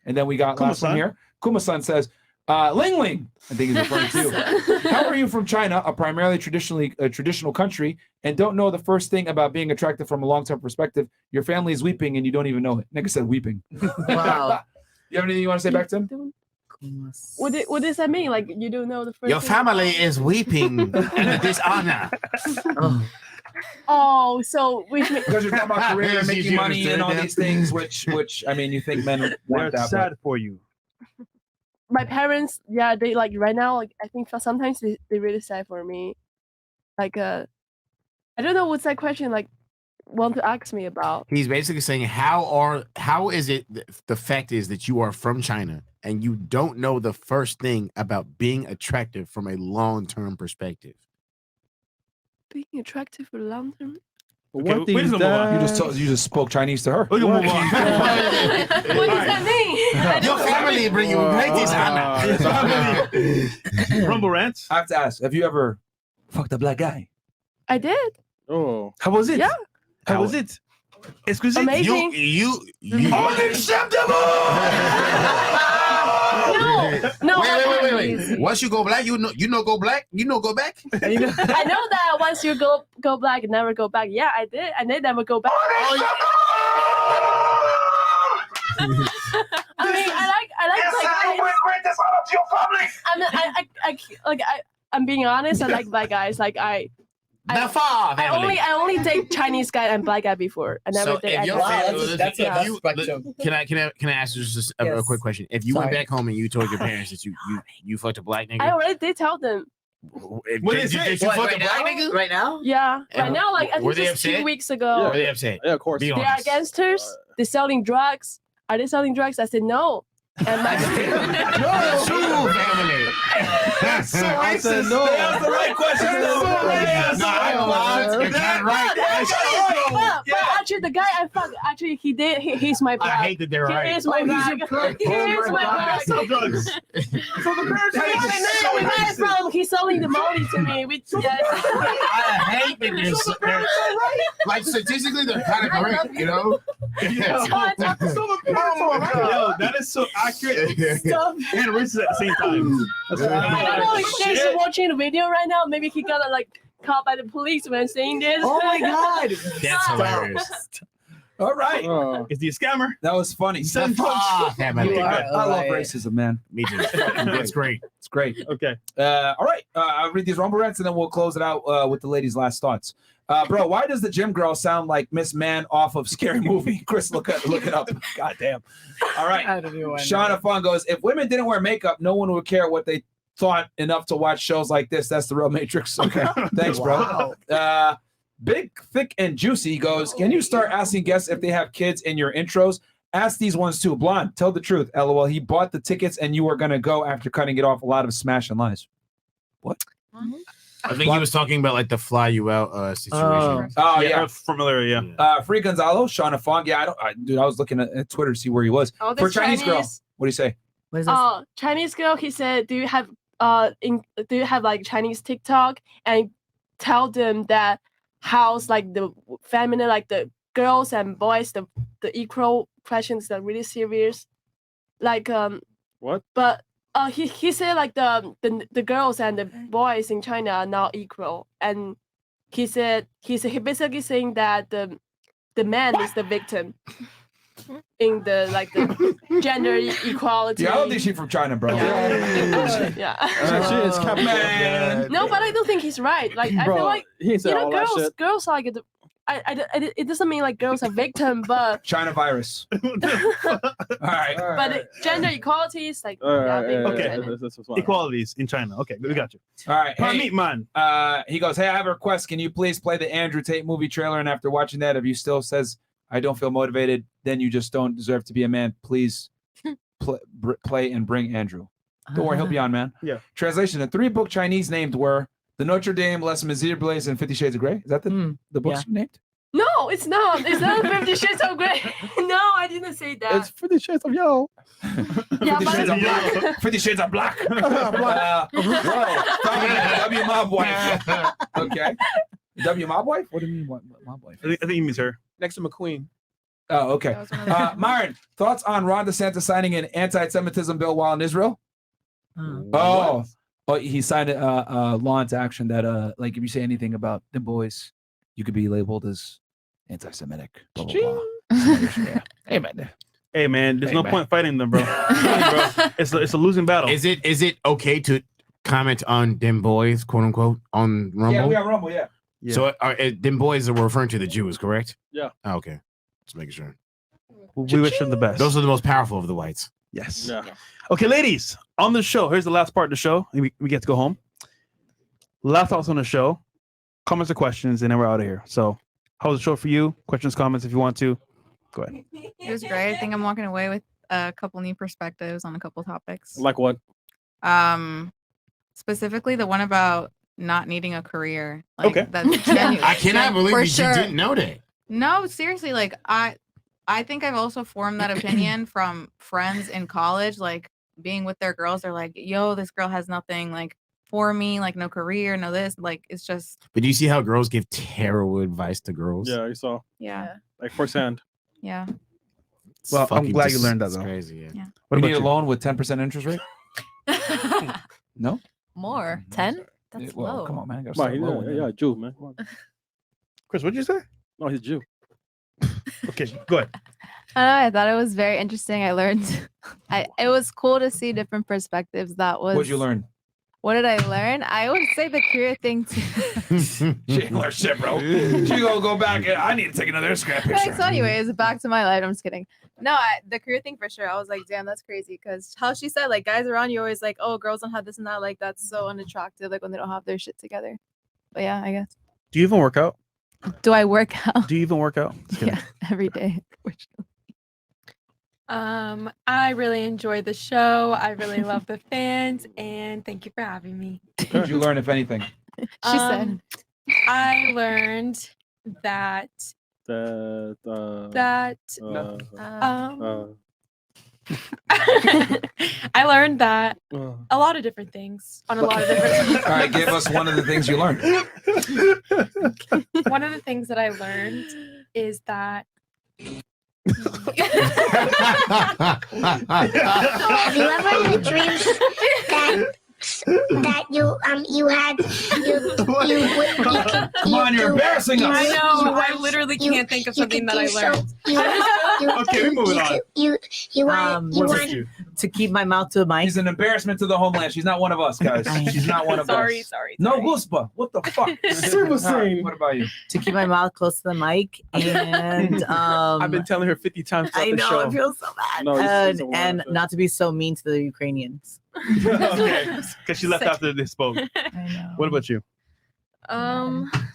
And then we got last one Kuma-san. here. Kuma-san says, Ling Ling, I think he's referring to you. How are you from China, a primarily traditional country, and don't know the first thing about being attractive from a long-term perspective? Your family is weeping and you don't even know it. Nigga said weeping. Wow. You have anything you want to say back to him? What does that mean? Like you don't know the first. Your thing? family is weeping and dishonor. Oh, so which means Because you're talking about career, Did making you money, and understand all that? these things, which I mean, you think men want They're that. sad But for you. my parents, yeah, they like right now. Like I think sometimes they really sad for me. Like I don't know what's that question like. Want to ask me about? He's basically saying how is it the fact is that you are from China and you don't know the first thing about being attractive from a long-term perspective. Being attractive for the long term. Okay, we're just gonna move on. you just spoke Chinese to her. We're gonna move on. What does that mean? Your family bring you great dishonor. Rumble rants. I have to ask: have you ever fucked a black guy? I did. Oh, how was it? Yeah. How was it? Exquisite. Amazing. You unacceptable. No. Wait. Once you go black, you know go black. You know go back. I know that once you go black, you never go back. Yeah, I did, and they never go back. I mean, I like I'm being honest. I like black guys. Like I only date Chinese guy and black guy before. I never So date. if your family, can I ask you just a quick question? If you went Sorry. back home and you told your parents that you fucked a black nigga, I already did tell them. did you fuck a black nigga right now? Yeah, right now. Like I were think they just 2 upset? weeks ago. Were they upset? Yeah, of course. Be They are honest. gangsters. They're selling drugs. Are they selling drugs? I said no. And my True family. That's so I said racist. no. They asked the right question. That's though. so racist. No, I don't know. It's not right. But actually, the guy I fucked, actually, he's my brother. I hate that they're right. He is my brother. He is my brother. Sell drugs. So the parents Where am I from? He's selling the money to me. I hate that they're like statistically they're kind of correct, you know. Yo, that is so accurate Stop. and racist at the same time. That's I don't know if he's watching the video right now. Maybe he got like caught by the police when saying this. Oh my god. That's hilarious. All right. Is he a scammer? That was funny. Family. I love racism, man. Me too. It's great. It's great. Okay. All right. I'll read these rumble rants and then we'll close it out with the ladies' last thoughts. Bro, why does the gym girl sound like Miss Man off of Scary Movie? Chris, look it up. God damn. All right. Shauna Fun goes, if women didn't wear makeup, no one would care what they thought enough to watch shows like this. That's the real Matrix. Okay. Thanks, bro. Big, Thick, and Juicy goes, can you start asking guests if they have kids in your intros? Ask these ones too. Blonde, tell the truth. LOL. He bought the tickets and you were going to go after cutting it off. A lot of smash and lies. What? I think he was talking about like the fly you out situation. Oh, yeah. Familiar, yeah. Free Gonzalo, Shauna Fong. Yeah, dude, I was looking at Twitter to see where he was. Oh, For this Chinese girl, Chinese- what do you say? What is this? Chinese girl. He said, do you have like Chinese TikTok and tell them that how's like the feminine, like the girls and boys, the equal questions that are really serious, like what? But he said like the girls and the boys in China are not equal, and he basically saying that the man is the victim in the like the gender equality. Yeah, I don't think she's from China, bro. Yeah. She is man. No, but I don't think he's right. Like I Bro, feel like he ain't said all that shit. girls are like it doesn't mean like girls are victim, but China virus. All right. but gender equality is like Okay. Equalities in China. Okay, we got you. All right. Hey, meat man. He goes, hey, I have a request. Can you please play the Andrew Tate movie trailer? And after watching that, if you still says I don't feel motivated, then you just don't deserve to be a man. Please play and bring Andrew. Don't worry, he'll be on, man. Yeah. Translation: the 3 book Chinese named were The Notre Dame, Les Miserables, and 50 Shades of Grey. Is that the books you named? No, it's not. It's not 50 Shades of Grey. No, I didn't say that. It's 50 Shades of Yellow. Yeah, 50 Shades of Black. 50 Shades of Black. W Mob Wife. Okay. W Mob Wife? What do you mean, what Mob Wife? I think he means her. Next to McQueen. Oh, okay. Myron, thoughts on Ron DeSantis signing an anti-Semitism bill while in Israel? Oh, he signed a law into action that, like, if you say anything about the boys, you could be labeled as anti-Semitic. Blah, blah, blah. Yeah. Hey, man. Hey, man, there's Hey, no man. point fighting them, bro. It's a losing battle. Is it okay to comment on them boys, quote unquote, on Rumble? Yeah, we have Rumble, yeah. So them boys are referring to the Jews, correct? Yeah. Oh, okay. Just making sure. We wish them the best. Those are the most powerful of the whites. Yes. Yeah. Okay, ladies, on the show, here's the last part of the show. We get to go home. Last thoughts on the show, comments or questions, and then we're out of here. So, how was the show for you? Questions, comments, if you want to. Go ahead. It was great. I think I'm walking away with a couple new perspectives on a couple topics. Like what? Specifically the one about not needing a career. Like, Okay. That's genuine. I cannot Like, believe for you sure. didn't know that. No, seriously, like I think I've also formed that opinion from friends in college, like being with their girls. They're like, yo, this girl has nothing like for me, like no career, no this. Like it's just But do you see how girls give terrible advice to girls? Yeah, you saw. yeah. Like firsthand. Yeah. It's Well, I'm fucking glad you learned that, it's though. Crazy. Yeah. What We about need a you? loan with 10% interest rate? No? More 10? That's Yeah, well, low. come on, man. I gotta Man, start low one, yeah, Jew, man. Come on. Chris, what'd you say? No, he's Jew. Okay, go ahead. I thought it was very interesting. I learned, it was cool to see different perspectives. That was. What'd you learn? What did I learn? I would say the career thing too. She ain't learned shit, bro. She gonna go back. I need to take another Instagram picture. So, anyways, back to my life. I'm just kidding. No, the career thing for sure. I was like, damn, that's crazy. Because how she said, like, guys around you always like, oh, girls don't have this and that. Like, that's so unattractive. Like when they don't have their shit together. But yeah, I guess. Do you even work out? Do I work out? Do you even work out? Just kidding. Yeah, every day. I really enjoyed the show. I really love the fans, and thank you for having me. What did you learn, if anything? She said. I learned that I learned that a lot of different things on a lot of different. All right, give us one of the things you learned. One of the things that I learned is that. Have you ever had a dream that you had Come on, you're embarrassing us. I know. I literally can't think of something that I learned. Okay, we're moving on. You want to keep my mouth to the mic. She's an embarrassment to the homeland. She's not one of us, guys. She's not one of Sorry. us. No guspa. What the fuck? What about you? To keep my mouth close to the mic, and I've been telling her 50 times throughout I the know show. I feel so bad, No, it's a and word. not to be so mean to the Ukrainians. Okay, because she left after they spoke. I know. What about you?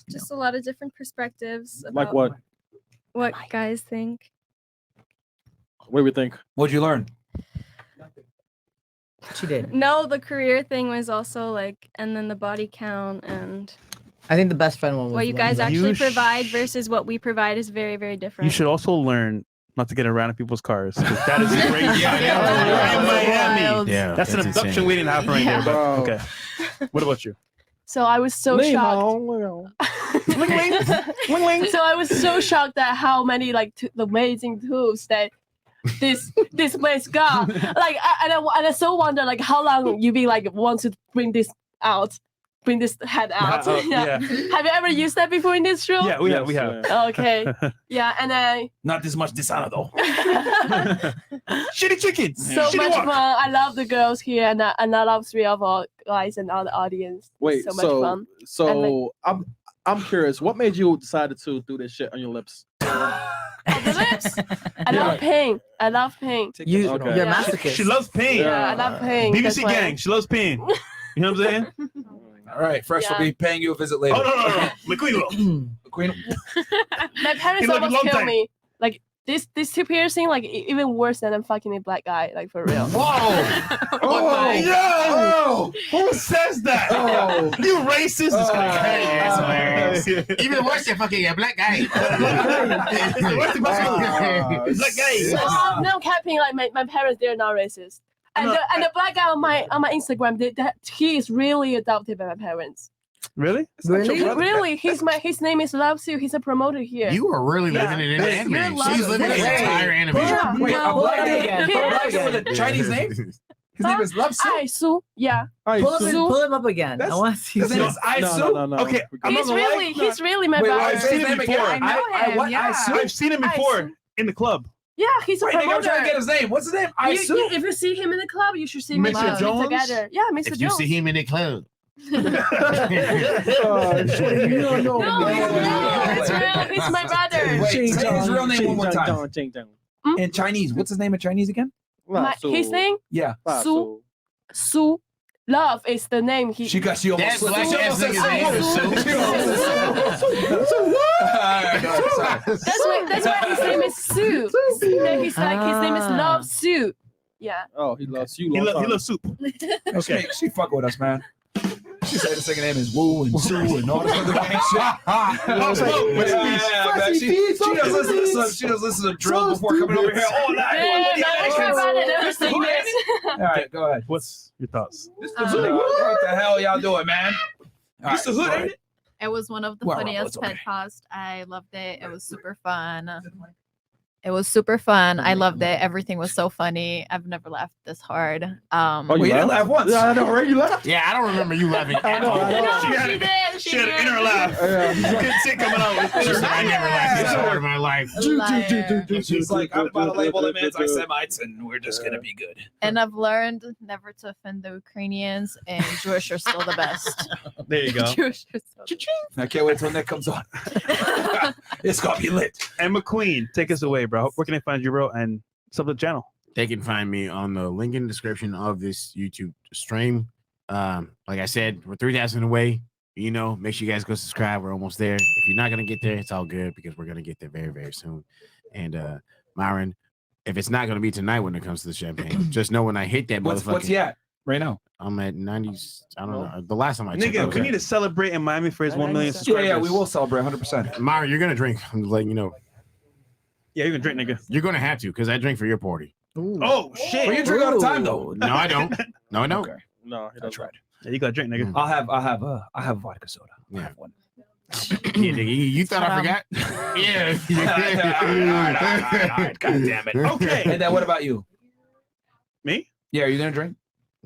Just a lot of different perspectives. Like about what? What guys think. What do we think? What'd you learn? She did. No, the career thing was also like, and then the body count and I think the best friend one was what you the guys one that- actually provide versus what we provide is very, very different. You should also learn not to get around in people's cars. 'Cause that is crazy. Yeah. In Miami. Yeah, That's an that's abduction insane. waiting to happen right there. But okay. What about you? So I was so shocked. So I was so shocked at how many like the amazing tools that this place got. Like I so wonder like how long you be like want to bring this head out. Yeah. Have you ever used that before in this room? Yeah, we have. Okay. Yeah, and then Not this much dishonor though. Shitty chickens. so Shitty much walk. fun. I love the girls here, and I love three of our guys and all the audience. Wait, so much fun. so And, like, I'm curious. What made you decide to do this shit on your lips? I love pain. I love pain. You're a Yeah. masochist. She loves pain. Yeah, I love pain. BBC That's why- gang. She loves pain. You know what I'm saying? All right, Fresh will Yeah. be paying you a visit later. Oh no. McQueen will. McQueen. My He parents lived a almost long killed time. me. Like these two piercing like even worse than I'm fucking a black guy, like for real. Whoa! Oh, yo! Who says that? Oh. You racist? Even worse than fucking a black guy. Black guy. No capping. Like my parents, they're not racist. And the black guy on my Instagram, he is really adopted by my parents. Really? Really? His name is Love Sue. He's a promoter here. You are really living it in anime. She's living an entire anime. Wait, a black guy with a Chinese name? His name is Love Sue? Aisu. Yeah. Pull him up again. I want to see his name is Aisu? No. Okay. He's really my brother. I've seen him before. I've seen him before in the club. Yeah, he's a Wait, promoter. I'm trying to get his name. What's his name? If you see him in the club, you should see me Mr. Jones? together. Yeah, Mr. If Jones. you see him in the club. No, it's real. He's my brother. Wait, say his real name one more time. In Chinese. What's his name in Chinese again? His name? Yeah. Su. Love is the name. She almost slipped. That's why his name is Sue. His name is Love Sue. Yeah. Oh, he loves you. He loves soup. Okay, she fuck with us, man. She said the second name is Woo and Sue and all this other shit. She does listen to drill before coming over here all night. All right, go ahead. What's your thoughts? What the hell y'all doing, man? This the hood, ain't it? It was one of the Well, funniest it's okay. podcasts. I loved it. It was super fun. It was super fun. I loved it. Everything was so funny. I've never laughed this hard. You didn't laugh once. Yeah, I know, right? You laughed. Yeah, I don't remember you laughing. I know. She had an inner laugh. You couldn't see it coming out. She said, I never laughed this hard in my life. She's like, I'm about to label them anti-Semites, and we're just gonna be good. And I've learned never to offend the Ukrainians, and Jewish are still the best. There you go. Jewish are still the best. I can't wait till Nick comes on. It's gonna be lit. And McQueen, take us away, bro. Where can I find you, bro? And sub the channel. They can find me on the link in the description of this YouTube stream. Like I said, we're 3,000 away. You know, make sure you guys go subscribe. We're almost there. If you're not gonna get there, it's all good because we're gonna get there very, very soon. And Myron, if it's not gonna be tonight when it comes to the champagne, just know when I hit that motherfucker. What's he at right now? I'm at 90s. I don't know. The last time I checked. Nigga, we need to celebrate in Miami for his 1 million subscribers. Yeah, we will celebrate 100%. Myron, you're gonna drink. I'm just letting you know. Yeah, you're gonna drink, nigga. You're gonna have to because I drink for your party. Oh shit! Well, you drink all the time though. No, I don't. No, I don't. Okay. No, I tried. Yeah, you gotta drink, nigga. I'll have vodka soda. I'll have one. Yeah, nigga, you thought I forgot? Yeah. All right. God damn it. Okay. And then what about you? Me? Yeah, are you gonna drink?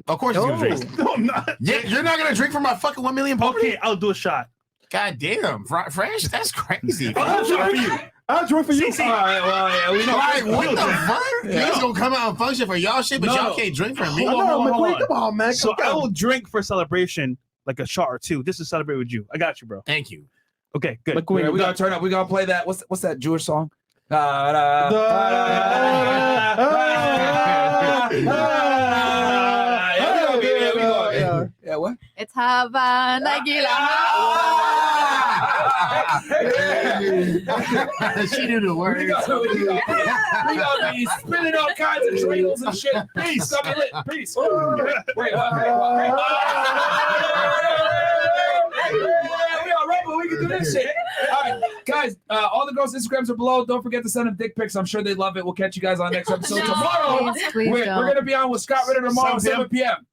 Of course you're gonna drink. No, I'm not. You're not gonna drink for my fucking 1 million party? Okay, I'll do a shot. God damn, Fresh, that's crazy. I'll do a shot for you. I'll join for you. All right, well, yeah, we know. Like, what the fuck? Yeah. He's gonna come out and function for y'all shit, but No. y'all can't drink for me. Hold on, hold on. Come on, man. So I will drink for celebration, like a shot or two. This is celebrate with you. I got you, bro. Thank you. Okay, good. Yeah, we gotta turn up. We gotta play that. What's that Jewish song? Yeah, what? It's Hava Nagila. She knew the words. We gotta be spinning all kinds of dreidels and shit. Peace. Stop it lit. Peace. Wait, we can do this shit. All right, guys, all the girls' Instagrams are below. Don't forget to send them dick pics. I'm sure they love it. We'll catch you guys on next episode tomorrow. Please We're don't. going to be on with Scott Ritter tomorrow, 7 p.m.